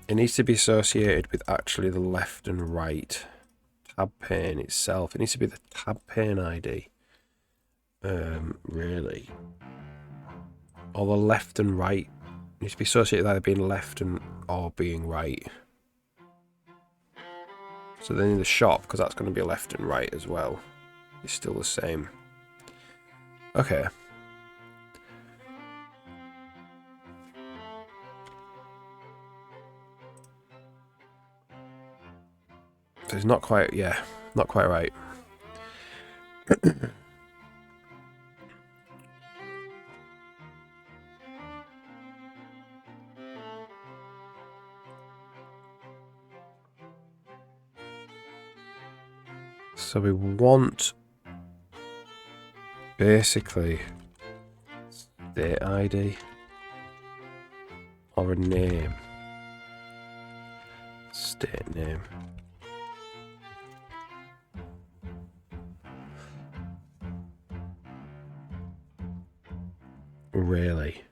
It needs to be associated with actually the left and right tab pane itself. It needs to be the tab pane ID. Really. Or the left and right. It needs to be associated with either being left and or being right. So then in the shop, because that's going to be left and right as well, it's still the same. Okay. So it's not quite, yeah, not quite right. So we want basically state ID or a name. State name. Really?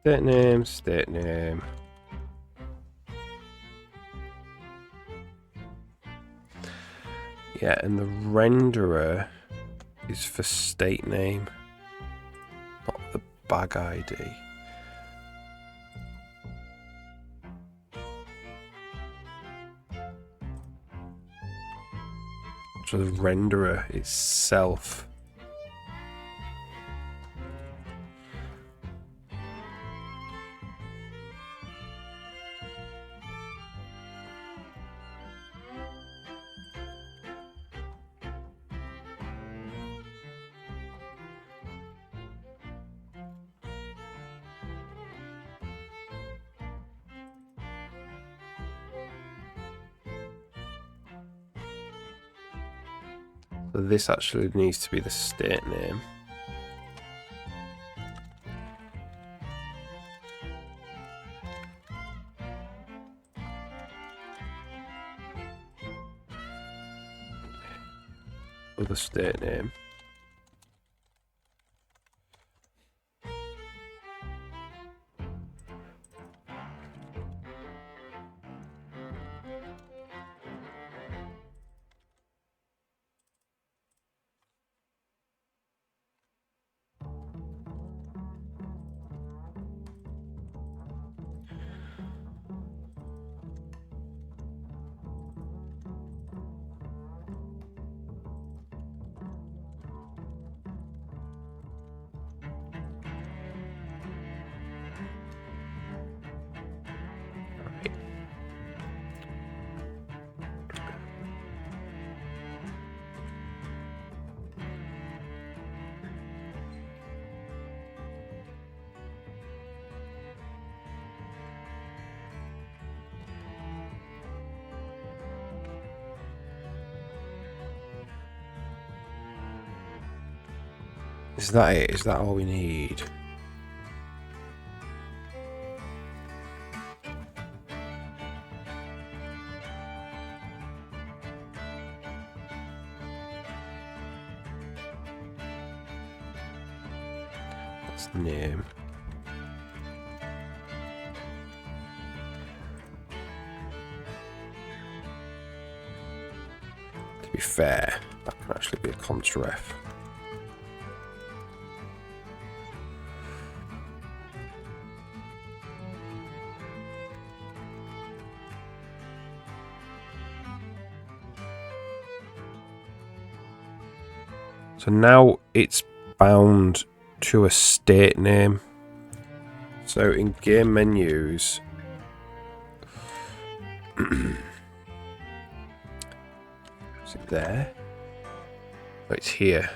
State name, state name. Yeah, and the renderer is for state name, not the bag ID. So the renderer itself. So this actually needs to be the state name. Other state name. Is that it? Is that all we need? That's the name. To be fair, that can actually be a contref. So now it's bound to a state name. So in game menus, is it there? Oh, it's here.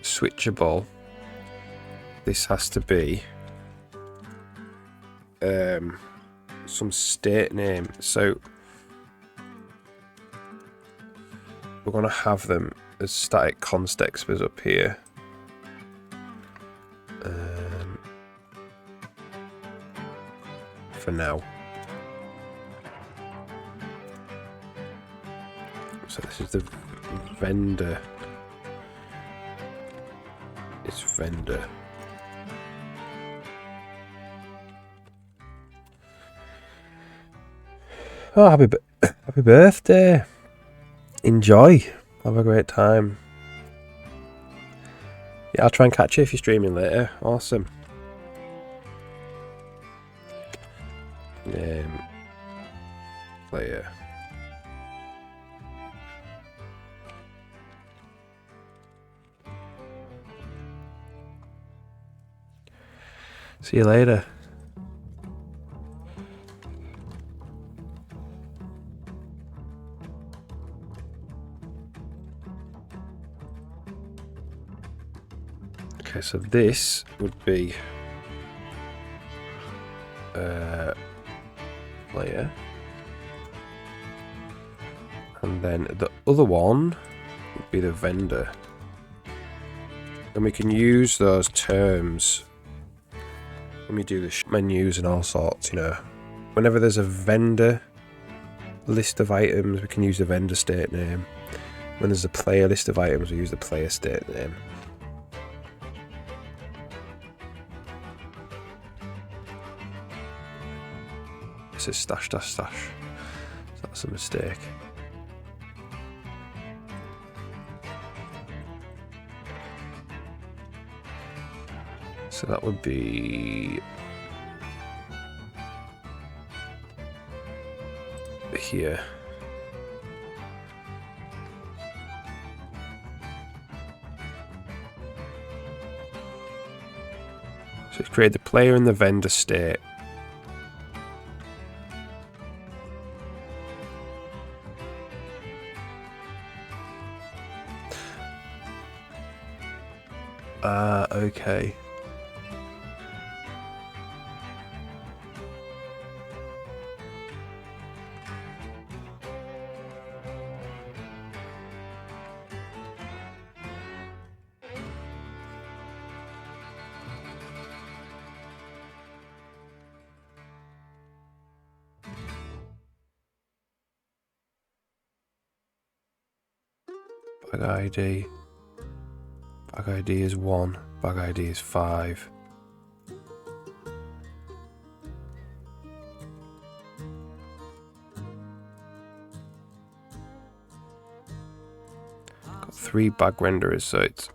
Switchable. This has to be some state name. So we're going to have them as static const expos up here. For now. So this is the vendor. It's vendor. Oh, happy birthday. Enjoy. Have a great time. Yeah, I'll try and catch you if you're streaming later. Awesome. Player. See you later. Okay, so this would be player, and then the other one would be the vendor, and we can use those terms when we do the menus and all sorts. You know, whenever there's a vendor list of items, we can use the vendor state name. When there's a player list of items, we use the player state name. It says stash dash stash. So that's a mistake. So that would be here. So it's create the player and the vendor state. Okay. Bag ID. Bag ID is 1. Bag ID is 5. Got 3 bag renderers, so it's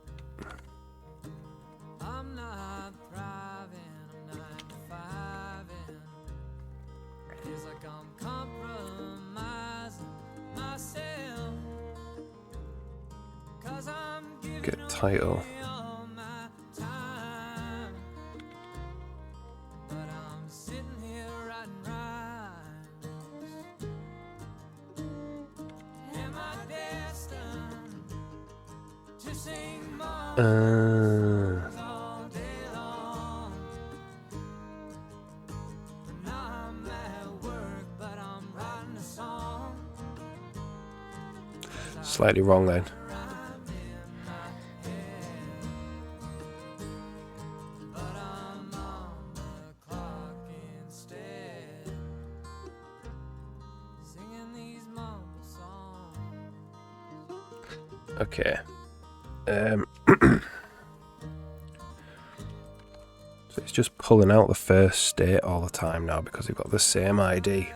get title. Slightly wrong then. Okay. So it's just pulling out the first state all the time now because we've got the same ID.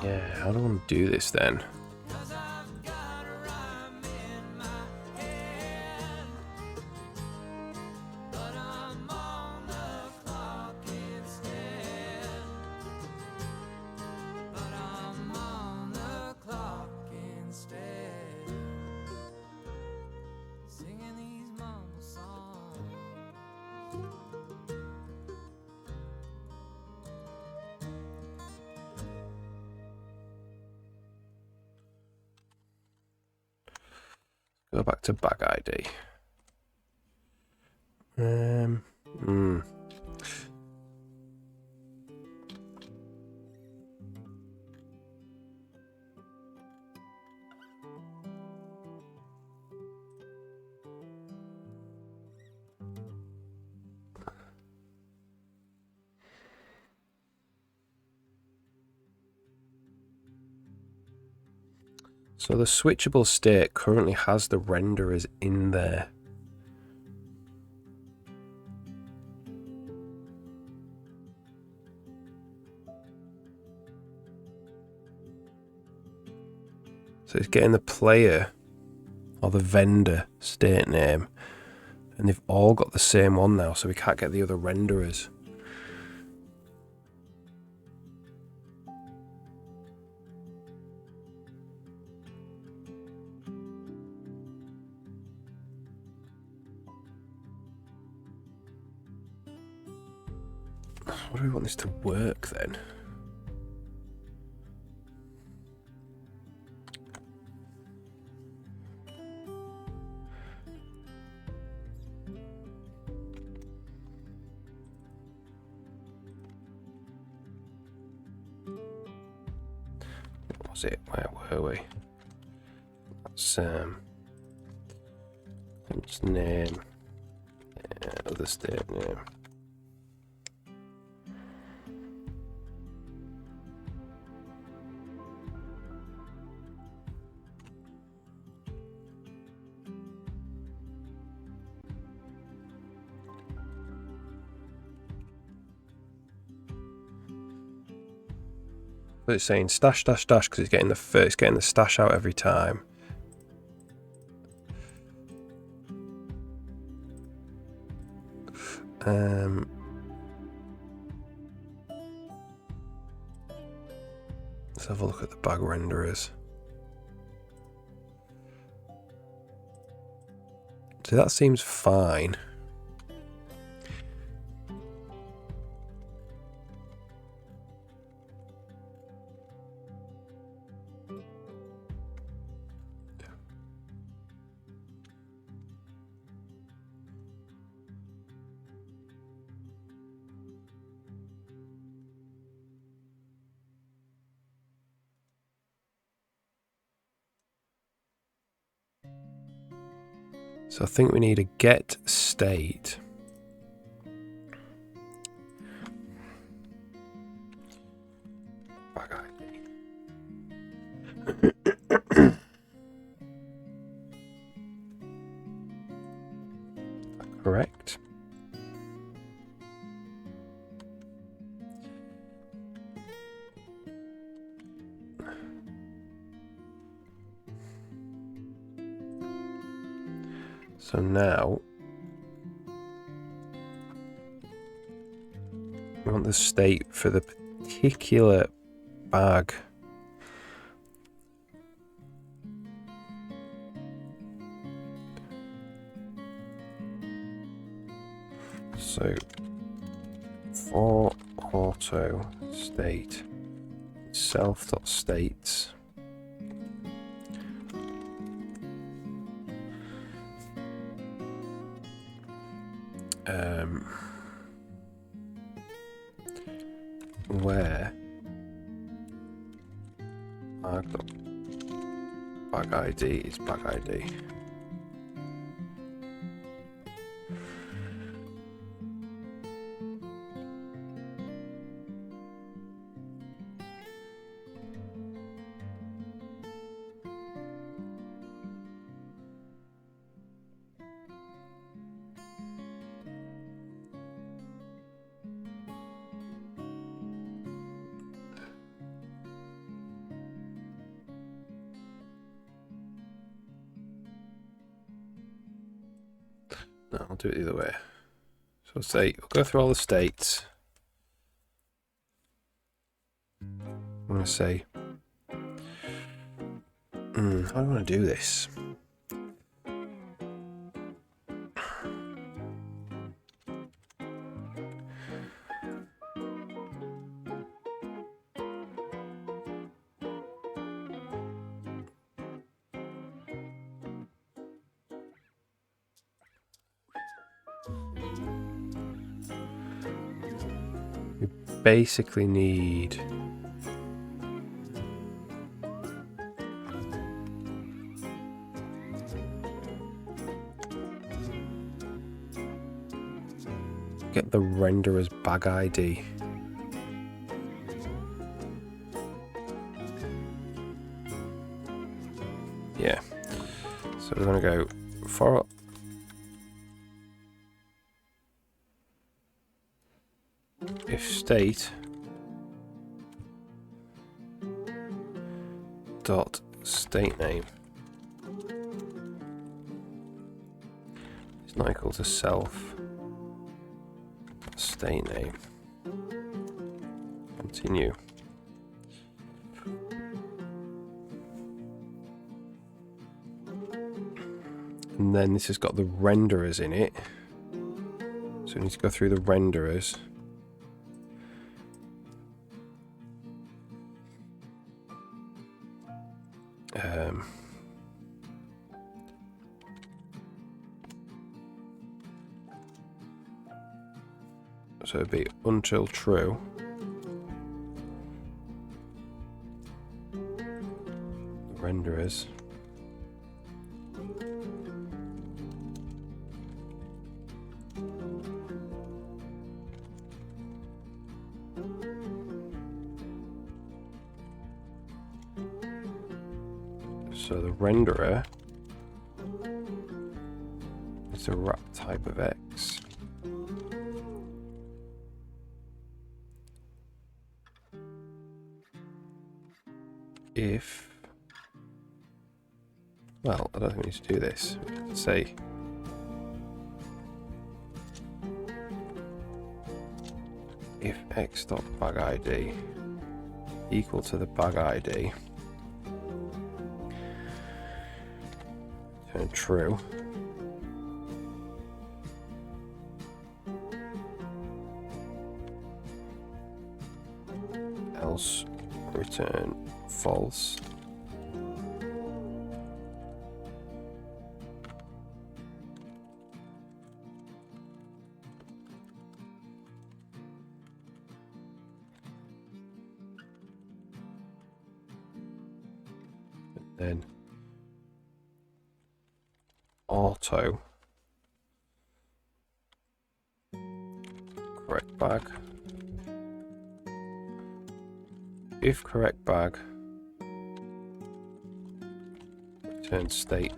Yeah, how do I want to do this then? Go back to bag ID. So the switchable state currently has the renderers in there. So it's getting the player or the vendor state name, and they've all got the same one now, so we can't get the other renderers. How do we want this to work then? What was it? Where were we? That's name, other state name. But it's saying stash dash dash because it's getting the stash out every time. Let's have a look at the bag renderers. So that seems fine. So I think we need a get state. Bug ID. Correct. So now we want the state for the particular bag. So for auto state self.states where bag ID is bag ID. No, I'll do it the other way. So we'll say, we'll go through all the states. I'm going to say, how do I want to do this? We basically need get the renderer's bag ID. Yeah. So we're going to go for if state dot state name is not equal to self state name. Continue. And then this has got the renderers in it. So we need to go through the renderers. So it'd be until true. The renderers. So the renderer is a wrap type of X. If, well, I don't think we need to do this. Let's say if x.bagId equal to the bag ID, turn true. Else return false. Then auto correct bag. If correct bag, return state.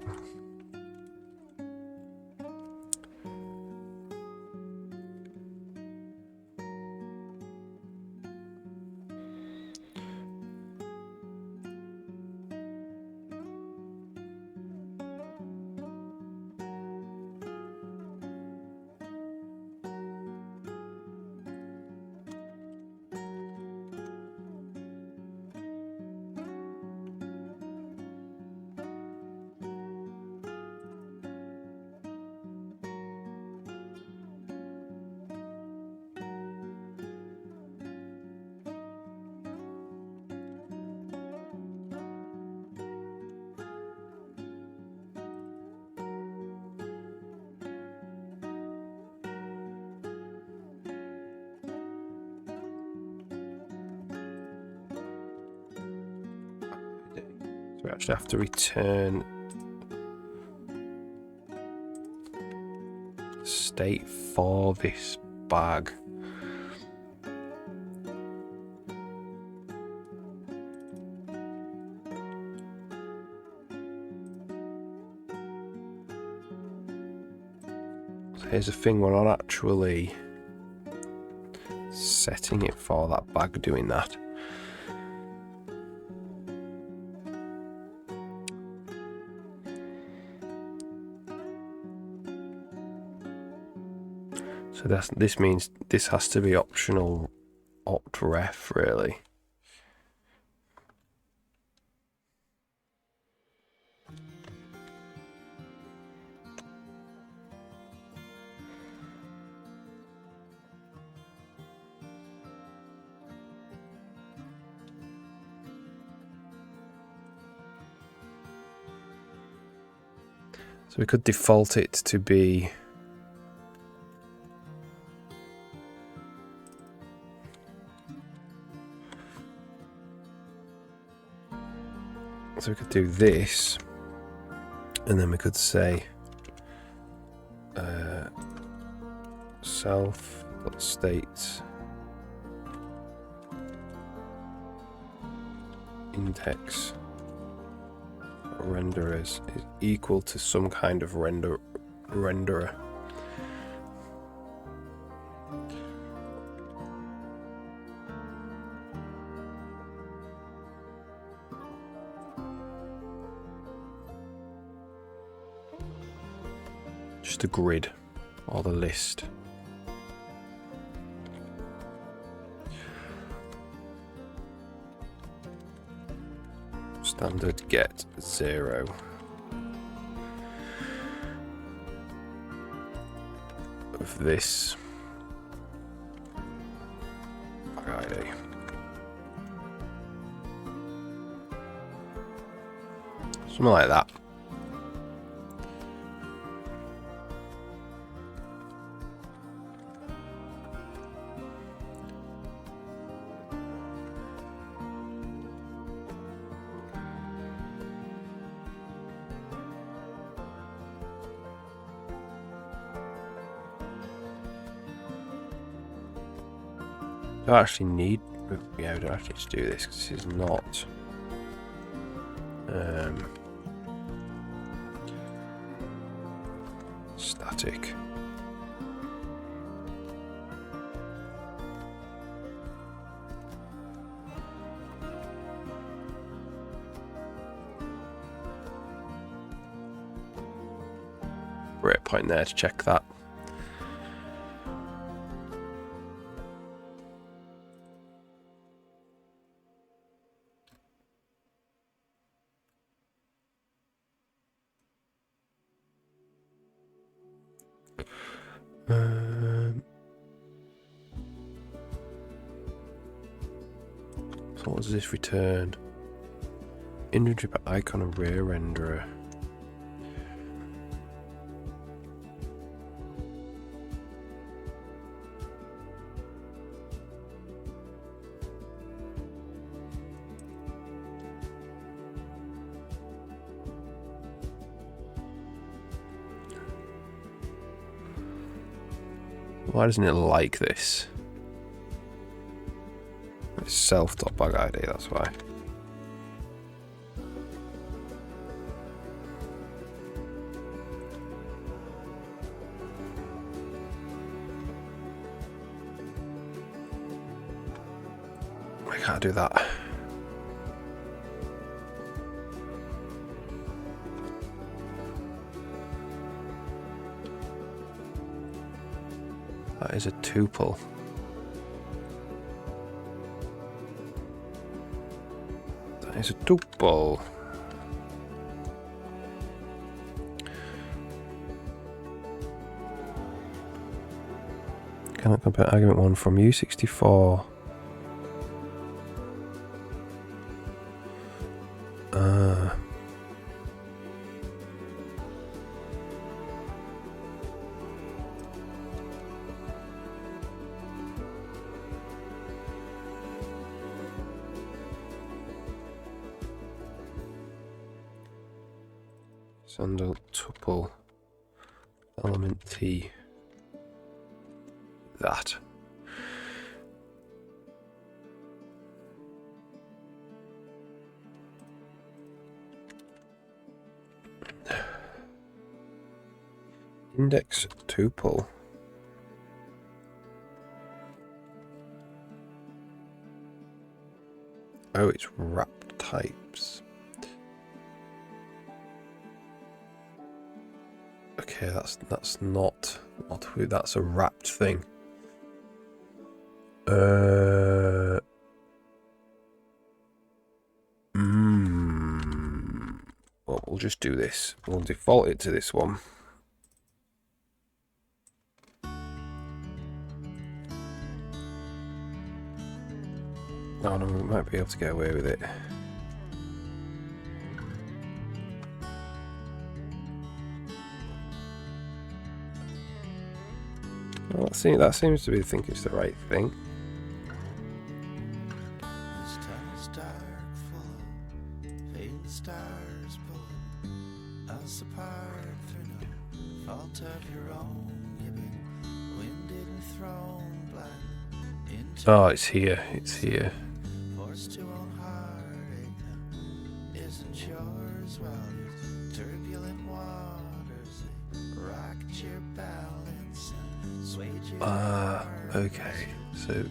So we actually have to return state for this bag. So here's the thing, we're not actually setting it for that bag doing that. So this means this has to be optional opt ref, really. So we could default it to be so we could do this, and then we could say self.state index renderers is equal to some kind of renderer. Just a grid or the list. Standard get 0. Of this bag ID. Something like that. I don't actually need. Yeah, we don't actually need to do this because this is not. Static. Breakpoint there to check that. So what does this return? Inventory by icon array renderer. Why doesn't it like this? It's self.bagid, that's why. I can't do that. That is a tuple. That is a tuple. Cannot compare argument 1 from U64. Sandal tuple element T. That. Index tuple. Oh, it's wrapped types. Okay, that's not that's a wrapped thing. Well, we'll just do this. We'll default it to this one. Oh no, we might be able to get away with it. Well, that seems to be think it's the right thing. Oh, it's here. It's here. Okay, so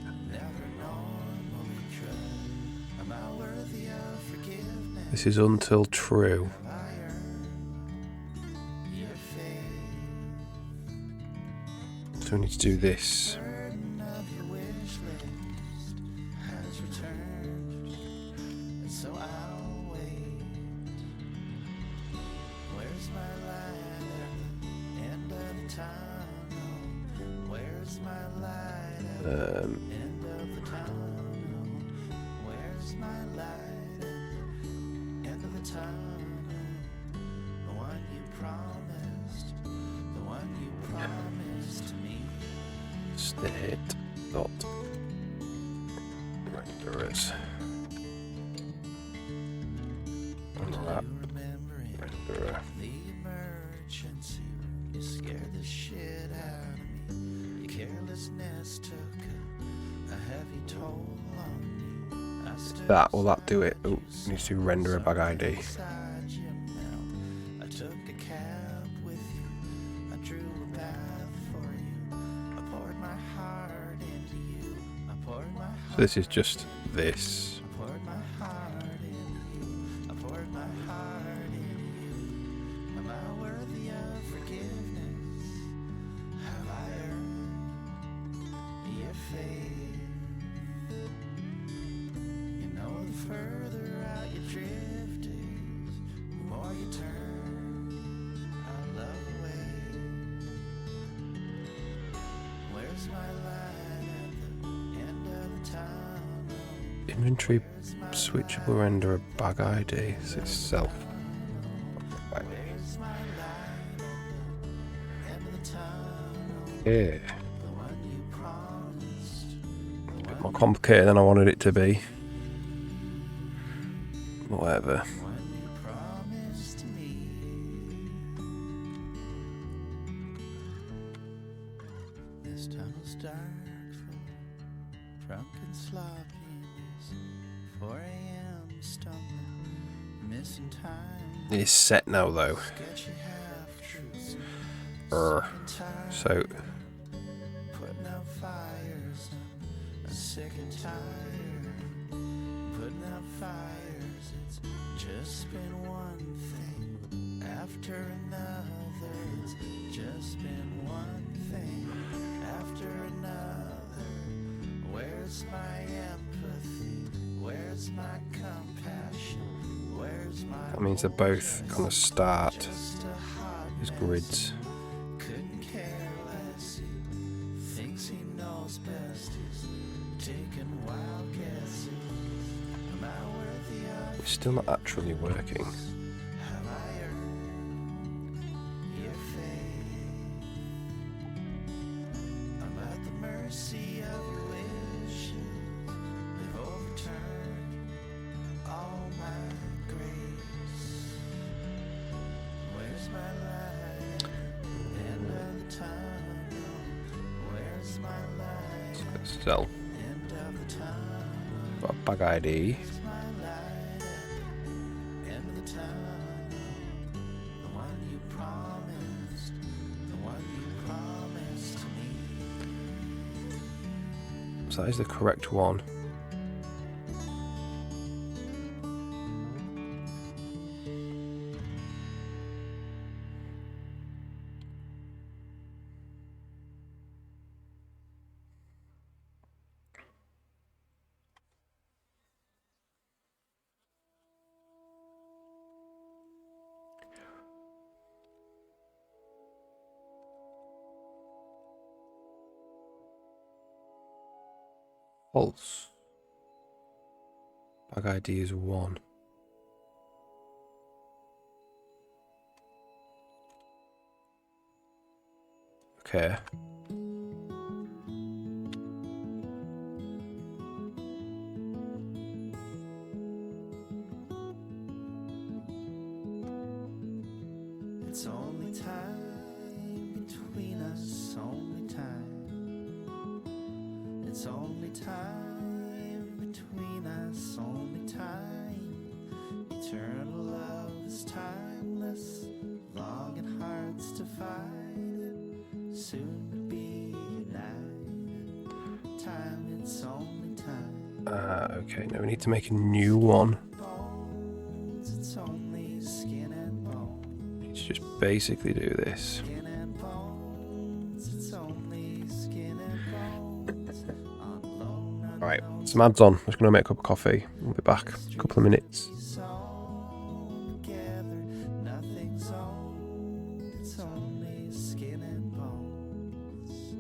this is until true. So we need to do this. State dot renderers. Unwrap renderer. The emergency you scared the shit out of me. Your carelessness took a heavy toll on me. That will that do it? Oh, needs to render a bag ID. I took a cab with you. I drew a path for you. I poured my heart into you. I poured my heart. So this is just this. I poured my heart into you. I poured my heart into you. Am I worthy of forgiveness? Have I earned your faith? You know, the further out you drift, the more you turn our love away. Where's my light at the end of the tunnel? Inventory switchable renderer bag ID is itself. Yeah. A bit more complicated than I wanted it to be. Whatever. This time Drunken sloppiness, 4 a.m. stumbling, missing time. It is set now though. Sketchy half-truths, So putting out fires. I'm sick and tired. Putting out fires. It's just been one thing after another. It's just been one thing after another. Where's my empathy? Where's my compassion? Where's my that means they're both gonna start just a hot as mess? grids. Couldn't care less. He thinks he knows best. He's taking wild guesses. Am I worthy of? It's still not actually working. Have I earned your faith? I'm at the mercy of your wishes. They've overturned all my grace. Where's my light at the end of the tunnel? Where's my light at Still the end of the tunnel? got a bag ID. Where's my light at the end of the tunnel? The one you promised, the one you promised to me. So that is the correct one. False. Bag ID is 1. Okay. It's only time between us, only time. It's only time between us, only time. Eternal love is timeless, long and hearts divided, soon to be united. Time, it's only time. Okay, now we need to make a new one. Bones, it's only skin and bone. Let's just basically do this. Skin and bones, it's only skin and bones. Alone, Alright, some ads on. I'm just going to make a cup of coffee. We'll be back in a couple of minutes. sewn together, nothing's owned, it's only skin and bones.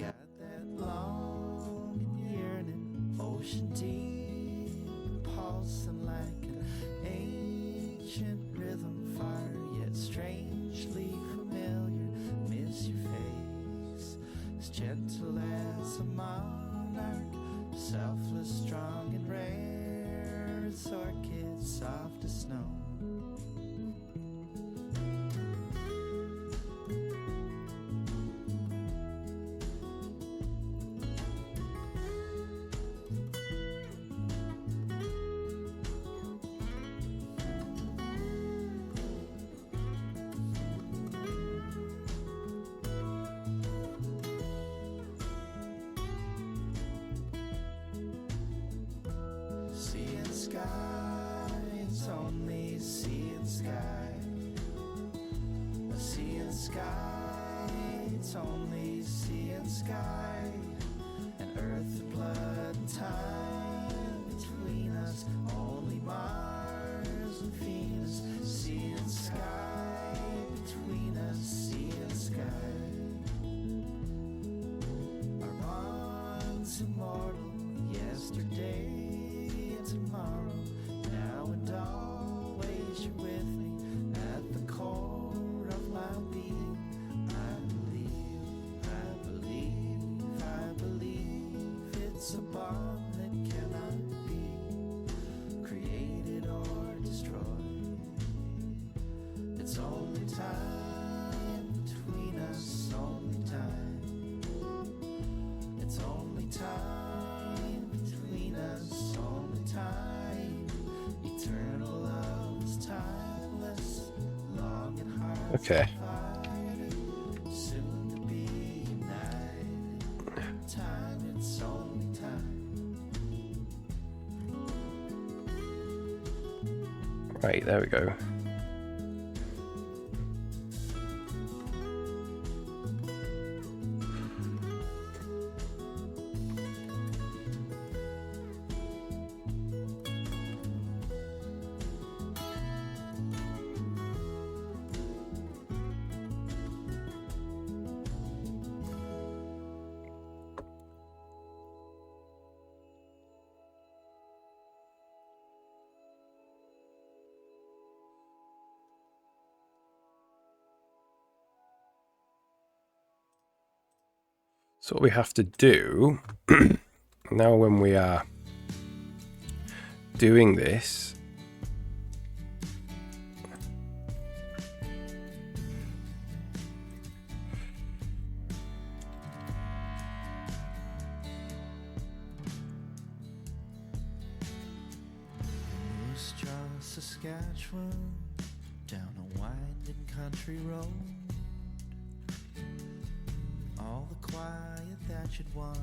Got that long yearning, ocean deep, pulsing like an ancient rhythm, fire yet strangely familiar. Miss your face, as gentle as a monarch, selfless, strong and rare as orchids, soft as snow. Sea and sky, it's only sea and sky. A sea and sky, it's only sea and sky. And earth and blood and time between us, only Mars and Venus. Sea and sky, between us, sea and sky. Our bonds immortal, yesterday and tomorrow, now and always you're with me at the core of my being. I believe it's a bond that cannot be created or destroyed. It's only time between us, only time. It's only time Okay. soon to be united. Time, it's only time. Right, there we go. So what we have to do now when we are doing this, Moose Jaw, Saskatchewan, down a winding country road. All the quiet that you'd want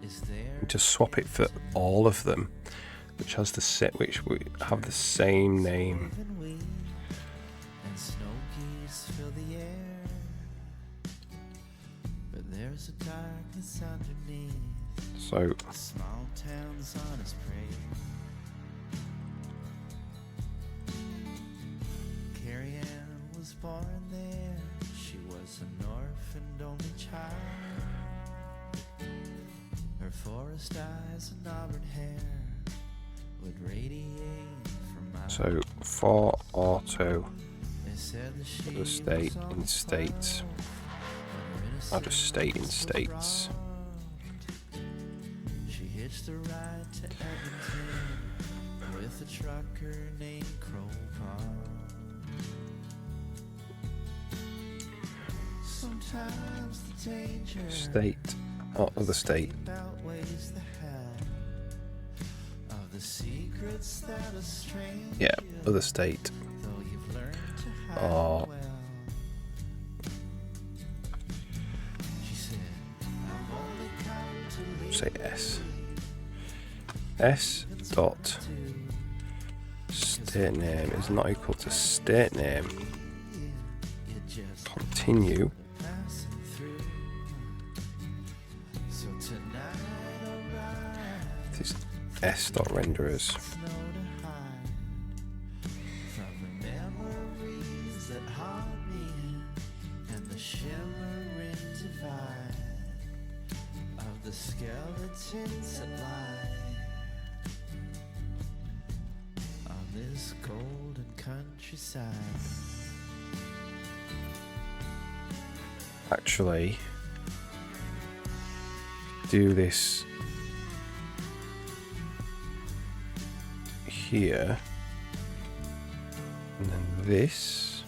is there. to swap it for all of them, which has the set, which we have the same name. Even we and snow geese fill the air, but there's a darkness underneath. So A small town's honest prey. Carrie Ann was born there. She was an orphaned only child. Her forest eyes and auburn hair would radiate from miles. so for auto They said that she the state was on in the states. prowl when her I'll just state in innocence was states. robbed. She hitched a ride to Edmonton with a trucker named Crow Pond. Sometimes the danger State, other state. outweighs the help of the secrets that a stranger. Yeah, other state. Though you've learned to hide Oh. well. She said, I've only come to leave Say S. S dot state name is not equal to state name. you just Continue. passing through. So tonight I'll ride This is S dot renderers. snow to hide from the memories that haunt me and the shimmering divide of the skeletons that lie on this golden countryside. Actually, do this here, and then this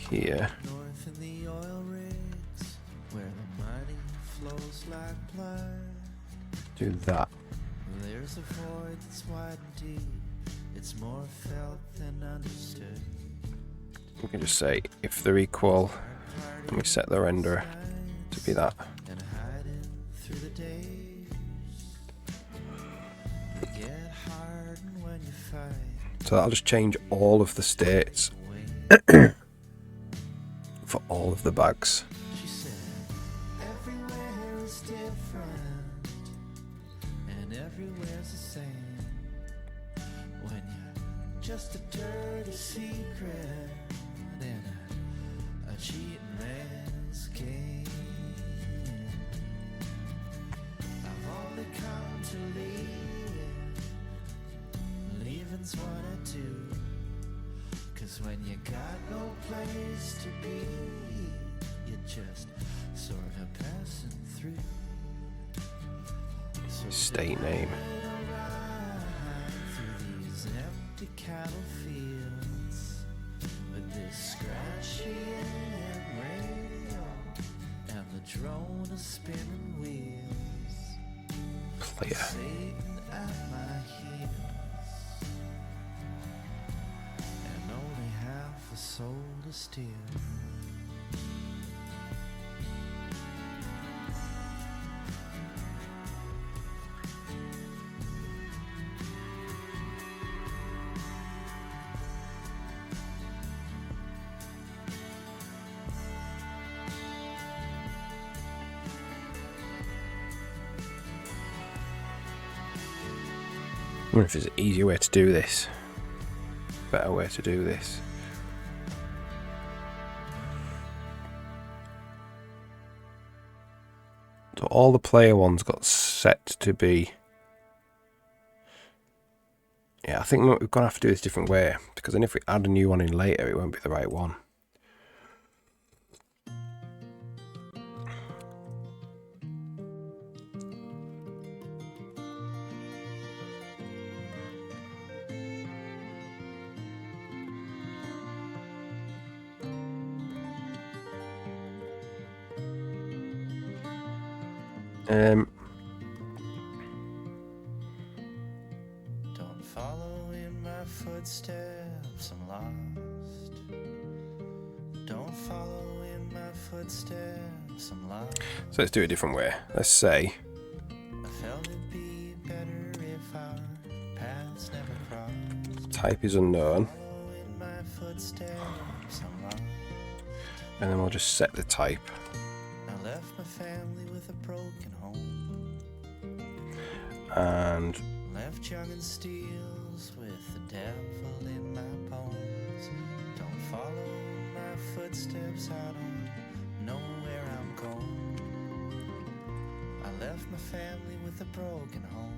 here. North in the oil rigs where the money flows like blood. Do that. There's a void that's wide and deep. It's more felt than understood. We can just say if they're equal, and we set the renderer to be that. And hiding through the days. They get hardened when you fight. So that'll just change all of the states Away. for all of the bags. She said, everywhere is different, and everywhere's the same. When you're just a dirty secret in a cheating man's game. I've only come to leave. Leaving's what I do. 'Cause when you got no place to be, you're just sort of passing through. So State name. through these empty cattle fields with this scratchy AM radio and the drone of spinning wheels. Player. Satan at my heels, and only a soul to steal. I wonder if there's an easier way to do this. Better way to do this. So all the player ones got set to be... Yeah, I think we're going to have to do this a different way, because then if we add a new one in later, it won't be the right one. Don't follow in my footsteps, I'm lost. Don't follow in my footsteps, I'm lost. So let's do it a different way. Let's say I felt it'd be better if our paths never crossed. type is unknown, Follow in my footsteps, I'm lost. and then we'll just set the type. I left my family with a broken home. And Left young and steals with the devil in my bones. Don't follow my footsteps, I don't know where I'm going. I left my family with a broken home.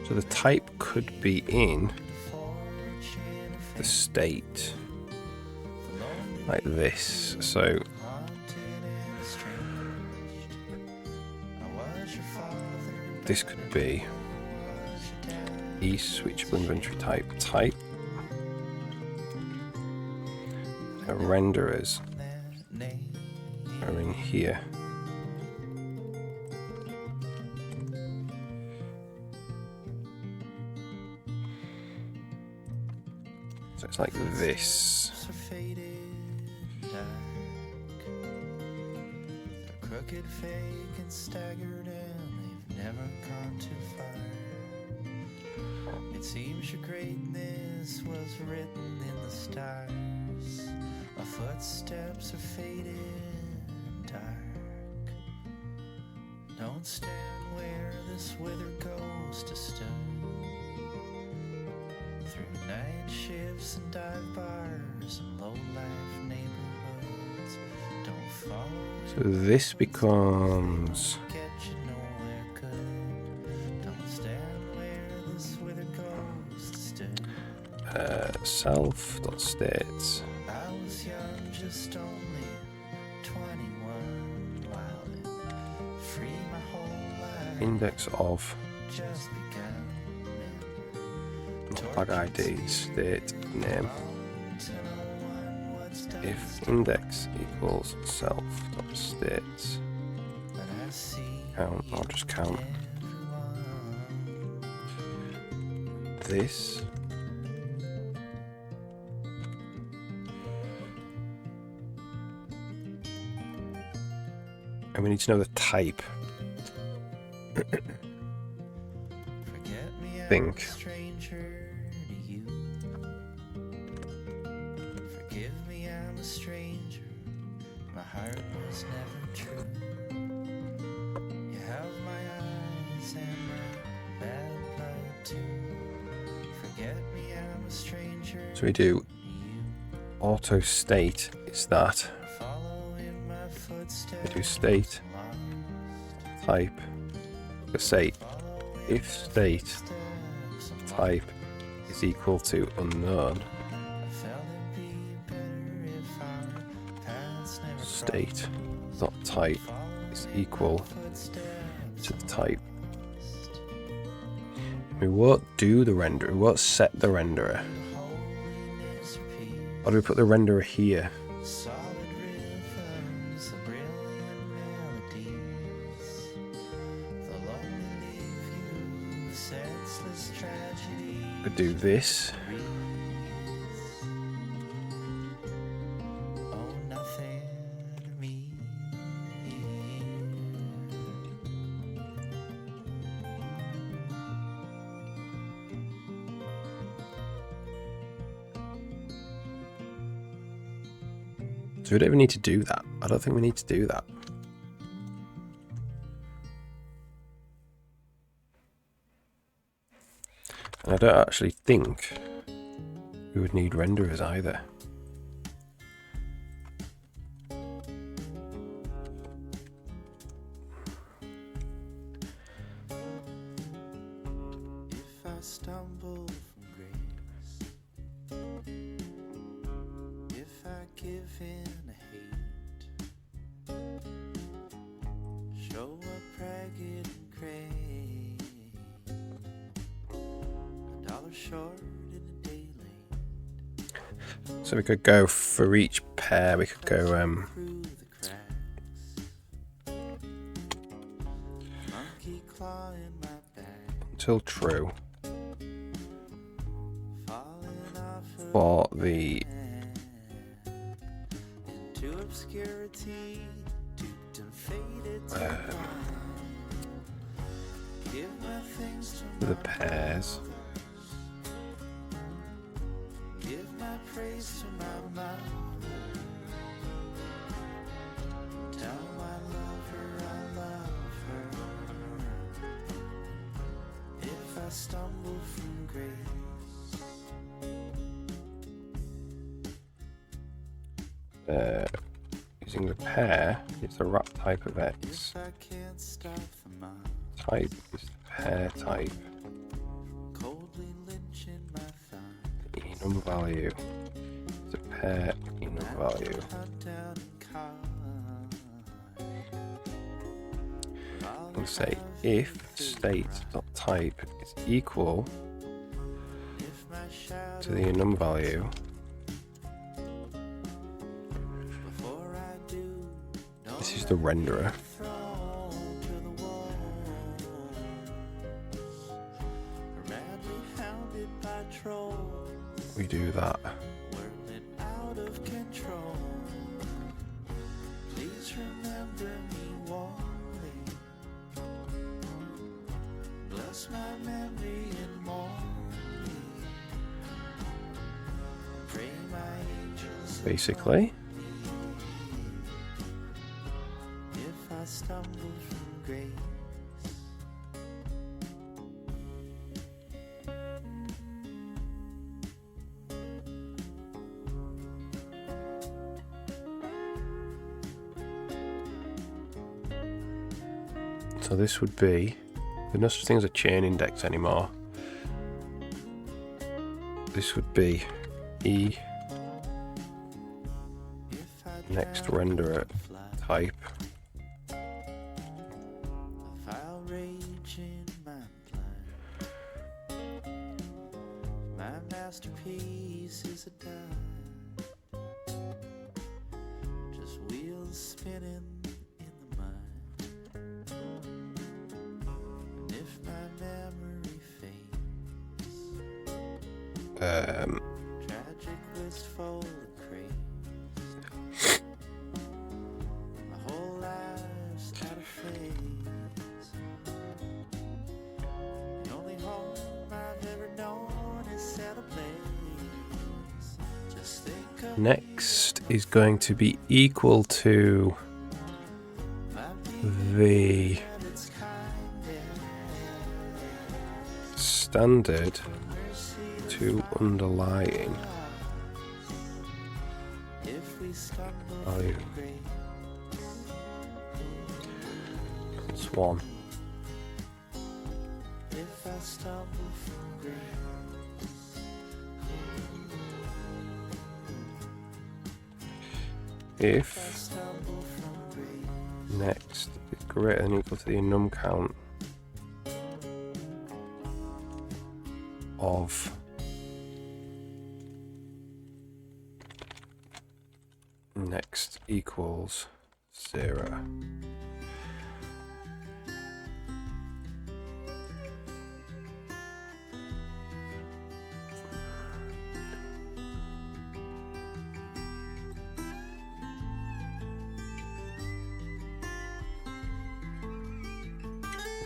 so the type could be in Fortune of the state, like this. So this could be switchable inventory type, the renderers are in here. So it's like this. Crooked, fake, and staggered, and they've never gone too far. It seems your greatness was written in the stars. My footsteps are faded and dark. Don't stand where this withered ghost has stood. Through night shifts and dive bars and low-life neighborhoods. Don't follow. So this becomes Get you nowhere good. Don't stand where this withered ghost stood. self.states. I was young, just only 21, wild and free. My whole life Index of just begun. flag ID state name. To no one what's done If index equals self.states that I see count, I'll just count everyone. this. And we need to know the type. Forget me, I'm Think. a stranger to you. Forgive me, I'm a stranger. My heart was never true. You have my eyes and my bad blood too. Forget me, I'm a stranger So we do to you. auto state is that. Follow in my footsteps. We do state Lost. type. Let's say if state Steps and type is equal to unknown I felt it'd be better if our paths never state dot type is equal to the type. We won't do the renderer, we won't set the renderer. Or do we put the renderer here? Solid rhythms, the brilliant melodies, the lonely leave you, senseless tragedy. We do this. So we don't even need to do that. I don't think we need to do that. And I don't actually think we would need renderers either. If I stumble from grace, if I give in to hate, show up ragged and gray, $1 short in a day late. So we could go for each pair, we could go Through the cracks, monkey claw in my back, until true falling off of for the into obscurity, duped and faded to blind. Give my things to the my pairs. give my praise to my mother. Tell my lover I love her. If I stumble from grace, Using the pair is the wrap type of X. if I can't stop the mind, Type is the pair type. coldly lynching my thigh. Enum value is a pair enum value. Hunt down and We'll say if state.type is equal if my shadow to the enum value, before I do, this is the renderer. thrown to the wolves, madly hounded by trolls, We do that. whirling out of control. Please remember me warmly. Bless my memory and mourn me. Pray my angels Basically, if I stumble from grace. so this would be, there's no such thing as a chain index anymore. This would be E If I next drown renderer fly, type. a vile rage in my blind. My masterpiece is a dime, just wheels spinning in the mud. And if my memory fades, tragic wistful of craze, my whole life's out of phase. The only home I've ever known is set ablaze. Just think of Next is going to be equal to my the at its kindest, standard mercy to underlying if we stumble value. from grace. That's one. If I stumble from grace. If I stumble from grace. next is greater than or equal to the enum count of next equals 0.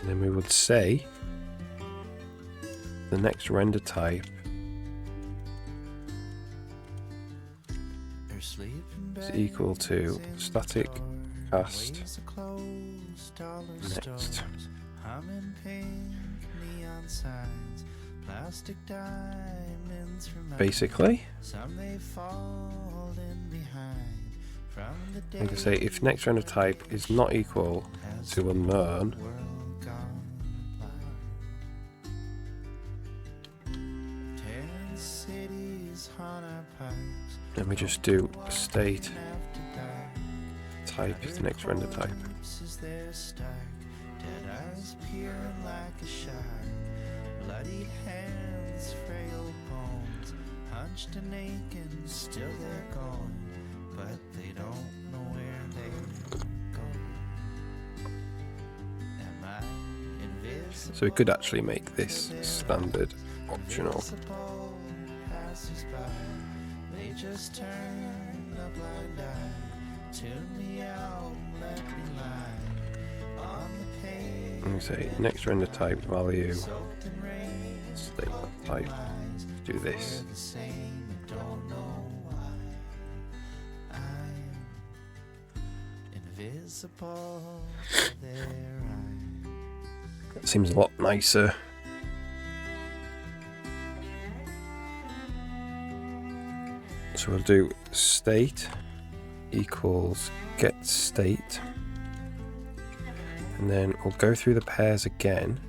And then we would say the next render type They're sleeping is back equal to static cast Waves are closed, all the next. stores, humming pink neon signs, plastic diamonds from Basically, some they fallen behind from the day I can say if next render type is not equal to unknown, world gone by. Tearing cities on our pipes, then we just do state after dark. type is the next render type. Is there stark, dead eyes peering like a shark, bloodied hands, frail bones, hunched and aching, still they're going, but they don't know where they go. Am I invisible? So we could actually make this standard optional. Invisible passers by, they just turn a blind eye. Tune me out, let me lie on the page. And we say next render type value Soaked in rain, state type. lies. Do this. We're the same, I don't know why. I'm invisible to their eyes. That seems a lot nicer. So we'll do state equals get state, and then we'll go through the pairs again.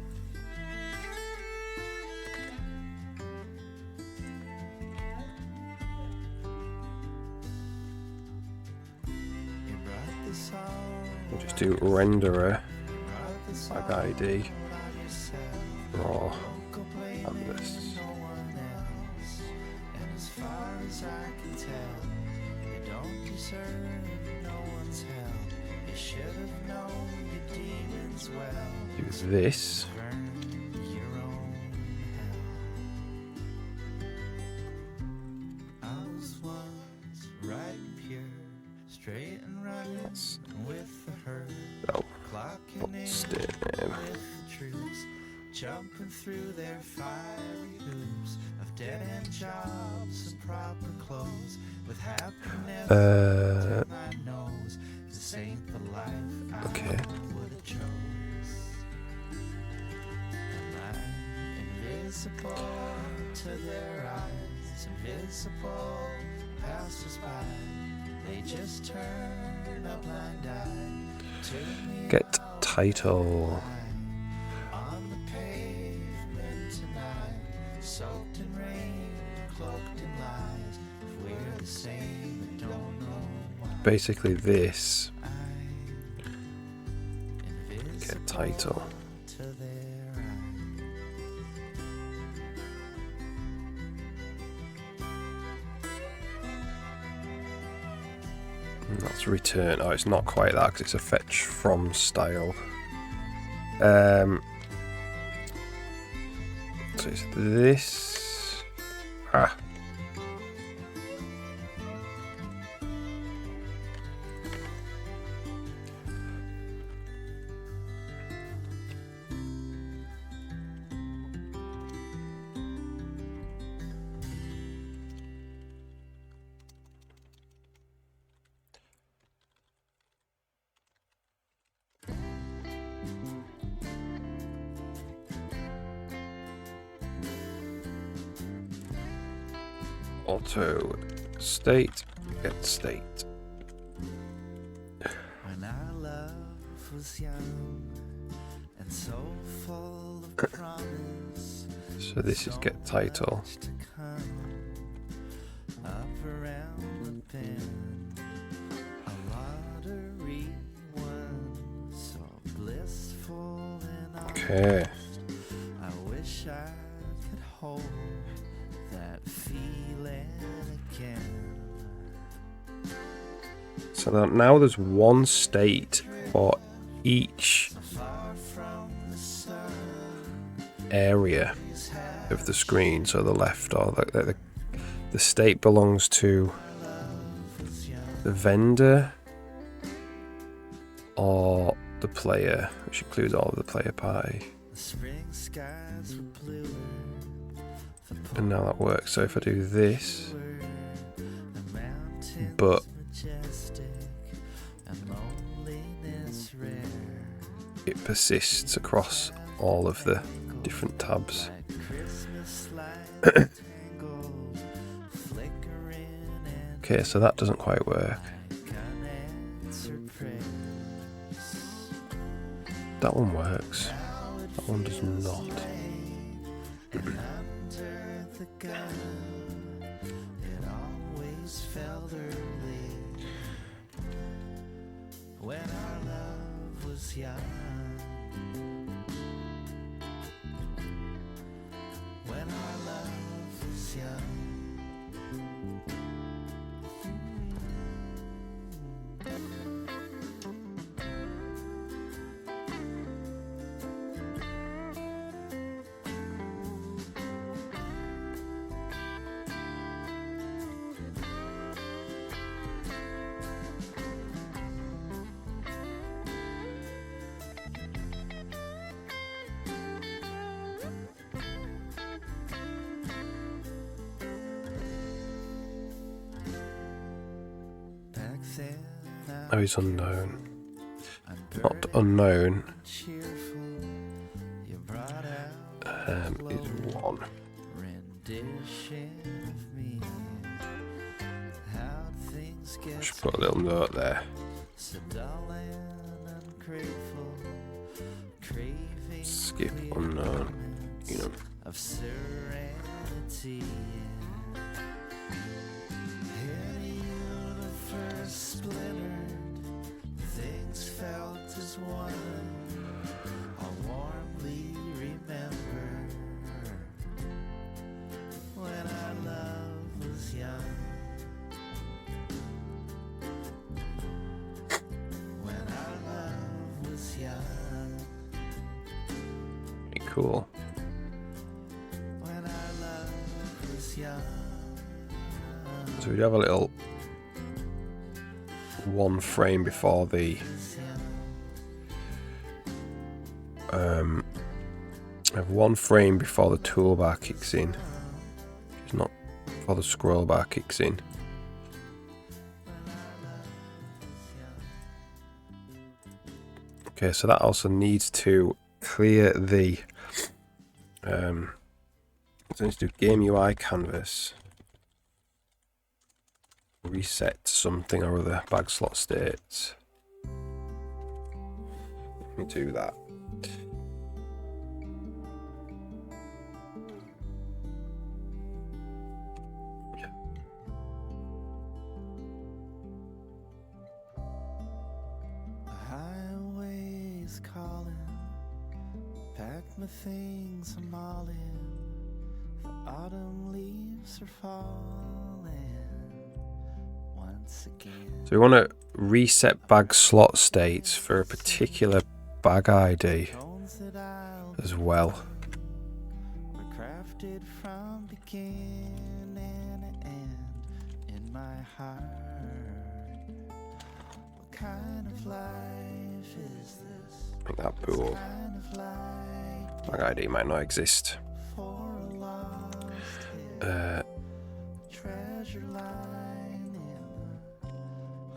You brought this all, We'll just do renderer brought this tag all ID out yourself. raw Go blame canvas. no one else. And as far as I can tell, you don't deserve no one's help. You should have known your demons well. Do this. Burn your own hell. I was once right and pure, straight and running That's with the herd. oh, Clocking in what's the name? with the troops, jumping through their fiery hoops of dead-end jobs and proper clothes, with happiness Uh, in my nose. This ain't the life I okay. would have chose. Am I invisible to their eyes? Invisible passers by, they just turn a blind eye to me. Get title. On the pavement tonight, soaked in rain, cloaked in lies. If we're the same, I don't know why. Basically this. I'm invisible Get title. to their eyes. And that's return. Oh, it's not quite that because it's a fetch from style. So it's this. Ah. Auto state, get state. When our love was young and so full of promise, So this is get title. much to come up around the bend, a lottery won, so blissful and Okay. I wish I could hold that feeling again. So now there's one state for each Far from the sun, area of the screen. So the left or the state belongs to the vendor or the player, which includes all of the player pie. the spring skies were bluer, the And now that works. So if I do this, polar, the mountains but were majestic and loneliness rare. It persists across all of the different tabs. Okay, so that doesn't quite work. That one works. That one does not. When our love was young, when our love was young. Oh, he's unknown. Not unknown. Is one. I should put a little note there. Skip unknown. You know. Of serenity. Splintered, things felt as one. I'll warmly remember when our love was young. When our love was young. Pretty cool. When our love was young. So we have a little one frame before the have one frame before the toolbar kicks in. It's not before the scroll bar kicks in. Okay, so that also needs to clear the so let's do game UI canvas. Reset something or other, bag slot states. Let me do that. The highway's calling. Pack my things, I'm all in. The autumn leaves are falling. So we want to reset bag slot states for a particular bag ID as well. We're crafted from beginning and end in my heart. What kind of life is this? Make that pool. Bag ID might not exist. Treasure line in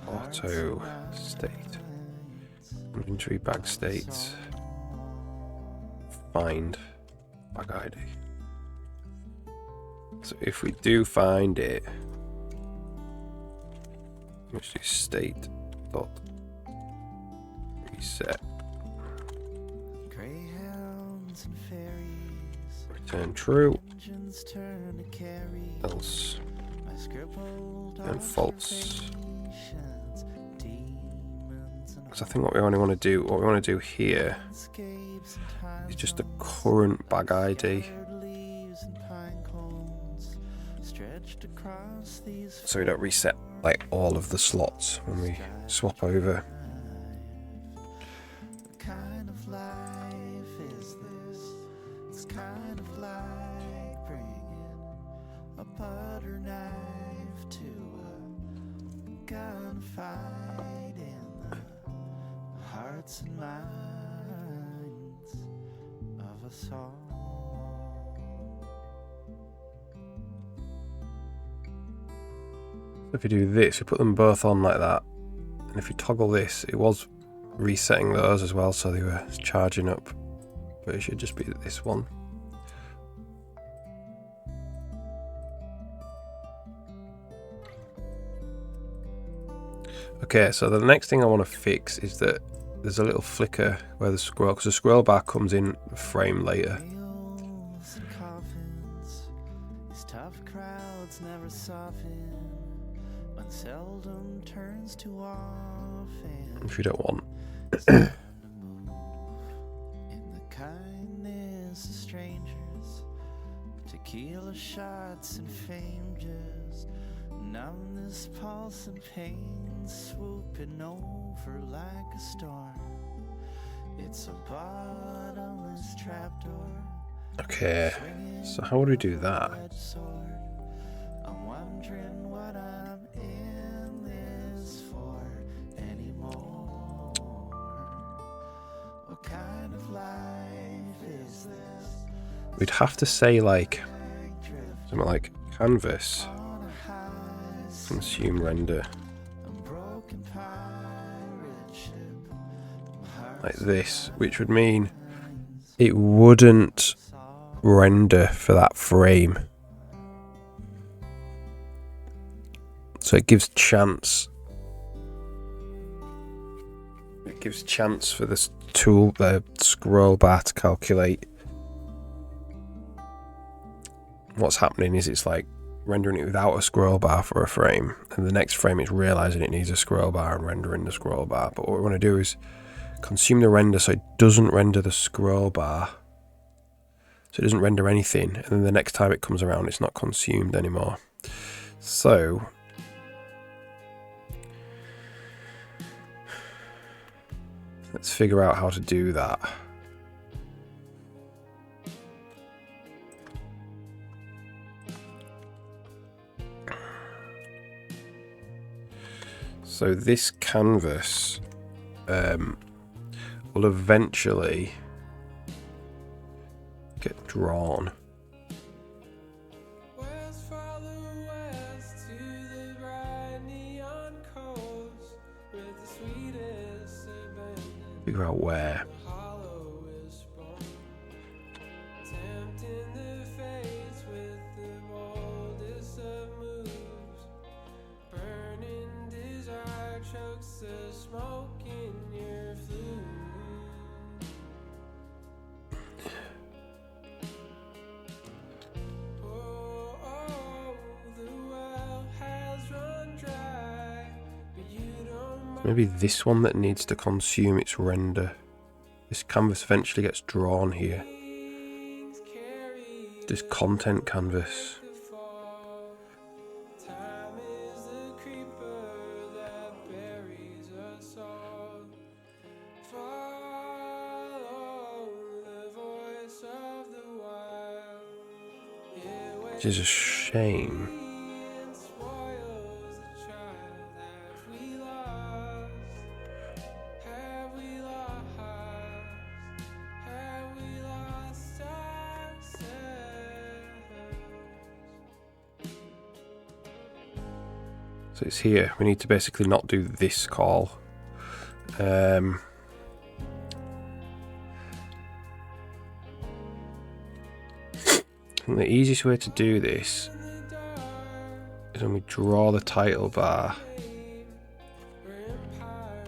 Auto state. Inventory bag states. Find bag ID. So if we do find it, let's do state dot reset. greyhounds and ferries. Return true. Engines turn to carry. Else My scribbled and false. observations, demons and Because I think what we want to do here landscapes and time is just the current bag ID. colored leaves and pine cones stretched across these So we don't reset like all of the slots when we swap over. What kind of life is this? It's kind of like bringing a butter knife to a gunfight in the hearts and minds of us all. If you do this, we put them both on like that, and if you toggle this, it was resetting those as well, so they were charging up, but it should just be this one. Okay, so the next thing I want to fix is that there's a little flicker where the scroll, because the scroll bar comes in the frame later. Nails and coffins, these tough crowds never soften when seldom turns to often. If you don't want. It's time to move in the kindness of strangers, tequila shots and fame just numb this pulse and pain swooping over like a storm. It's a bottomless trapdoor. Okay, so how would we do that? I'm wondering what I'm in this for anymore. What kind of life is this? We'd have to say like something like canvas On a high consume render a broken pirate ship. like this, which would mean it wouldn't render for that frame. So it gives chance. It gives chance for this tool, the scroll bar, to calculate what's happening. Is it's like rendering it without a scroll bar for a frame, and the next frame it's realizing it needs a scroll bar and rendering the scroll bar. But what we want to do is consume the render so it doesn't render the scroll bar, so it doesn't render anything, and then the next time it comes around it's not consumed anymore. So let's figure out how to do that. So this canvas will eventually get drawn. West, follow west to the bright neon coast, with the sweetest abandon, Figure out where. the hollow is born. Tempting the fates with the boldest of moves, burning desire chokes the smoke in your flue. Oh, oh, the well has run dry, but you don't mind. Maybe this one that needs to consume its render. This canvas eventually gets drawn here. Carry This content canvas. the fall. Time is the creeper that buries us all. Follow the voice of the wild. It Which is a shame. and spoils the child that we lost. Have we lost? Have we lost ourselves? So it's here. We need to basically not do this call. I think the easiest way to do this is when we draw the title bar,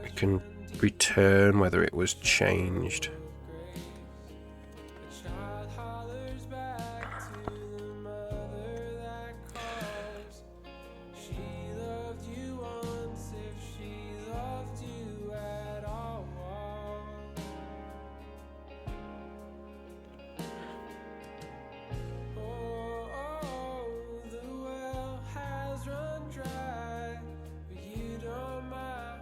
we can return whether it was changed. A child hollers back to the mother that calls. She loved you once if she loved you at all. Oh, oh, the well has run dry, but you don't mind.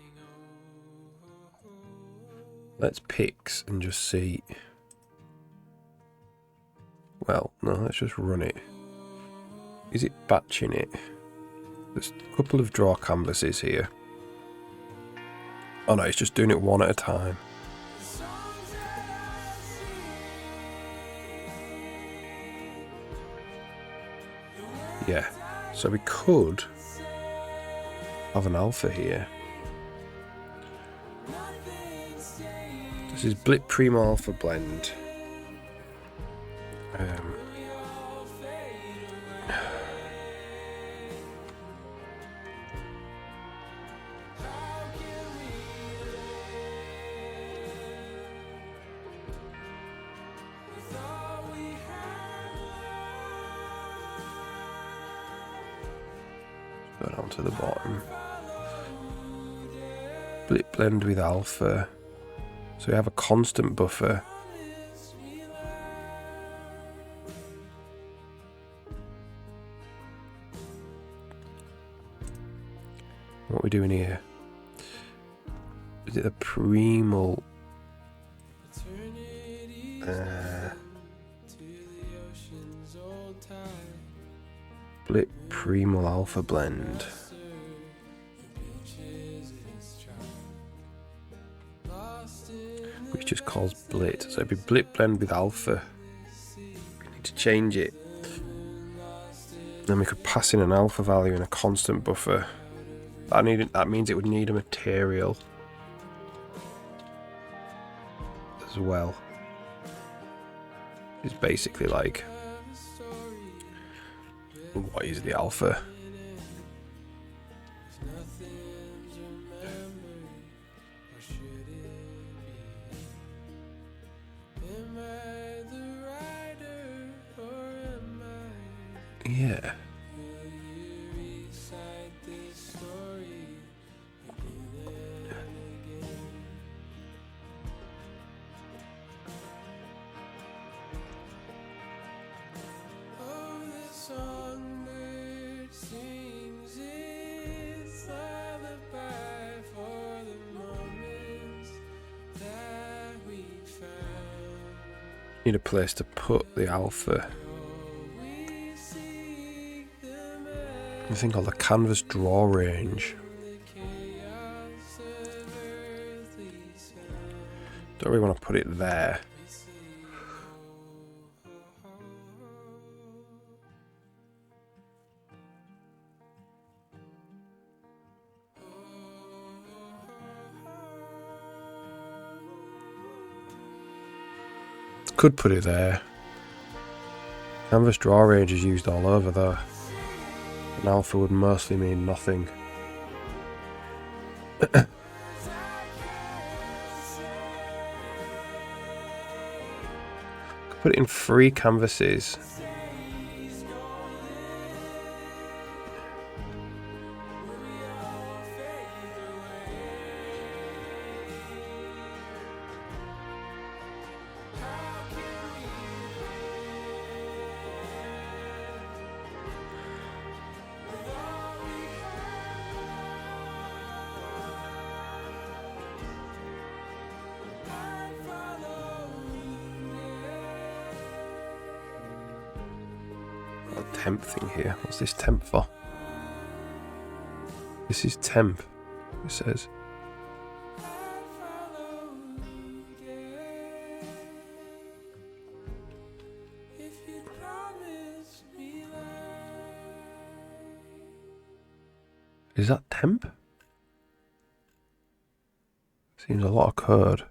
Let's pix and just see. Well, no, let's just run it. Is it batching it? There's a couple of draw canvases here. Oh no, it's just doing it one at a time. Yeah, so we could have an alpha here. This is Blit Primo Alpha Blend. Go down to the bottom. Blit Blend with alpha. So we have a constant buffer. What are we doing here? Is it the primal? Blit Primal Alpha Blend. Which just calls Blit. So it'd be Blit Blend with Alpha. We need to change it. Then we could pass in an alpha value and a constant buffer. That means it would need a material as well. It's basically like, what is the alpha? Yeah. Need a place to put the alpha. I think on the canvas draw range. Don't really want to put it there. Could put it there. Canvas draw range is used all over though. An alpha would mostly mean nothing. Could put it in 3 canvases. Temp thing here. What's this temp for? This is temp, it says. Is that temp? Seems a lot of code.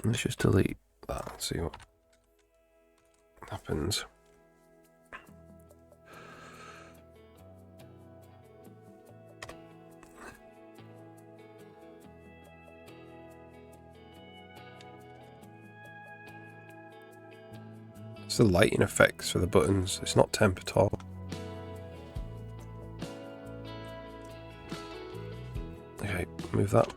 Let's just delete that and see what happens. It's the lighting effects for the buttons. It's not temp at all. Okay, move that.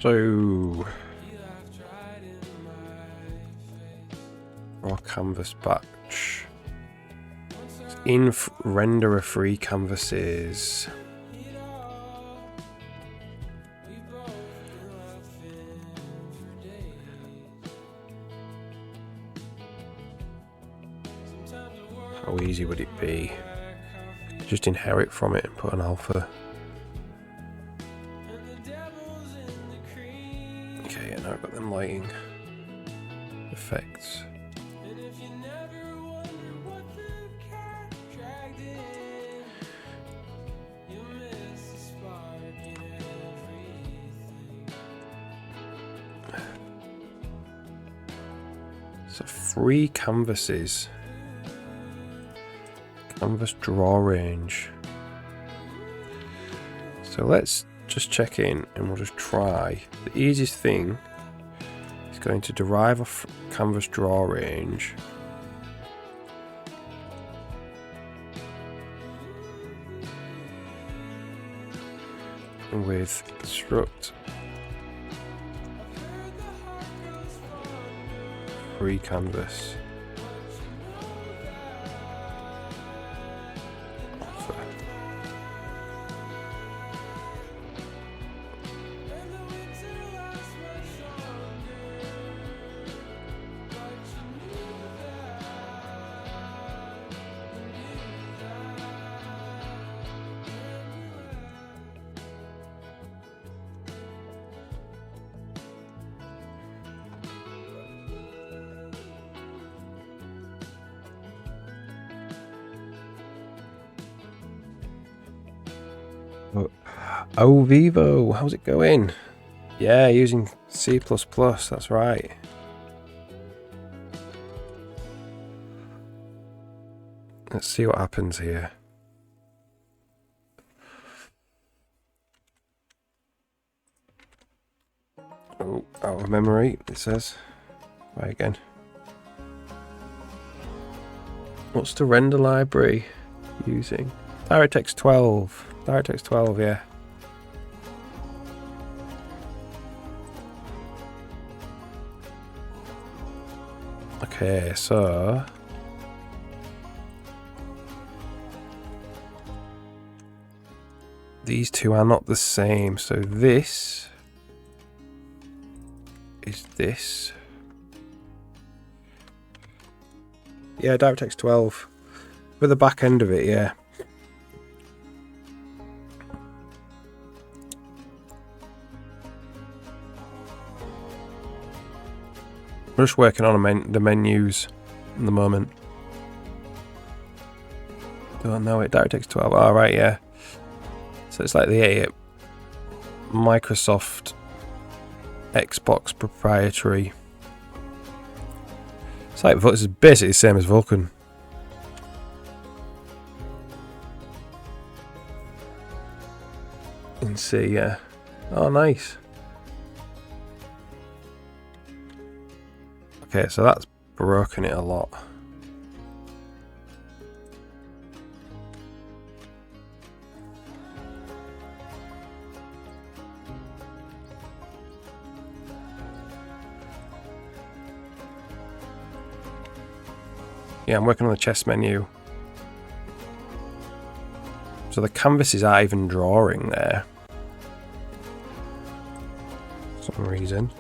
So Draw canvas batch. In renderer free canvases. How easy would it be? Just inherit from it and put an alpha. Okay, yeah, now I've got them lighting effects. So free canvases. Canvas draw range. So let's just check in and we'll just try. The easiest thing is going to derive a canvas draw range. With construct free canvas. Oh, Vivo, how's it going? Yeah, using C++, that's right. Let's see what happens here. Oh, out of memory, it says. Try again. What's the render library using? DirectX 12. DirectX 12, yeah. Okay, so these two are not the same. So this is this. Yeah, DirectX 12 with the back end of it, yeah. I'm just working on the menus at the moment. Don't know it. DirectX 12. Oh, right, yeah. So it's like the Microsoft Xbox proprietary. It's like it's basically the same as Vulkan. And see, yeah. Oh, nice. Okay, so that's broken it a lot. Yeah, I'm working on the chess menu. So the canvases are even drawing there. For some reason.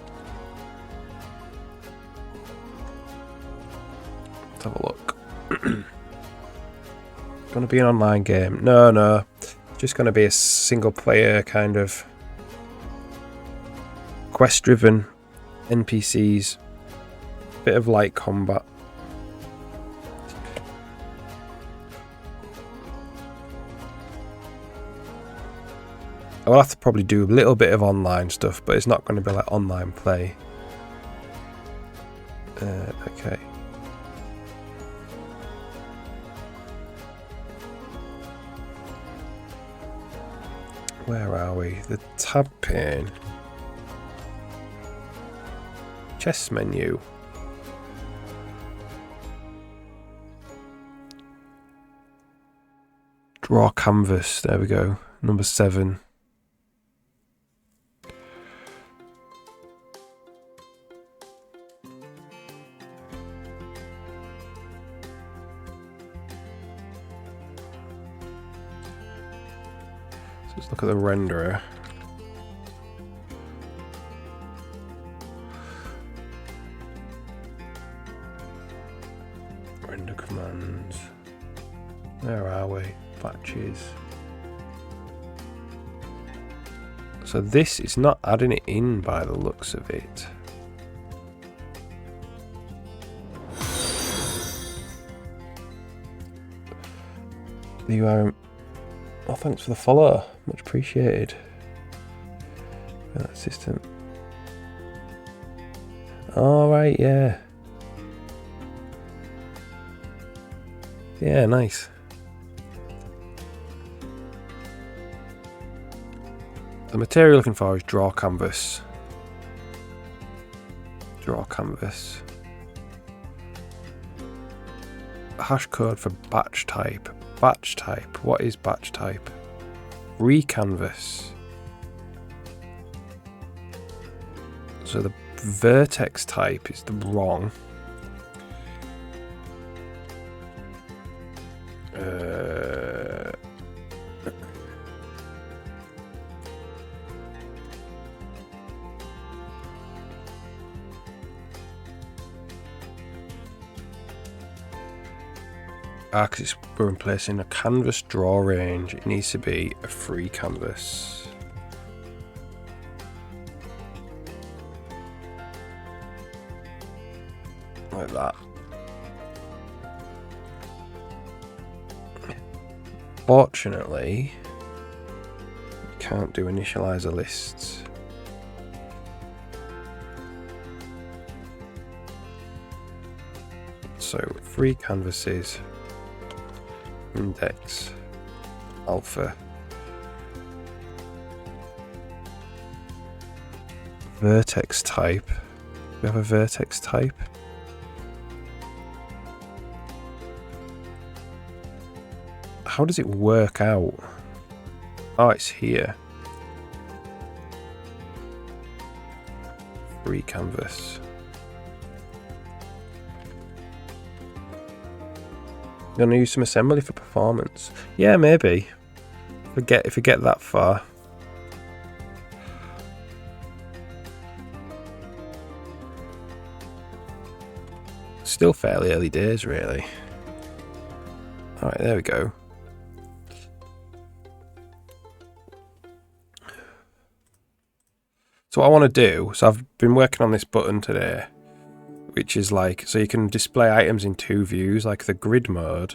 Let's have a look. Gonna be an online game? No. Just gonna be a single player kind of quest driven NPCs. Bit of light combat. I will have to probably do a little bit of online stuff, but it's not going to be like online play. Okay. Where are we? The tab pane. Chess menu. Draw canvas. There we go. Number 7. Let's look at the renderer. Render commands. Where are we? Batches. So this is not adding it in by the looks of it. You are. Oh, thanks for the follow. Much appreciated. Assistant. All right, yeah. Yeah, nice. The material you're looking for is draw canvas. Draw canvas. Hash code for batch type. Batch type. What is batch type? Recanvas. So the vertex type is the wrong. Because we're replacing a canvas draw range, it needs to be a free canvas. Like that. Fortunately, you can't do initializer lists. So free canvases. Index alpha vertex type. We have a vertex type. How does it work out? Oh, it's here. Free canvas. You're gonna use some assembly for performance. Yeah, maybe. If we get that far. Still fairly early days, really. Alright, there we go. So what I want to do, so I've been working on this button today, which is like, so you can display items in two views, like the grid mode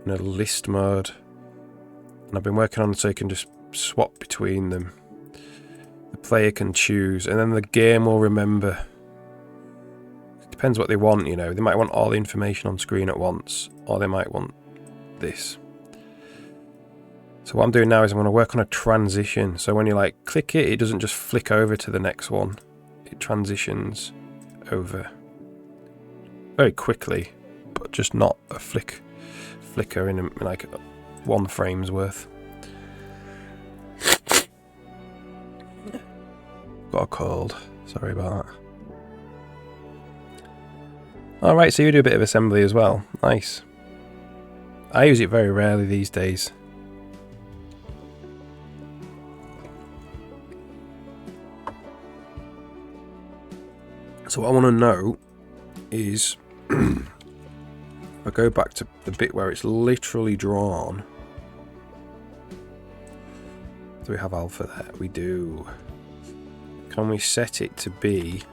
and a list mode. And I've been working on it so you can just swap between them. The player can choose, and then the game will remember. It depends what they want, you know. They might want all the information on screen at once, or they might want this. So what I'm doing now is I'm going to work on a transition. So when you like click it, it doesn't just flick over to the next one. It transitions over very quickly, but just not a flicker in like 1 frame's worth. Got a cold, sorry about that. Alright, so you do a bit of assembly as well. Nice. I use it very rarely these days. So what I want to know is, if I go back to the bit where it's literally drawn, do we have alpha there? We do. Can we set it to be,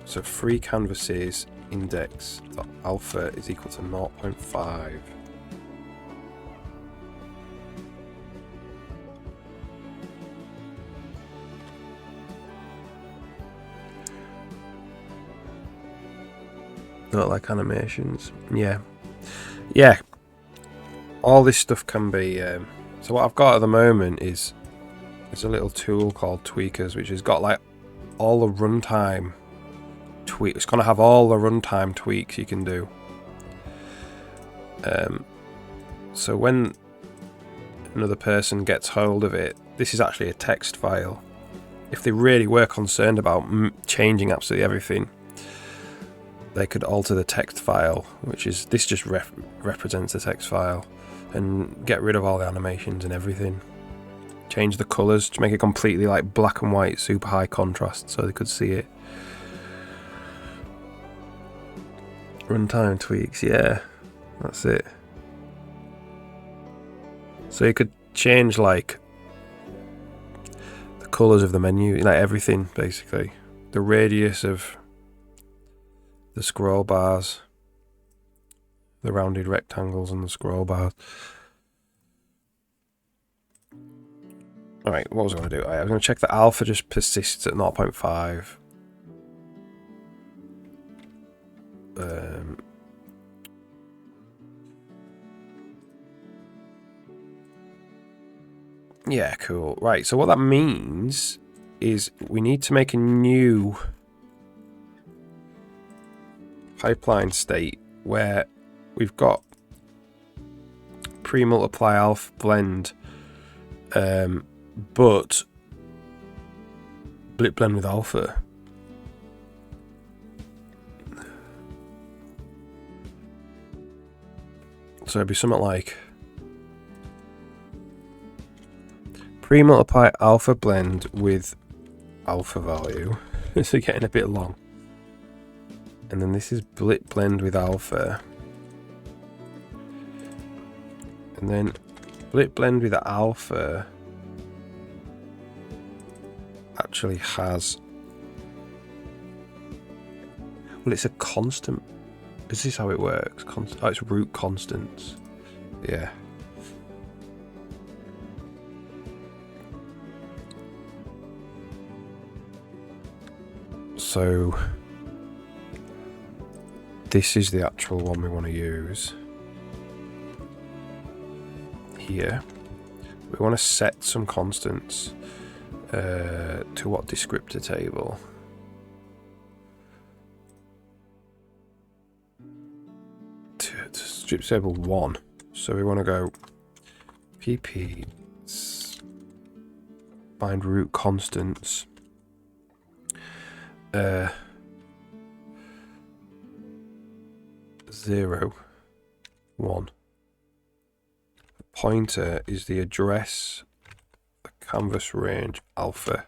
so free canvases index alpha is equal to 0.5. Not like animations. Yeah. All this stuff can be. So what I've got at the moment is a little tool called Tweakers, which has got like all the runtime tweaks. It's going to have all the runtime tweaks you can do. So when another person gets hold of it, this is actually a text file. If they really were concerned about changing absolutely everything, they could alter the text file, which is, this just represents the text file, and get rid of all the animations and everything. Change the colours to make it completely like black and white, super high contrast, so they could see it. Runtime tweaks, yeah, that's it. So you could change like the colours of the menu, like everything basically. The radius of the scroll bars, the rounded rectangles and the scroll bars. Alright, what was I going to do? I was going to check that alpha just persists at 0.5. Yeah, cool. Right, so what that means is we need to make a new pipeline state where we've got pre-multiply alpha blend, but blip blend with alpha. So it'd be something like pre-multiply alpha blend with alpha value. This is getting a bit long. And then this is blip blend with alpha. And then blip blend with alpha actually has, well, it's a constant. Is this how it works? Oh, it's root constants. Yeah. So this is the actual one we want to use. Here we want to set some constants to what descriptor table? To descriptor table 1. So we want to go pp find root constants 0, 1. The pointer is the address, the canvas range alpha,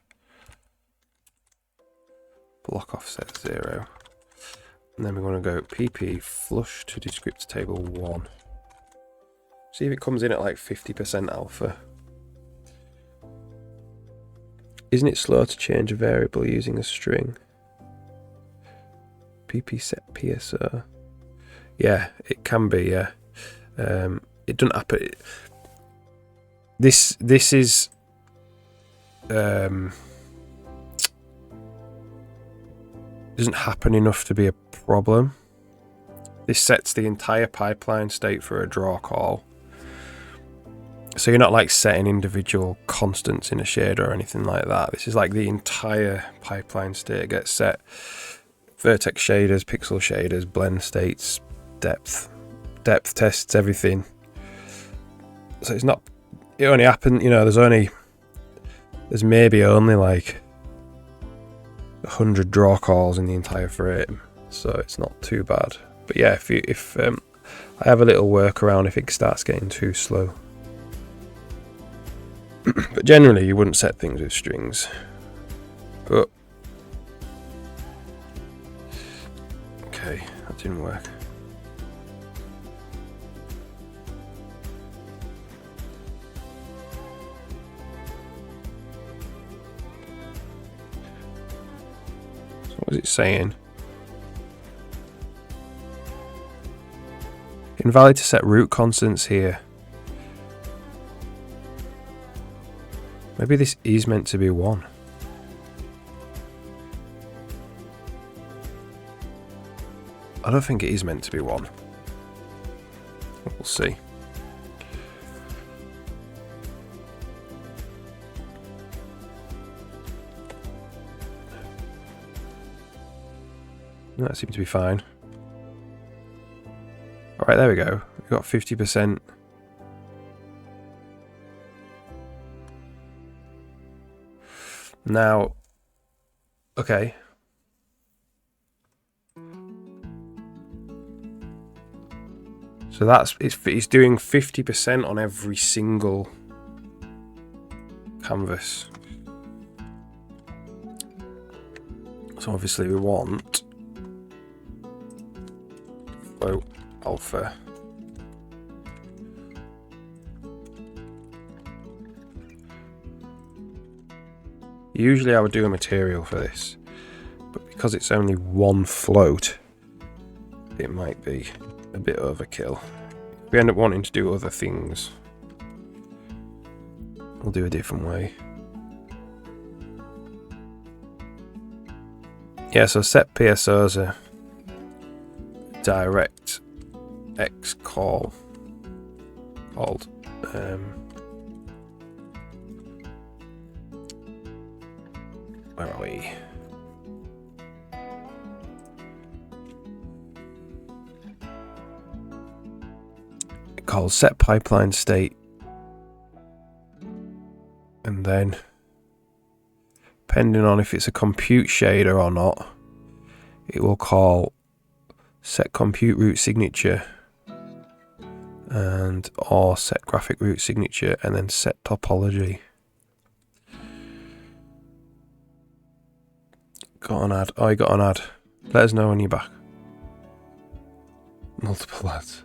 block offset 0, and then we want to go pp flush to descriptor table 1. See if it comes in at like 50% alpha. Isn't it slow to change a variable using a string? pp set PSO. Yeah, it can be, yeah. It doesn't happen. This is doesn't happen enough to be a problem. This sets the entire pipeline state for a draw call. So you're not like setting individual constants in a shader or anything like that. This is like the entire pipeline state gets set. Vertex shaders, pixel shaders, blend states, depth tests, everything. So it's not, it only happened, you know, there's maybe only like 100 draw calls in the entire frame, so it's not too bad. But yeah, if I have a little workaround if it starts getting too slow. But generally you wouldn't set things with strings. But okay, that didn't work. So what is it saying? Invalid to set root constants here. Maybe this is meant to be 1. I don't think it is meant to be 1. We'll see. That seems to be fine. Alright, there we go. We've got 50%. Now, okay. So it's doing 50% on every single canvas. So obviously we want float alpha. Usually I would do a material for this, but because it's only one float, it might be a bit overkill. If we end up wanting to do other things, we'll do a different way. Yeah, so set PSO as a direct X call called where are we? Called set pipeline state, and then depending on if it's a compute shader or not, it will call set compute root signature and or set graphic root signature and then set topology. Got an ad. Oh, you got an ad. Let us know when you're back. Multiple ads.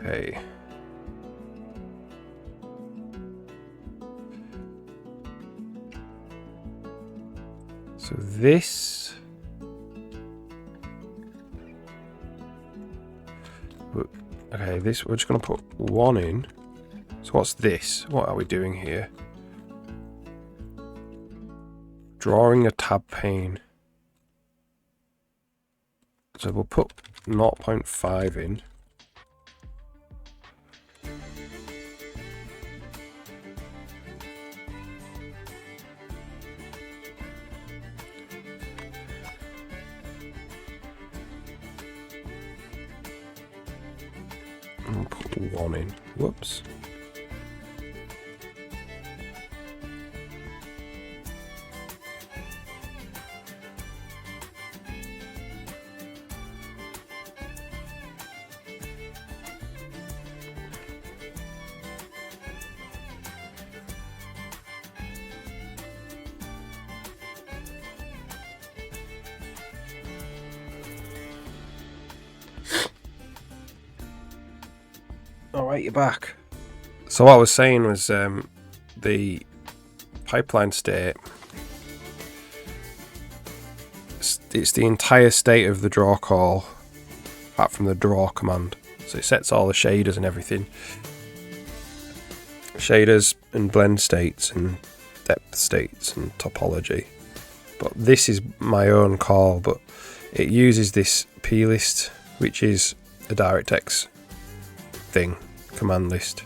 Okay. So this okay, this we're just gonna put one in. So what's this? What are we doing here? Drawing a tab pane. So we'll put 0.5 in. And put one in. Whoops. Alright, you're back. So what I was saying was the pipeline state, it's the entire state of the draw call apart from the draw command. So it sets all the shaders and everything. Shaders and blend states and depth states and topology. But this is my own call, but it uses this plist, which is a DirectX thing, command list.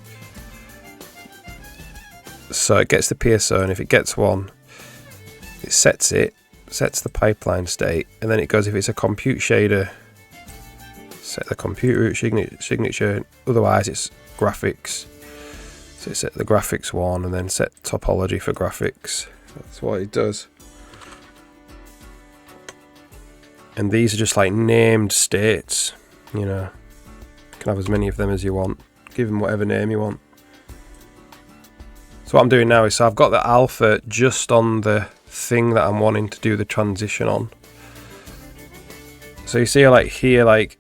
So it gets the PSO, and if it gets one, it sets the pipeline state, and then it goes, if it's a compute shader, set the compute root signature, otherwise it's graphics. So it set the graphics one and then set topology for graphics. That's what it does. And these are just like named states, you know. You can have as many of them as you want. Give them whatever name you want. So what I'm doing now is, so I've got the alpha just on the thing that I'm wanting to do the transition on. So you see like here, like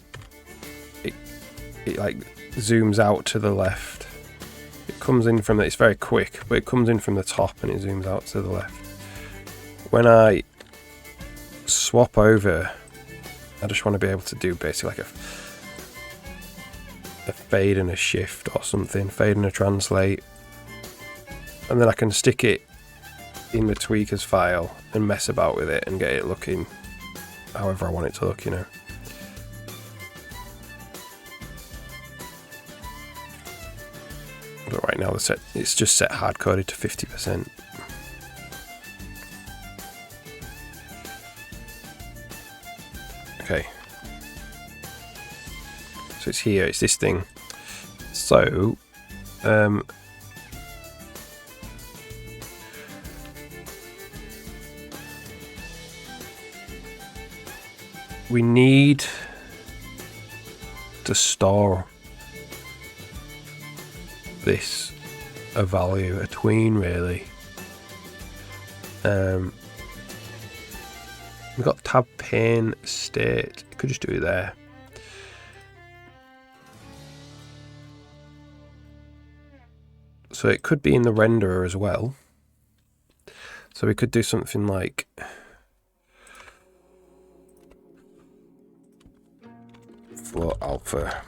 it like zooms out to the left. It comes in from, it's very quick, but it comes in from the top and it zooms out to the left. When I swap over, I just want to be able to do basically like a fade and a shift or something, fade and a translate, and then I can stick it in the tweakers file and mess about with it and get it looking however I want it to look, you know. But right now it's just set hard coded to 50%. Okay. So it's here, it's this thing. So we need to store this a value, a tween really. We've got tab pane state. Could just do it there. So it could be in the renderer as well. So we could do something like float alpha.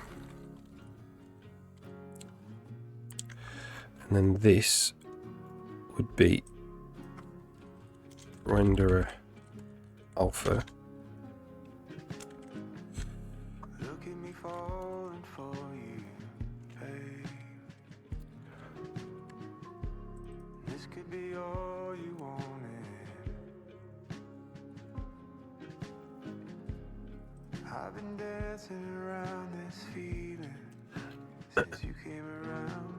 And then this would be renderer alpha. Look at me falling for you, hey. This could be all you wanted. I've been dancing around this feeling since you came around.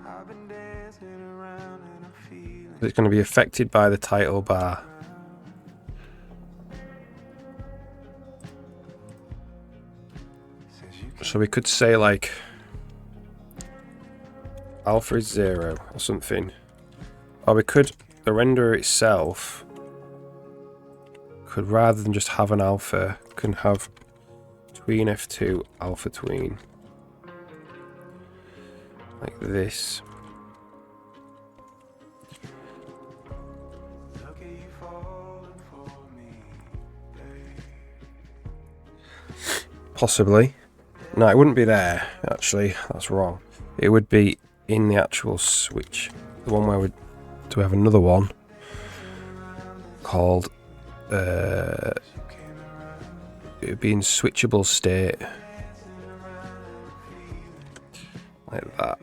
I've been dancing around and I'm feeling. It's going to be affected by the title bar. So we could say like alpha is 0 or something. Or we could, the renderer itself could, rather than just have an alpha, can have tween f2 alpha tween. Like this. Look at you falling for me, hey. Possibly. No, it wouldn't be there, actually. That's wrong. It would be in the actual switch. The one where we do have another one called it would be in switchable state. Like that.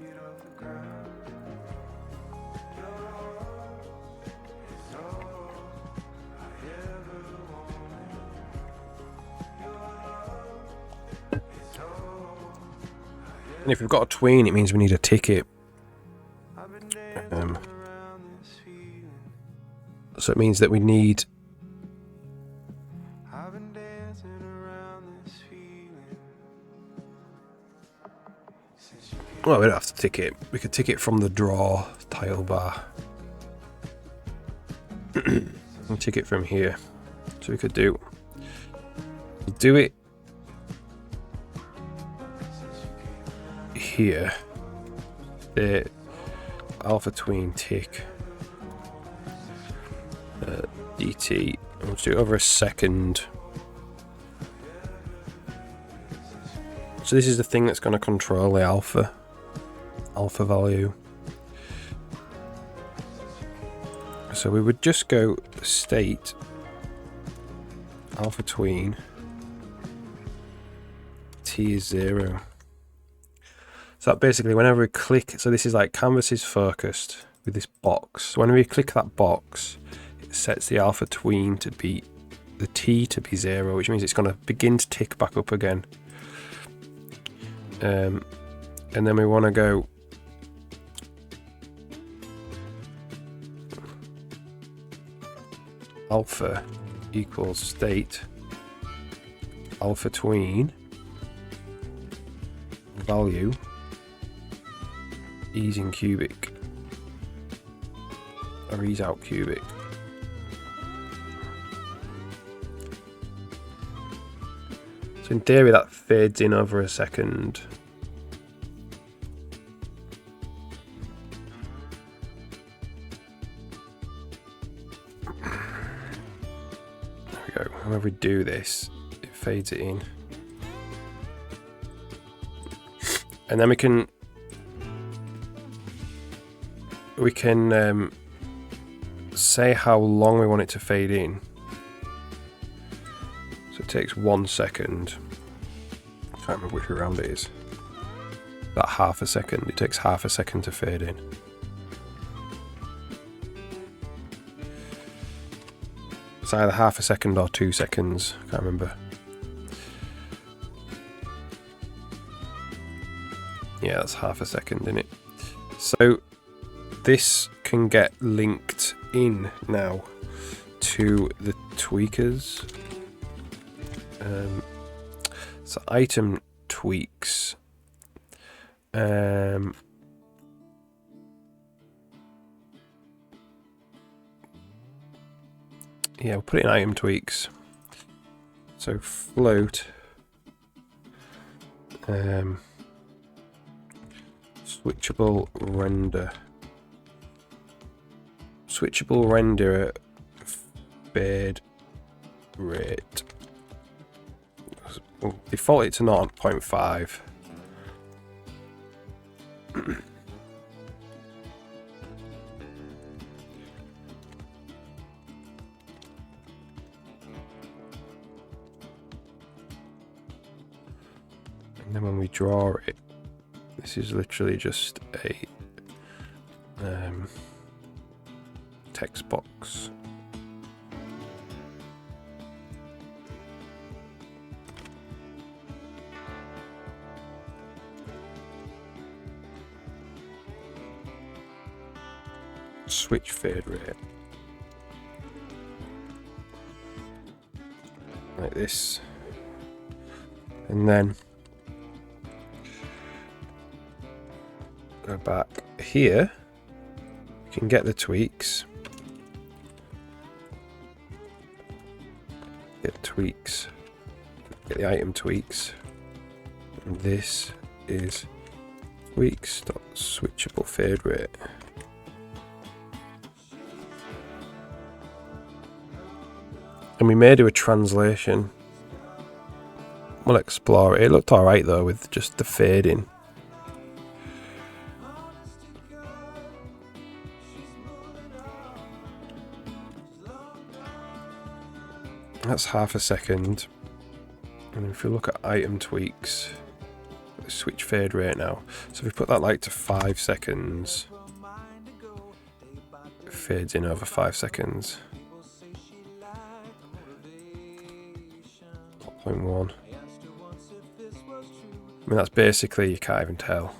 And if we've got a tween, it means we need a ticket. So it means that we need. Well, we don't have to tick it. We could tick it from the draw title bar. And tick it from here. So we could do it here. The alpha tween tick DT. We'll do it over a second. So this is the thing that's going to control the alpha value. So we would just go state alpha tween T is 0. So that basically whenever we click, so this is like canvas is focused with this box. So when we click that box, it sets the alpha tween to be the T to be 0, which means it's going to begin to tick back up again. And then we want to go alpha equals state alpha tween value ease in cubic or ease out cubic. So in theory that fades in over a second. There we go. Whenever we do this, it fades it in. And then we can say how long we want it to fade in. So it takes 1 second. I can't remember which way around it is. That half a second. It takes half a second to fade in. It's either half a second or 2 seconds. I can't remember. Yeah, that's half a second in it. So this can get linked in now to the tweakers. So item tweaks. Yeah, we'll put it in item tweaks. So float. Switchable render. Switchable render fade rate. We'll default it to 0.5. And then when we draw it, this is literally just a text box. Switch fade rate. Like this. And then go back here. You can get the tweaks. Get the tweaks. Get the item tweaks. And this is tweaks.switchable fade rate. And we may do a translation. We'll explore it. It looked alright though with just the fading. That's half a second. And if we look at item tweaks, switch fade rate now. So if we put that like to 5 seconds, it fades in over 5 seconds. 0.1. I mean, that's basically, you can't even tell.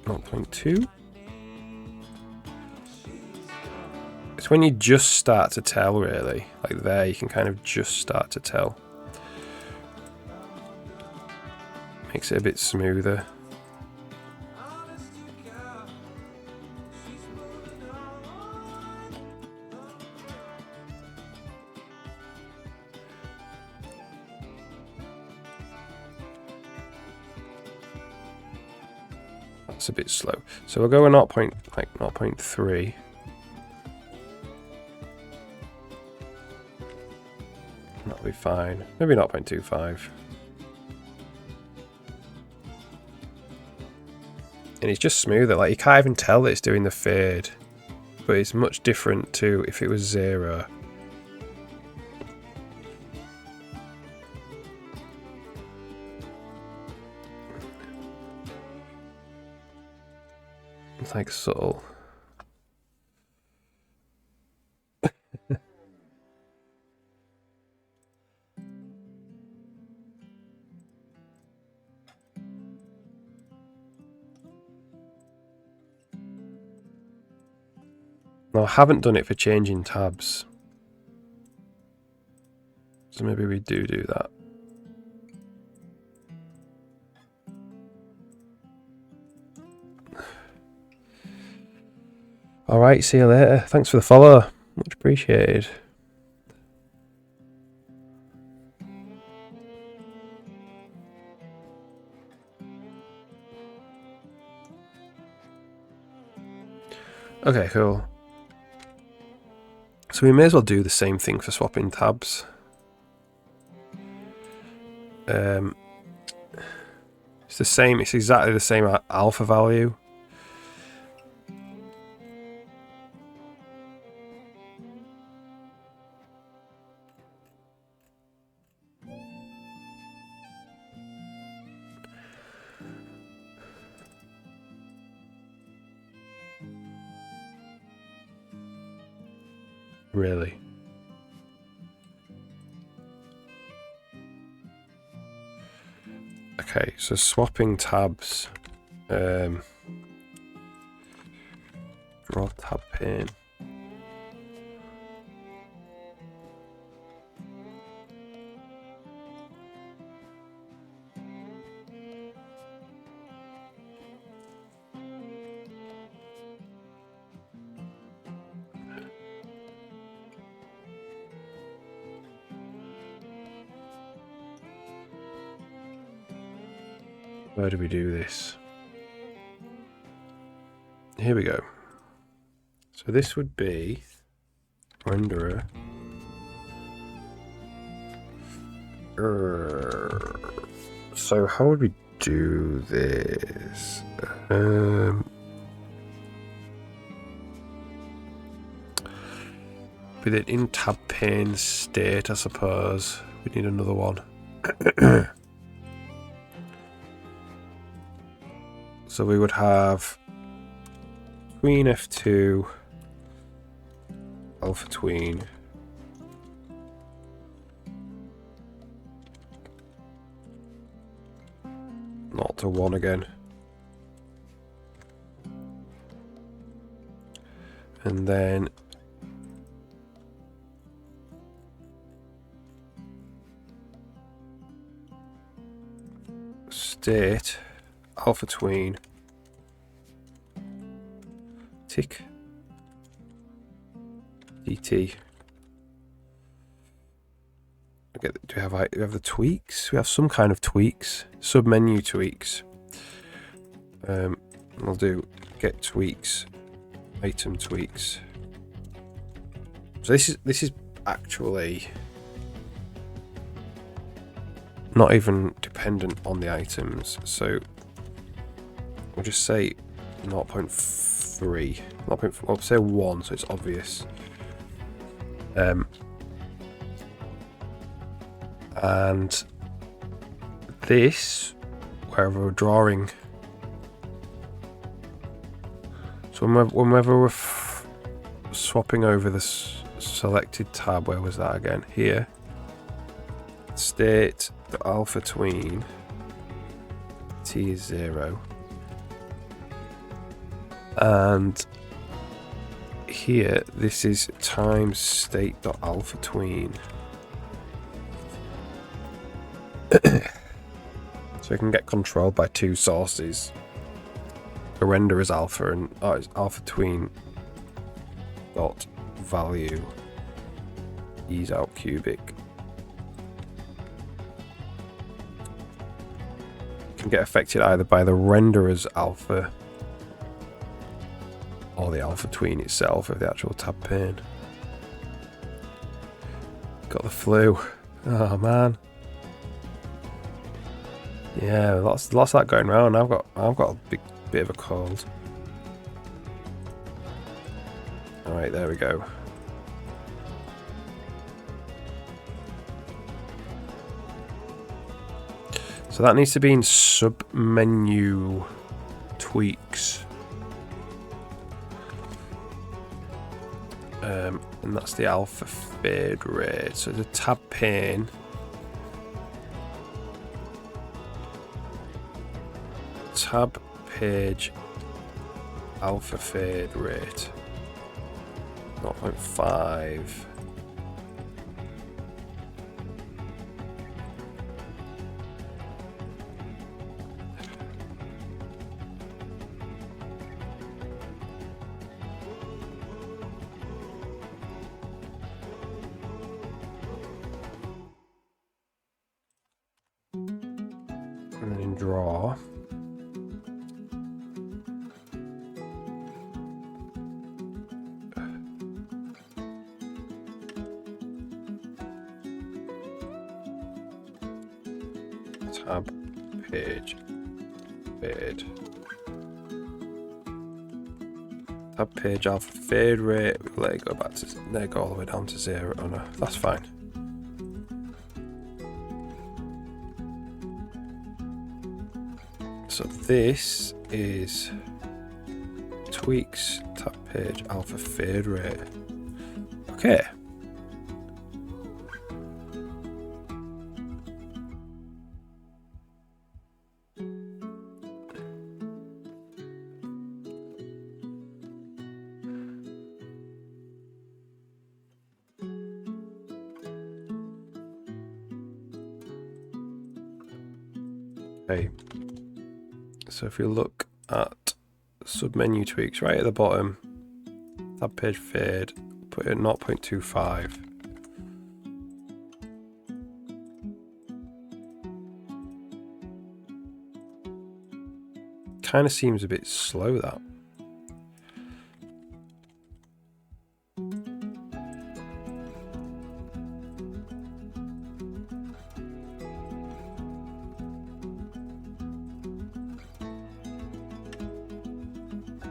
0.2. It's when you just start to tell, really. Like there, you can kind of just start to tell. Makes it a bit smoother. That's a bit slow. So we'll go with 0.3. That'll be fine. Maybe 0.25. And it's just smoother. Like you can't even tell that it's doing the fade, but it's much different to if it was 0. It's like subtle. Now, I haven't done it for changing tabs. So maybe we do that. Alright, see you later. Thanks for the follow. Much appreciated. Okay, cool. So we may as well do the same thing for swapping tabs. It's the same, it's exactly the same alpha value. Really? Okay, Okay, so swapping tabs. Draw tab pane. Where do we do this? Here we go. So this would be renderer. So how would we do this? With it in tab pane state, I suppose. We need another one. So we would have tween F2, alpha tween. Not to 1 again. And then state alpha tween tick dt. Okay, do we have the tweaks? We have some kind of tweaks, submenu tweaks. I'll do get tweaks, item tweaks. So this is actually not even dependent on the items. So we'll just say 0.3. I'll say 1, so it's obvious. And this, wherever we're drawing, so whenever we're swapping over this selected tab, where was that again? Here, state the alpha tween t is 0, and here this is times state.alpha tween. So we can get controlled by two sources. The render is alpha, and it's alpha tween dot value ease out cubic. Can get affected either by the renderer's alpha or the alpha tween itself of the actual tab pane. Got the flu. Oh man. Yeah, lots of that going around. I've got a big bit of a cold. Alright, there we go. So that needs to be in sub-menu tweaks. And that's the alpha fade rate. So the tab pane. Tab page alpha fade rate 0.5. And then in draw, tab page fade. Tab page alpha fade rate. We'll let it go back to there, go all the way down to 0. Oh no, that's fine. So this is tweaks tab page alpha fade rate. Okay. Okay. So if you look at submenu tweaks right at the bottom, tab page fade, put it at 0.25. Kind of seems a bit slow, that.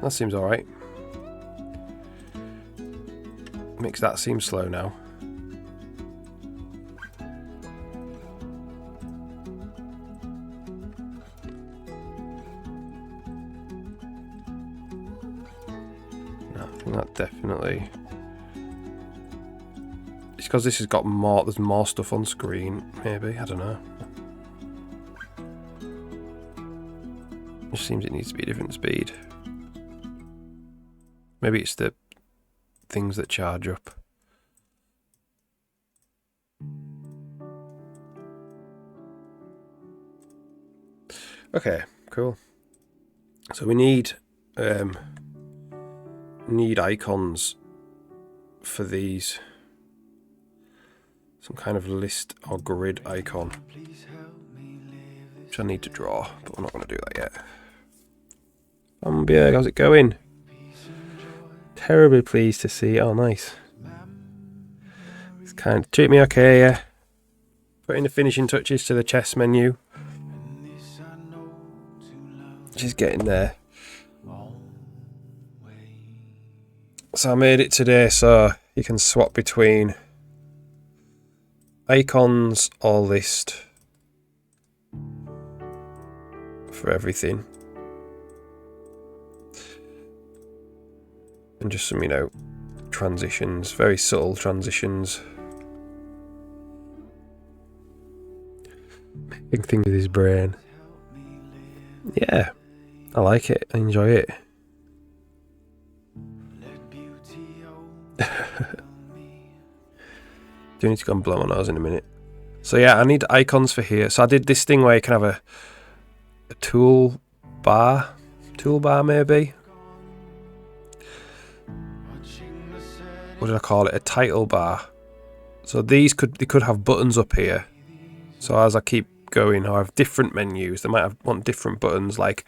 That seems alright. Makes that seem slow now. No, I think that definitely... It's because this has got more, there's more stuff on screen, maybe, I don't know. It just seems it needs to be a different speed. Maybe it's the things that charge up. Okay, cool. So we need icons for these. Some kind of list or grid icon, which I need to draw, but we're not going to do that yet. Björg, how's it going? Terribly pleased to see. Oh, nice. It's kind of treat me okay, yeah. Putting the finishing touches to the chess menu. She's getting there. So I made it today so you can swap between icons or list for everything. And just some, you know, transitions, very subtle transitions. Big thing with his brain. Yeah, I like it. I enjoy it. Do need to go and blow my nose in a minute. So yeah, I need icons for here. So I did this thing where you can have a toolbar maybe. What did I call it? A title bar. So these could have buttons up here. So as I keep going, I have different menus. They might want different buttons. Like,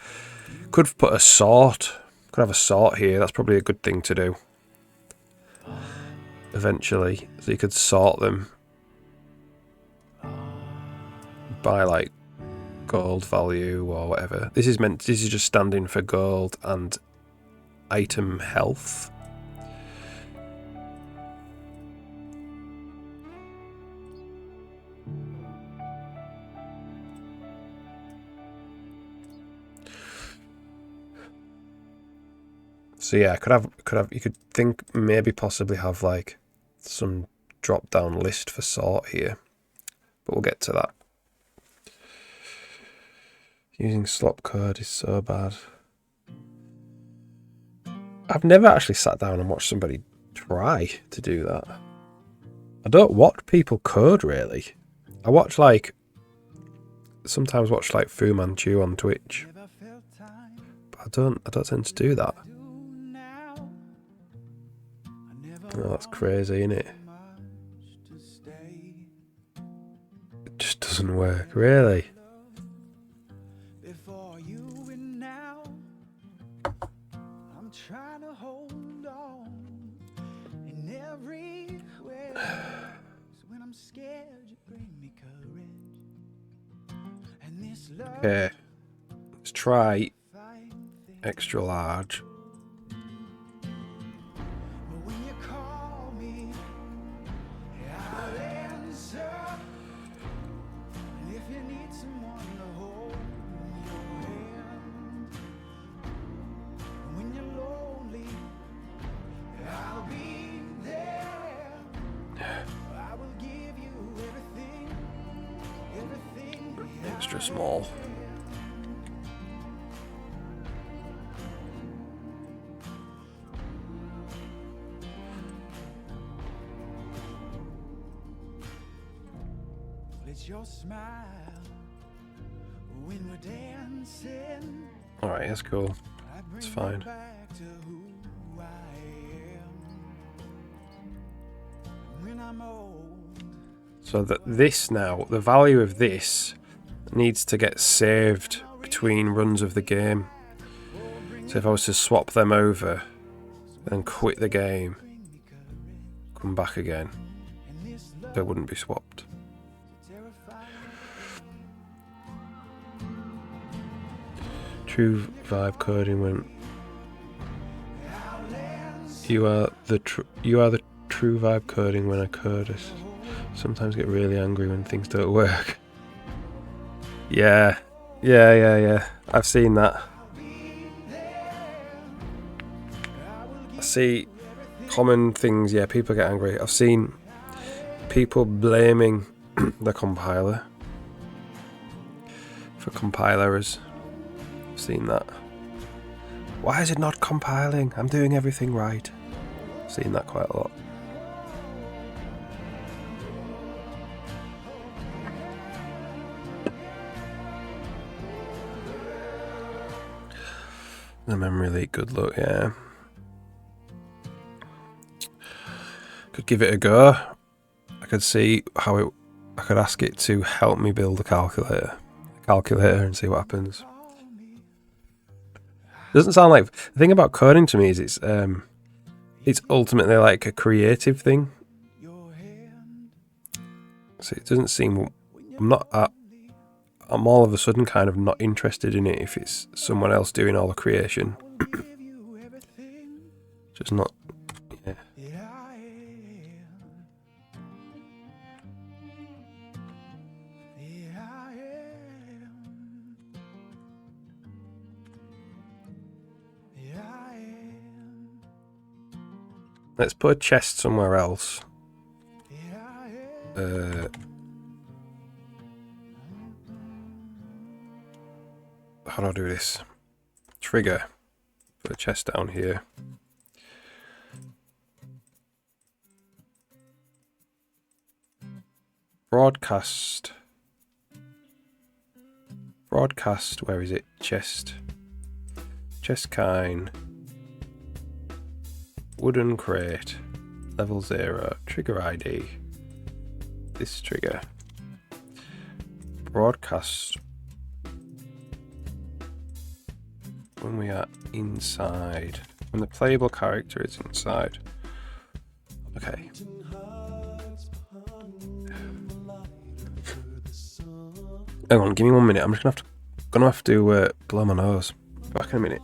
could put a sort. Could have a sort here. That's probably a good thing to do. Eventually, so you could sort them by like gold value or whatever. This is just standing for gold and item health. So yeah, could have you could think maybe possibly have like some drop down list for sort here. But we'll get to that. Using slop code is so bad. I've never actually sat down and watched somebody try to do that. I don't watch people code really. I watch sometimes watch like Fu Manchu on Twitch. But I don't tend to do that. Oh, that's crazy, isn't it? It just doesn't work, really. I'm trying to hold on in every way. When I'm scared, you bring me courage. And this love. Okay, let's try extra large. Extra small. It's your smile when we're Alright, that's cool. It's fine. So that this now, the value of this needs to get saved between runs of the game. So if I was to swap them over, then quit the game, come back again, they wouldn't be swapped. True vibe coding when you are the true vibe coding when I code. Sometimes get really angry when things don't work. Yeah. I've seen that. I see common things. Yeah, people get angry. I've seen people blaming the compiler for compile errors. I've seen that. Why is it not compiling? I'm doing everything right. I've seen that quite a lot. The memory leak, good luck, yeah. Could give it a go. I could see how I could ask it to help me build a calculator and see what happens. Doesn't sound like, the thing about coding to me is it's ultimately like a creative thing. So it doesn't seem, I'm all of a sudden kind of not interested in it if it's someone else doing all the creation. Just not, yeah. Let's put a chest somewhere else. How do I do this? Trigger. Put a chest down here. Broadcast. Broadcast, where is it? Chest. Chest kind. Wooden crate. Level 0. Trigger ID. This trigger. Broadcast. When we are inside. When the playable character is inside. Okay. Hang on, give me 1 minute. I'm just gonna have to blow my nose. Back in a minute.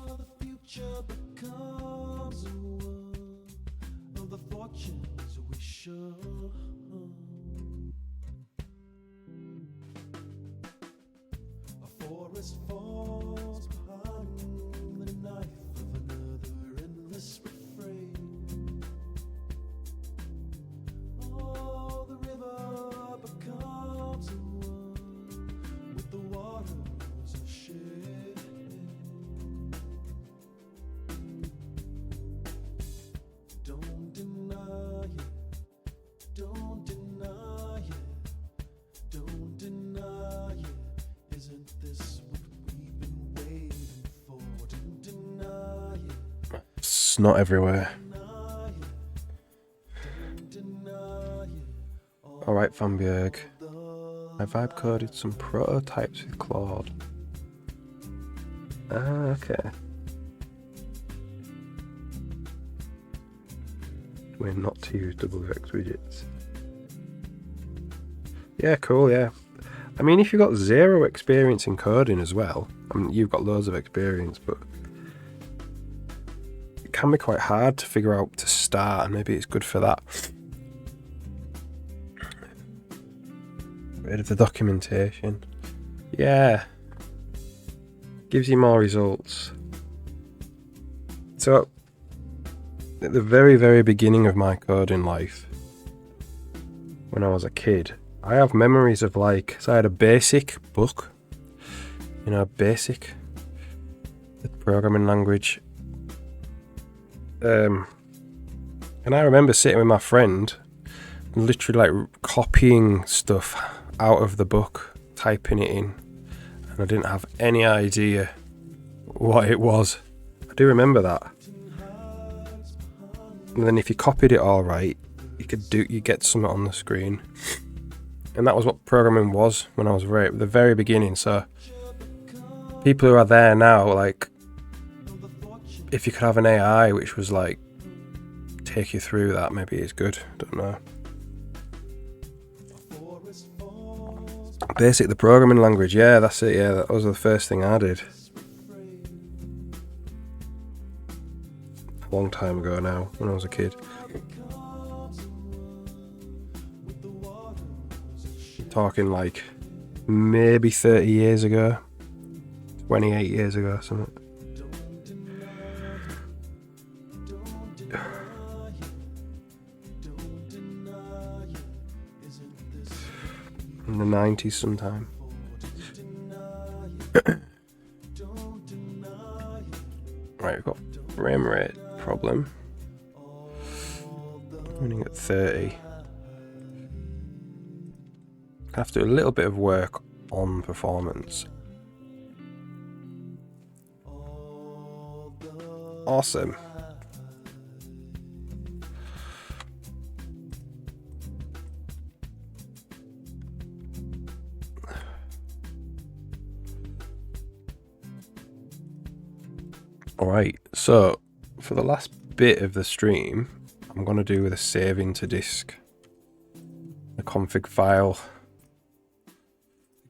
Snot everywhere. Alright, Vanbjerg. I vibe coded some prototypes with Claude. Ah, okay. We're not to use WX widgets. Yeah, cool, yeah. I mean, if you've got 0 experience in coding as well, I mean, you've got loads of experience, but it can be quite hard to figure out to start, and maybe it's good for that. Rid of the documentation. Yeah. Gives you more results. So, at the very, very beginning of my coding life, when I was a kid, I have memories of like, so I had a basic book, you know, basic, the programming language. And I remember sitting with my friend and literally like copying stuff out of the book, typing it in, and I didn't have any idea what it was. I do remember that. And then if you copied it all right, you get something on the screen. And that was what programming was when I was right at the very beginning. So people who are there now, like, if you could have an AI which was like take you through that, maybe it's good. Don't know. Basic, the programming language, yeah, that's it. Yeah, that was the first thing I did. A long time ago now, when I was a kid. Talking like maybe 30 years ago, 28 years ago, something. In the 90s sometime. Right, we've got frame rate problem. Running at 30. I have to do a little bit of work on performance. Awesome. Alright, so for the last bit of the stream, I'm going to do with a save into disk. The config file.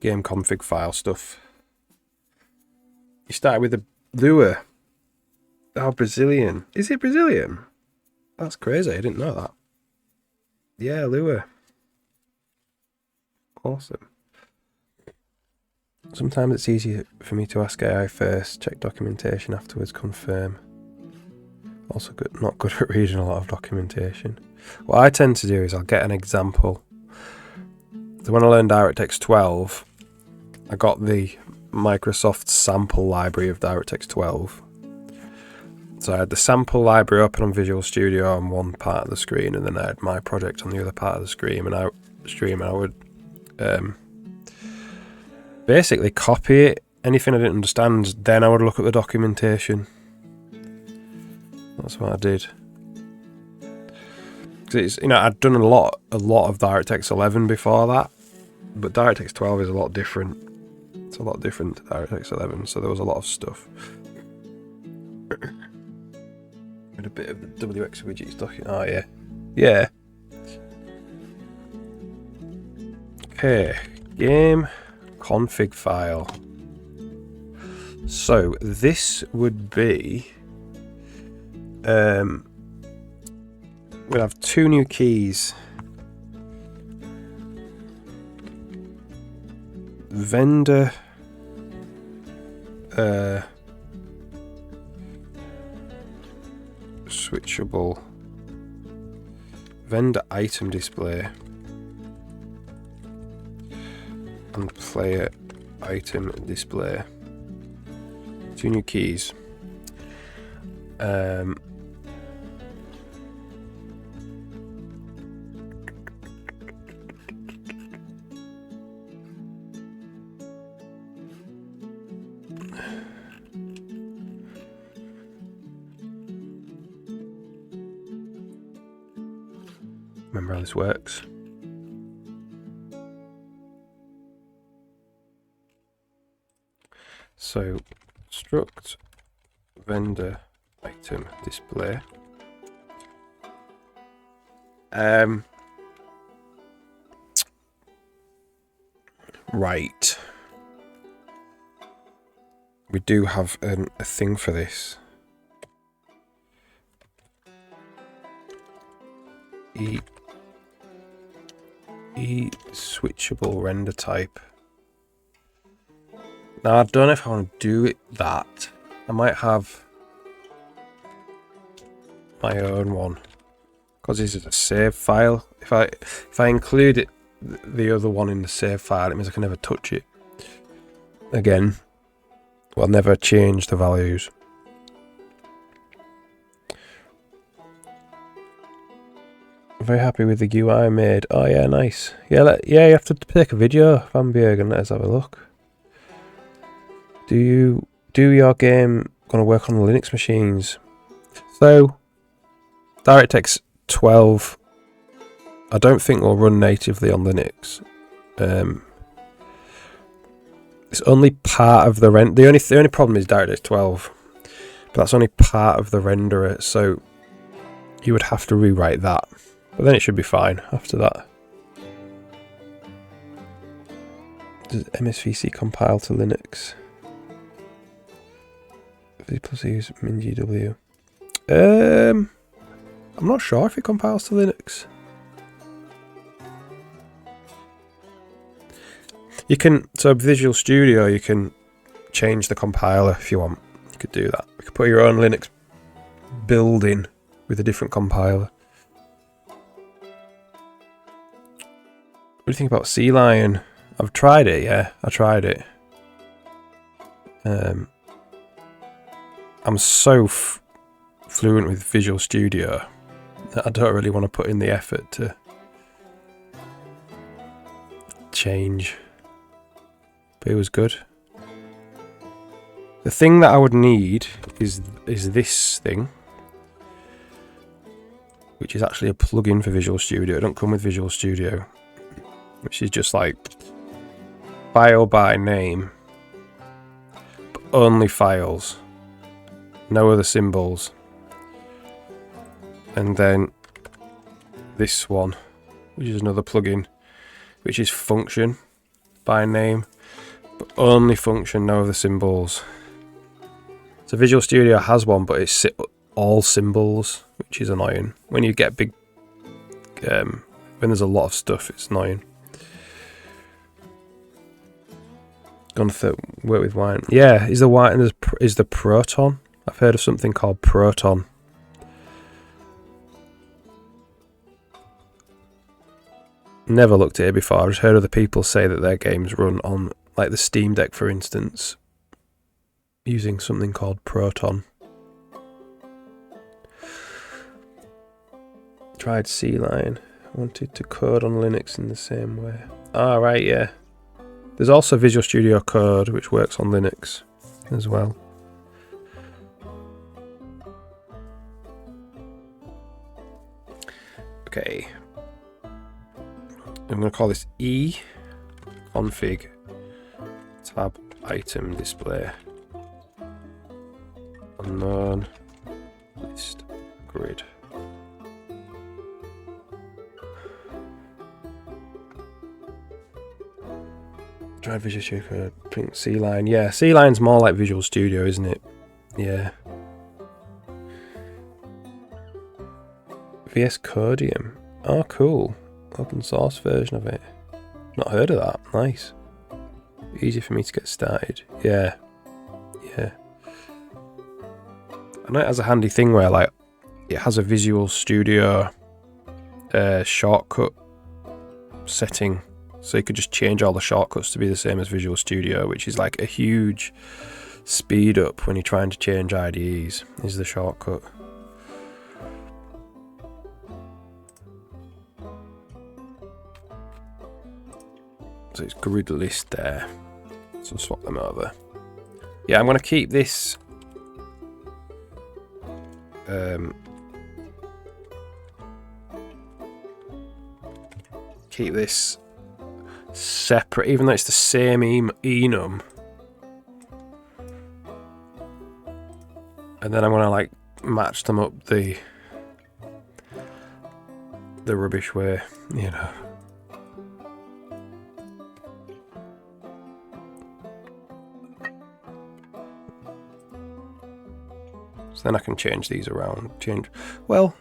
Game config file stuff. You started with the Lua. Oh, Brazilian. Is it Brazilian? That's crazy, I didn't know that. Yeah, Lua. Awesome. Sometimes it's easier for me to ask AI first, check documentation afterwards, confirm. Also good, not good at reading a lot of documentation. What I tend to do is I'll get an example. So when I learned DirectX 12, I got the Microsoft sample library of DirectX 12. So I had the sample library open on Visual Studio on one part of the screen, and then I had my project on the other part of the screen, and I would basically copy it. Anything I didn't understand, then I would look at the documentation. That's what I did. It's, you know, I'd done a lot of DirectX 11 before that, but DirectX 12 is a lot different. It's a lot different to DirectX 11, so there was a lot of stuff. With a bit of the WX widgets document. Oh yeah, yeah. Okay, game config file. So this would be. We'll have two new keys. Vendor switchable vendor item display and player item display. Two new keys. Remember how this works. So, struct vendor item display. Right. We do have a thing for this. Switchable render type. Now I don't know if I want to do it that. I might have my own one because this is a save file. If I include it, the other one in the save file, it means I can never touch it again. Well, never change the values. Very happy with the UI I made. Oh yeah, nice. Yeah, you have to take a video, Van Bjerg, and let us have a look. Do your game going to work on Linux machines? So, DirectX 12, I don't think will run natively on Linux. It's only part of the the only problem is DirectX 12, but that's only part of the renderer, so you would have to rewrite that. But then it should be fine after that. Does MSVC compile to Linux? V plus use MinGW. I'm not sure if it compiles to Linux. You can, so Visual Studio, you can change the compiler if you want. You could do that. You could put your own Linux build in with a different compiler. What do you think about Sea Lion? I've tried it, yeah. I tried it. I'm so fluent with Visual Studio that I don't really want to put in the effort to change. But it was good. The thing that I would need is this thing, which is actually a plugin for Visual Studio. It don't come with Visual Studio, which is just like file by name, but only files, no other symbols. And then this one, which is another plugin, which is function by name, but only function, no other symbols. So Visual Studio has one, but it's all symbols, which is annoying. When you get big, when there's a lot of stuff, it's annoying. Gone to work with Wine. Yeah, is the Wine is the Proton? I've heard of something called Proton. Never looked at it before. I just heard other people say that their games run on, like the Steam Deck, for instance, using something called Proton. Tried Sea Lion. Wanted to code on Linux in the same way. Ah, right, yeah. There's also Visual Studio Code, which works on Linux as well. Okay. I'm going to call this E config tab item display unknown list grid. Try Visual Studio print Sea Lion. Yeah, Sea Lion's more like Visual Studio, isn't it? Yeah. VS Codium. Oh, cool. Open source version of it. Not heard of that. Nice. Easy for me to get started. Yeah. Yeah. I know it has a handy thing where, like, it has a Visual Studio shortcut setting. So you could just change all the shortcuts to be the same as Visual Studio, which is like a huge speed up when you're trying to change IDEs, is the shortcut. So it's grid list there. So swap them over. Yeah, I'm going to keep this. Keep this separate, even though it's the same enum. And then I'm going to like match them up the rubbish way, you know. Then I can change these around. Well,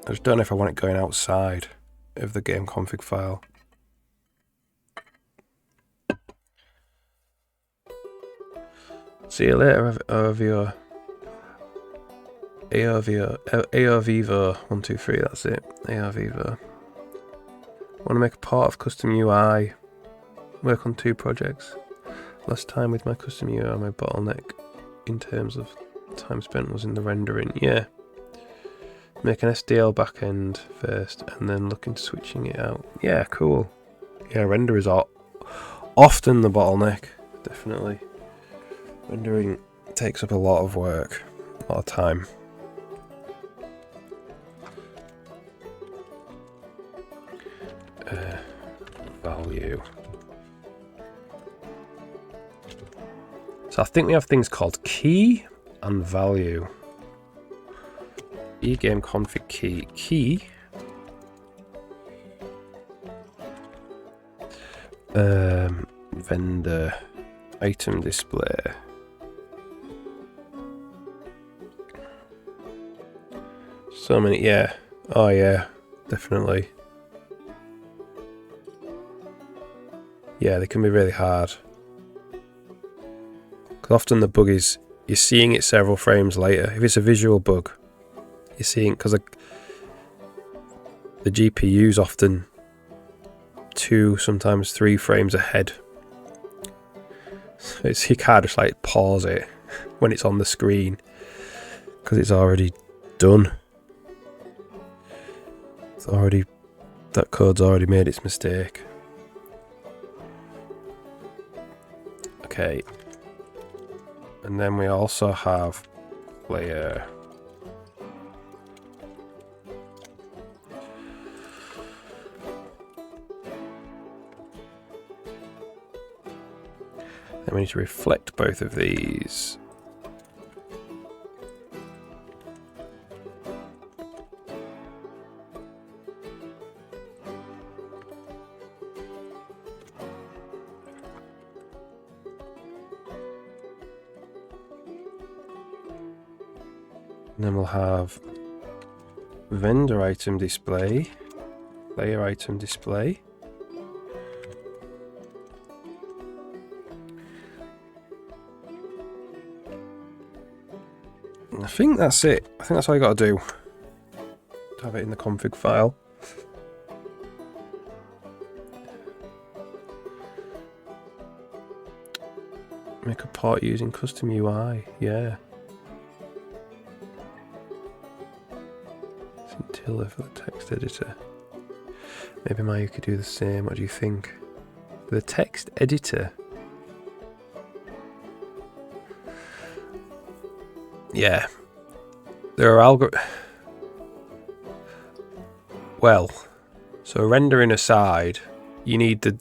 I just don't know if I want it going outside of the game config file. See you later, AOVO. AOVivo123, that's it. AOVivo. Want to make a part of custom UI. Work on 2 projects. Less time with my custom UI, my bottleneck in terms of time spent was in the rendering. Yeah. Make an SDL backend first and then look into switching it out. Yeah, cool. Yeah, render is often the bottleneck. definitely. Rendering takes up a lot of work, a lot of time. Value. So I think we have things called key and value. eGame config key. Key. Vendor item display. So many, yeah. Oh yeah, definitely. Yeah, they can be really hard. Because often the bug is you're seeing it several frames later. If it's a visual bug, you're seeing, because the GPU's often 2, sometimes 3 frames ahead. So you can't just like pause it when it's on the screen because it's already done. It's already, that code's already made its mistake. Okay. And then we also have player. Then we need to reflect both of these. And then we'll have vendor item display, player item display. And I think that's it. I think that's all you got to do. To have it in the config file. Make a port using custom UI. Yeah. Scintilla for the text editor. Maybe Maya could do the same. What do you think? The text editor. Yeah. There are well, so rendering aside, you need the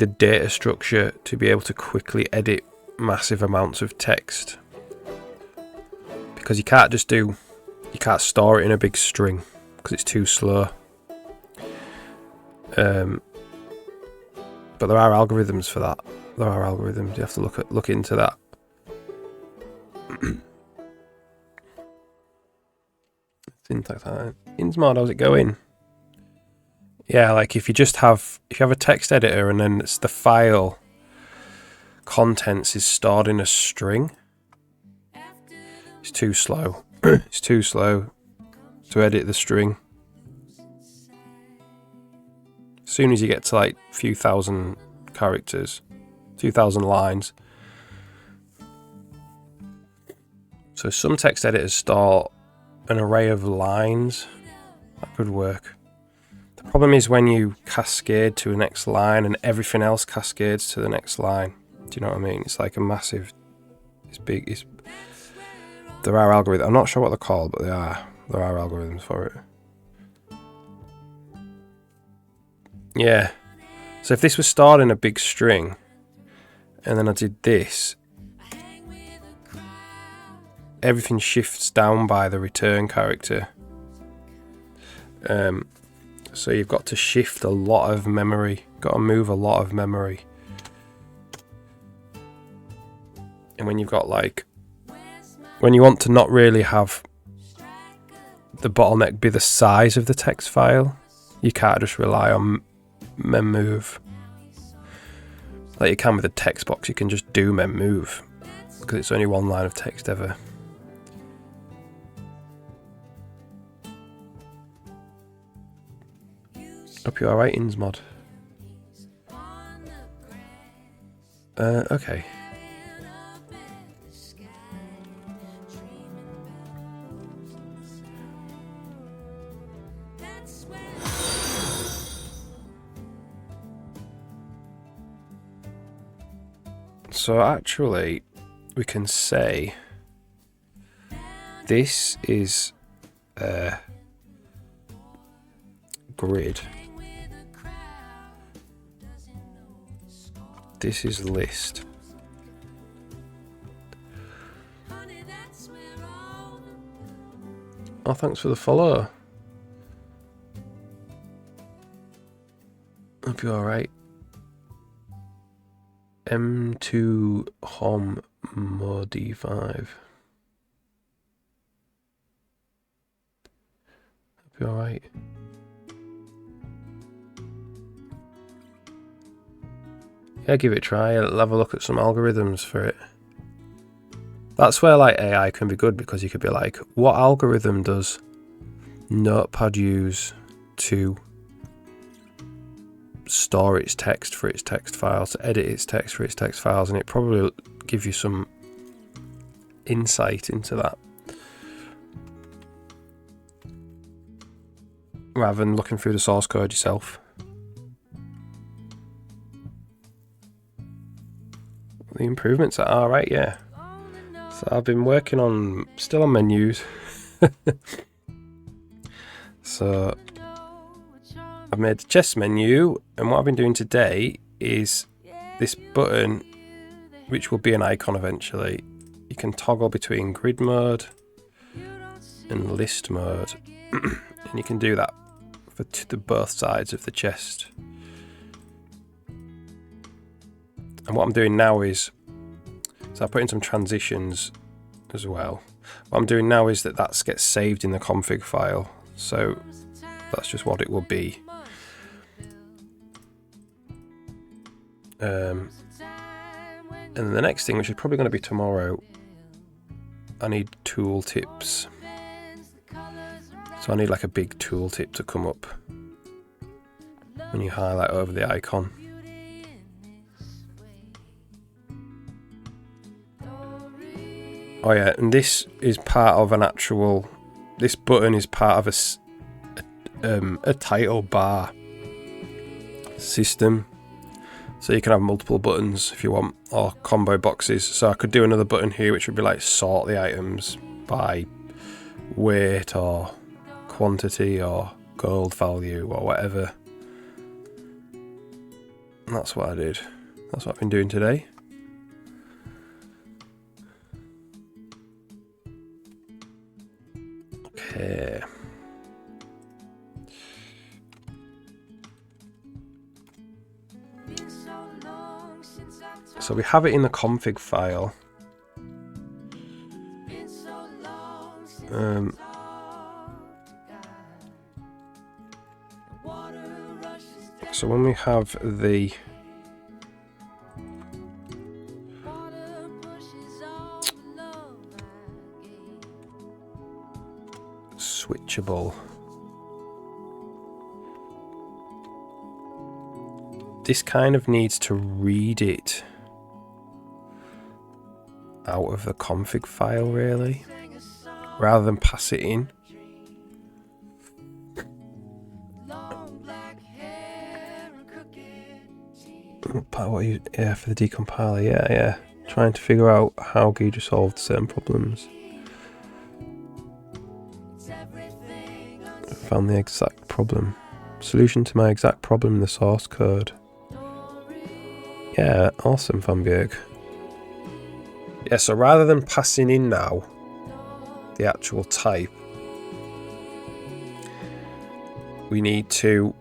data structure to be able to quickly edit massive amounts of text. Because you can't store it in a big string because it's too slow. But there are algorithms for that. There are algorithms. You have to look into that. Syntax. Insmod, how's it going? Yeah, like if you have a text editor and then it's the file contents is stored in a string, it's too slow. It's too slow to edit the string. As soon as you get to like a few thousand characters, 2,000 lines. So some text editors store an array of lines. That could work. The problem is when you cascade to the next line and everything else cascades to the next line. Do you know what I mean? It's like a massive, it's big, there are algorithms. I'm not sure what they're called, but there are algorithms for it. Yeah. So if this was stored in a big string, and then I did this, everything shifts down by the return character. So you've got to shift a lot of memory, got to move a lot of memory. And when you've got when you want to not really have the bottleneck be the size of the text file, you can't just rely on memmove. Like you can with a text box, you can just do memmove because it's only one line of text ever. Hope you're alright, Insmod. Okay. So actually, we can say this is a grid. This is list. Oh, thanks for the follow. Hope you're alright. M2 Hom Modi 5. Hope you're alright. Yeah, give it a try. I'll have a look at some algorithms for it. That's where like AI can be good, because you could be like, what algorithm does Notepad use to store its text for its text files, to edit its text for its text files, and it probably will give you some insight into that, rather than looking through the source code yourself. The improvements are alright, yeah. So I've been working on, still on menus. So I've made the chess menu, and what I've been doing today is this button, which will be an icon eventually. You can toggle between grid mode and list mode, and you can do that for the both sides of the chest. And what I'm doing now is, so I put in some transitions as well. What I'm doing now is that gets saved in the config file. So that's just what it will be. And the next thing, which is probably going to be tomorrow, I need tooltips. So I need like a big tooltip to come up when you highlight over the icon. Oh yeah, and this is part of an actual. This button is part of a title bar system, so you can have multiple buttons if you want, or combo boxes. So I could do another button here, which would be like sort the items by weight or quantity or gold value or whatever. And that's what I did. That's what I've been doing today. Okay. So we have it in the config file. So when we have the switchable, this kind of needs to read it out of the config file, really, rather than pass it in. What you, yeah, for the decompiler, yeah. Trying to figure out how Ghidra solved certain problems. Found the exact problem. Solution to my exact problem in the source code. Yeah, awesome, Van Bjerg. Yeah, so rather than passing in now the actual type, we need to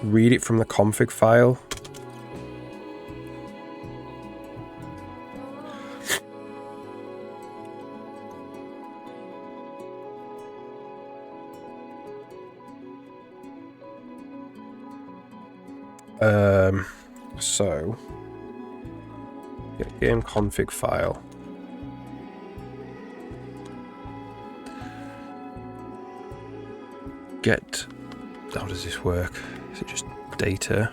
read it from the config file. So get game config file. Get, how does this work? Is it just data?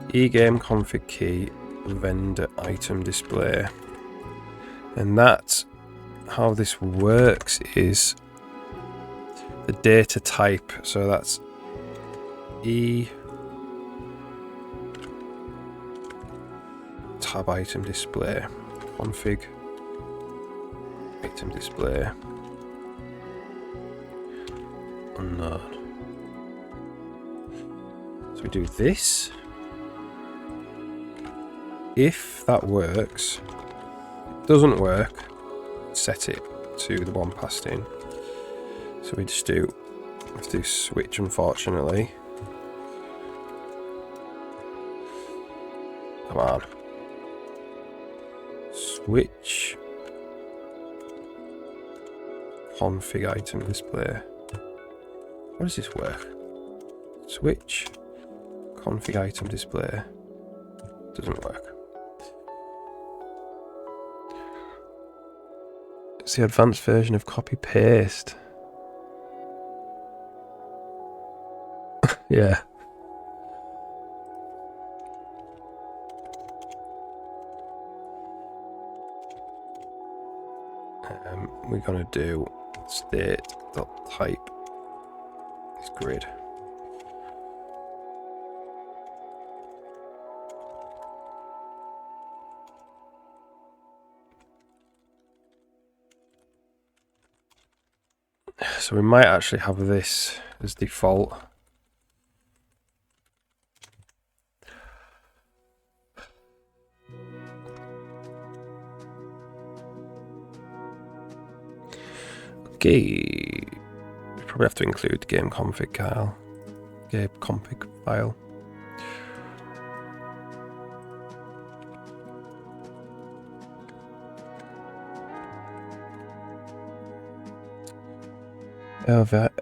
eGame config key vendor item display. And that's how this works, is the data type. So that's e tab item display, config, item display, unknown. So we do this. If that works, doesn't work, set it to the one passed in. So we just do, have to do switch, unfortunately. Come on. Switch. Config item display. How does this work? Switch. Config item display. Doesn't work. It's the advanced version of copy paste. Yeah. We're gonna do state.type is grid. So we might actually have this as default. Okay, we probably have to include the game config file.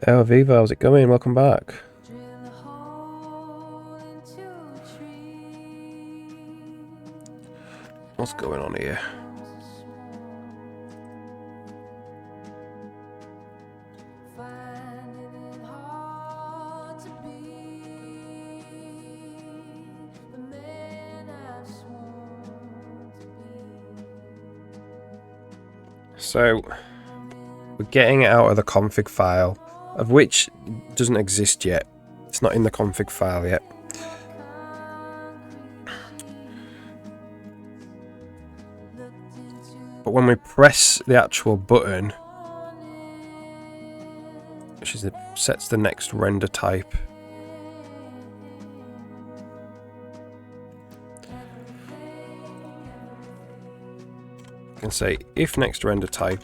El Vivo, how's it going? Welcome back. What's going on here? So we're getting it out of the config file, of which doesn't exist yet. It's not in the config file yet. But when we press the actual button, which is sets the next render type, I can say if next render type.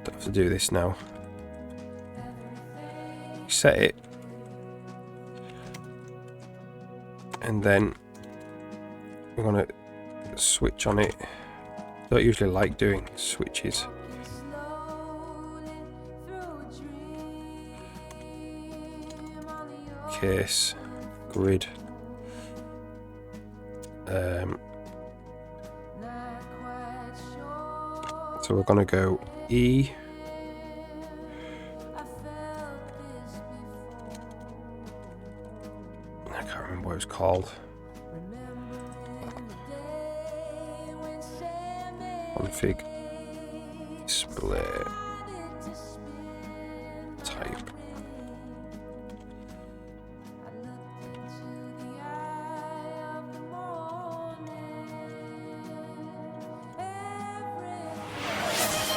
Don't have to do this now. Set it, and then we're gonna switch on it. Don't usually like doing switches. Case, grid. So we're gonna go E. I can't remember what it was called. Config display type.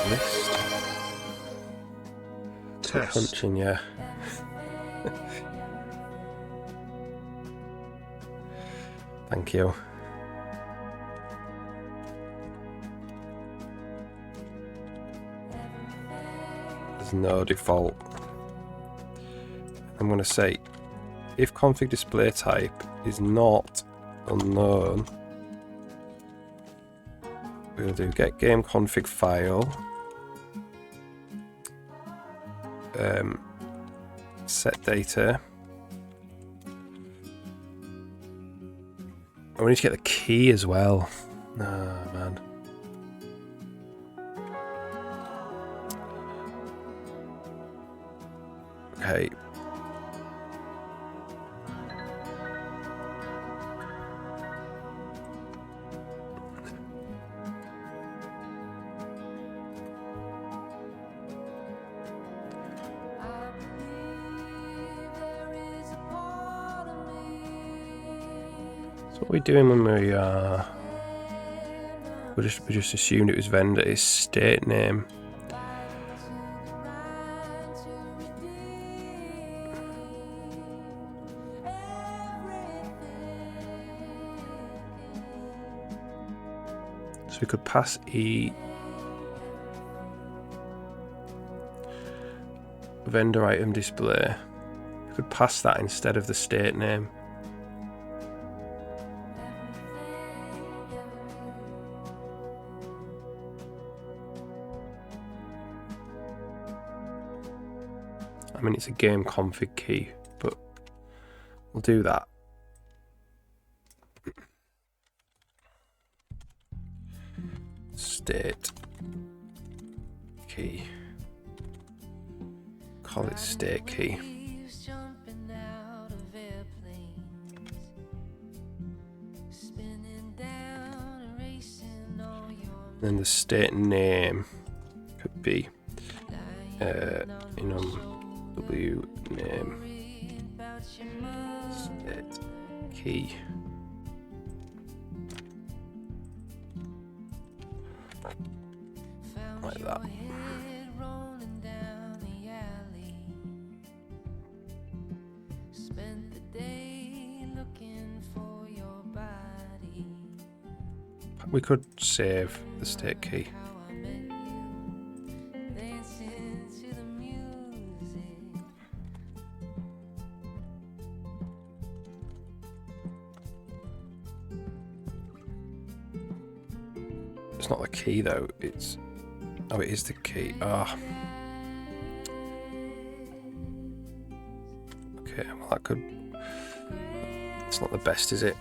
List. Test. Punching, yeah. Thank you. There's no default. I'm going to say if config display type is not unknown, we're going to do get game config file, set data, and we need to get the key as well. Ah, man. Okay. What are we doing when we just assumed it was vendor? It's state name. So we could pass vendor item display. We could pass that instead of the state name. I mean, it's a game config key, but we'll do that. State key. Call it state key. Then the state name could be W name state key. Like that. We could save the state key. It's not the key though, it's... Oh, it is the key. Ah. Okay, well that could... It's not the best, is it?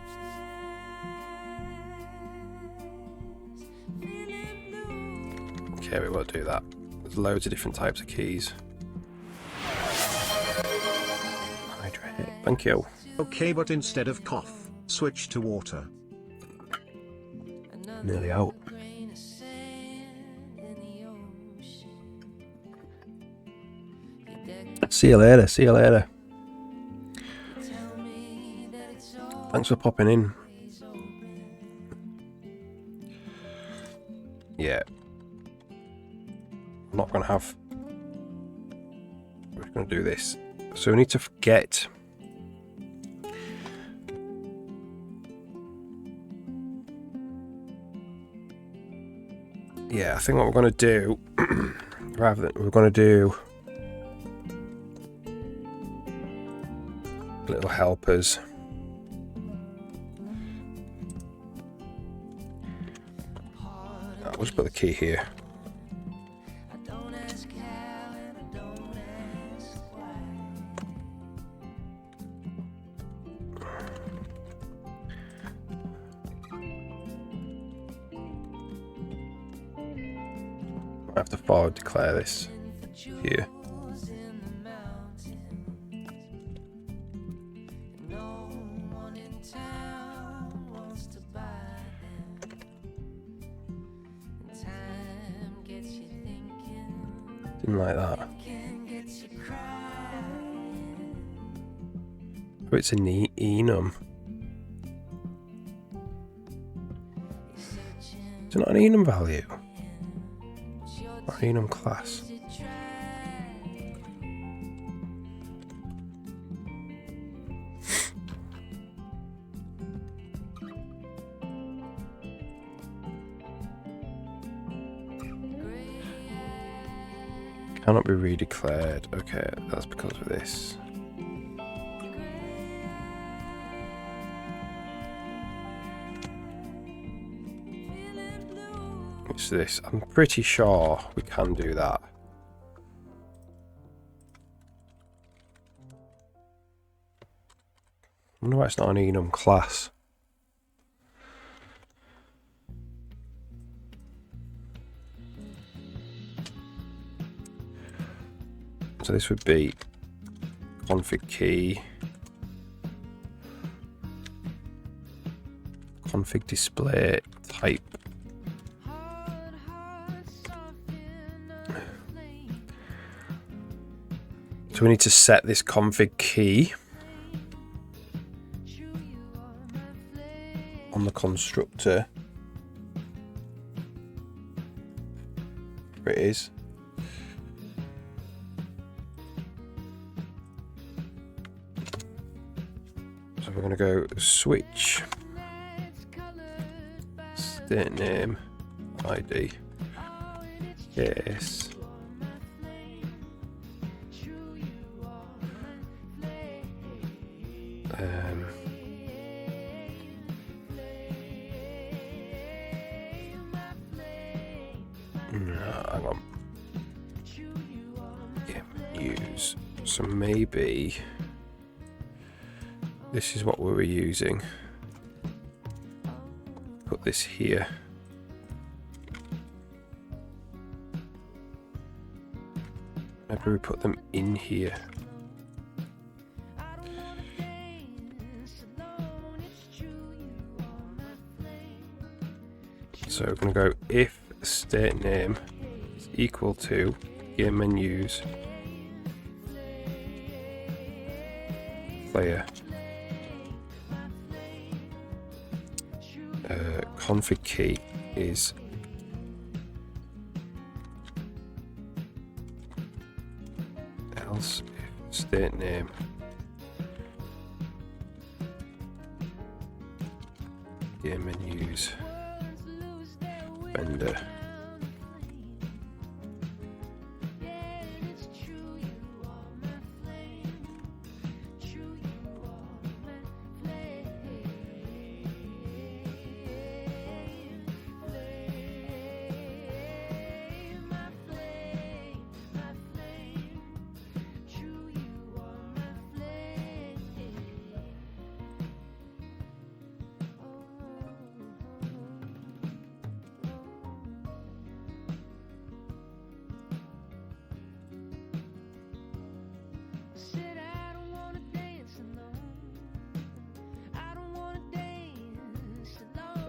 Okay, we won't do that. There's loads of different types of keys. Hydrate. Thank you. Okay, but instead of cough, switch to water. Nearly out. See you later, see you later. Thanks for popping in. Yeah. I'm not going to have... We're going to do this. So we need to get... Yeah, I think what we're going to do... rather than... We're going to do... little helpers. I'll just put the key here. I have to forward declare this here. Something like that. Oh, it's an enum. Is it not an enum value? Or an enum class? Cannot be redeclared. Okay, that's because of this. It's this. I'm pretty sure we can do that. I wonder why it's not an enum class. So this would be config key, config display type. So we need to set this config key. on the constructor. There it is. So we're going to go switch state name ID. Yes. No, hang on. Yeah, use. So maybe this is what we were using. Put this here. Maybe we put them in here. So we're going to go if state name is equal to game menus player config key is else if state name game menus vendor.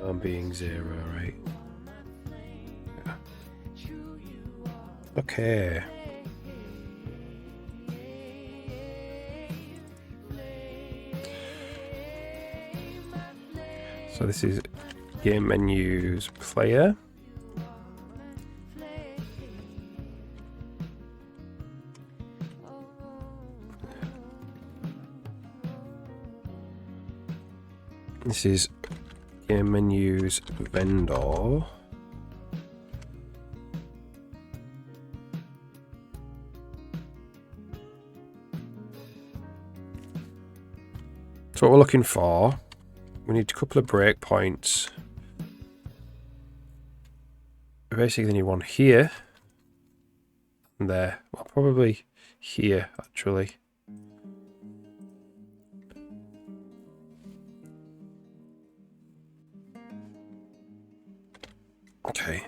I'm being 0, right? Yeah. Okay. So this is game menus player. This is game menus vendor. So what we're looking for, we need a couple of breakpoints. We basically need one here and there. Well, probably here actually. Okay.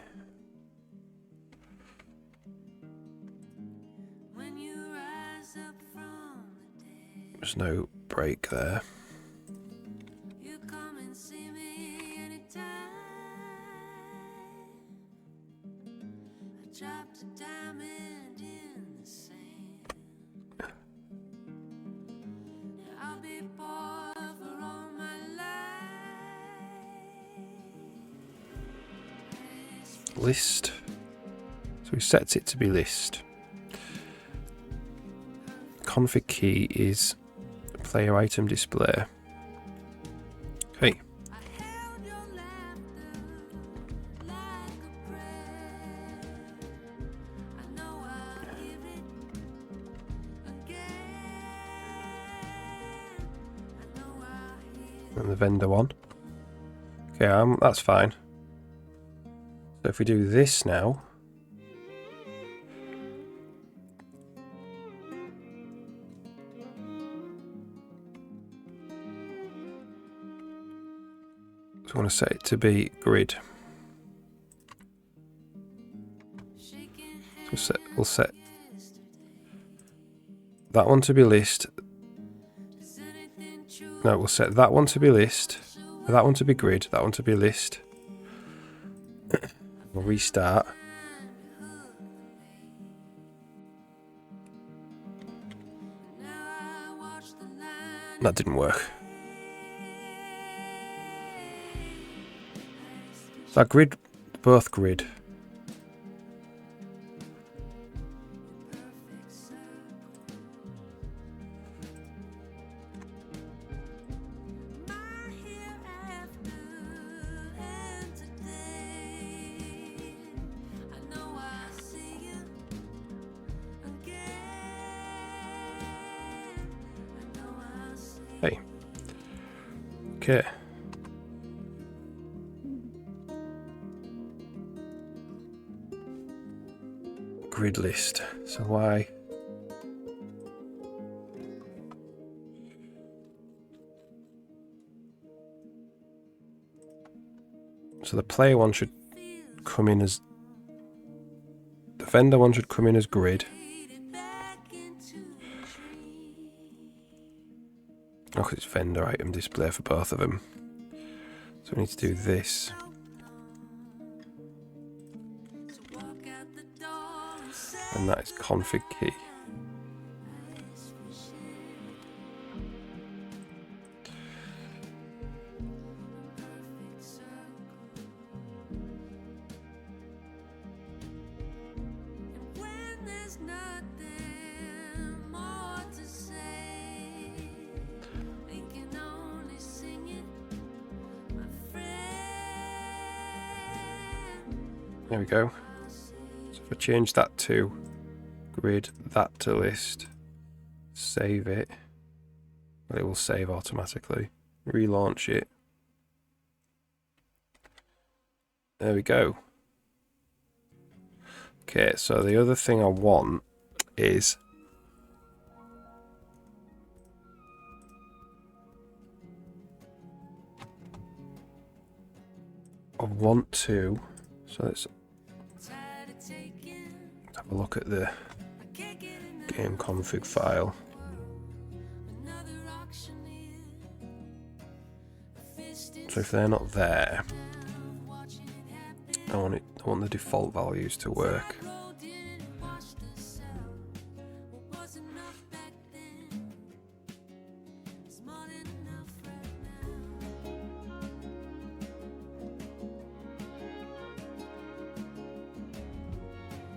There's no break there. List. So we set it to be list. Config key is player item display. Okay. And the vendor one. Okay, that's fine. So if we do this now, so I want to set it to be grid. So we'll set that one to be list. No, we'll set that one to be list, that one to be grid, that one to be list. We'll restart. That didn't work. That grid, both grid. Hey. Okay. Grid list. So why? So the player one should come in as... The vendor one should come in as grid. Oh, 'cause it's vendor item display for both of them. So we need to do this. And that is config key. There we go. So if I change that to grid, that to list, save it, well, it will save automatically. Relaunch it. There we go. Okay, so the other thing I want is so let's have a look at the game config file. So if they're not there, I want the default values to work.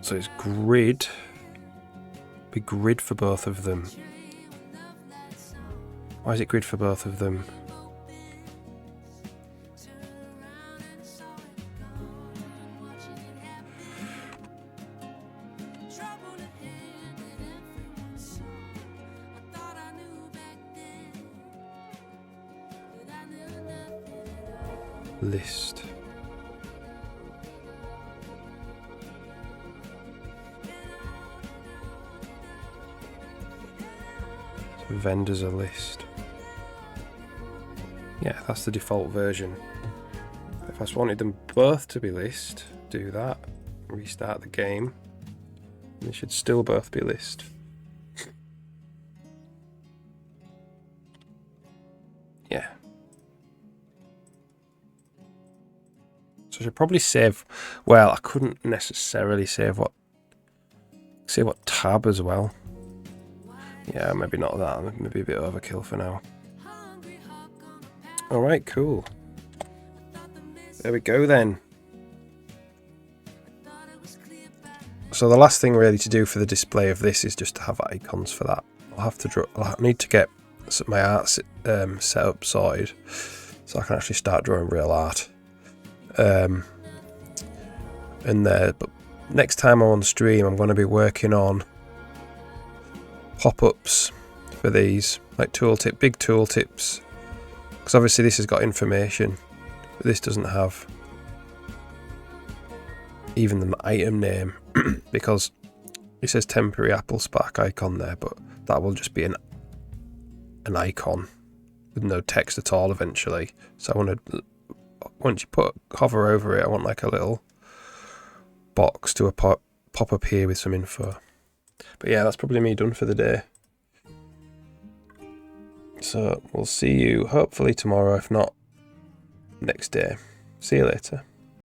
So it's grid. Be grid for both of them. Why is it grid for both of them? List. So vendors a list. Yeah, that's the default version. If I just wanted them both to be list, do that. Restart the game. They should still both be list. Yeah. So I should probably save. Well, I couldn't necessarily save what tab as well. Yeah, maybe not that. Maybe a bit overkill for now. Alright, cool. There we go then. So the last thing really to do for the display of this is just to have icons for that. I'll have to draw. I need to get my art set up sorted so I can actually start drawing real art. But next time I'm on stream, I'm going to be working on pop-ups for these, like tooltip, big tooltips, because obviously this has got information, but this doesn't have even the item name because it says temporary Apple Spark icon there, but that will just be an icon with no text at all eventually. So I want to, once you hover over it, I want like a little box to pop up here with some info. But yeah, that's probably me done for the day. So we'll see you hopefully tomorrow, if not next day. See you later.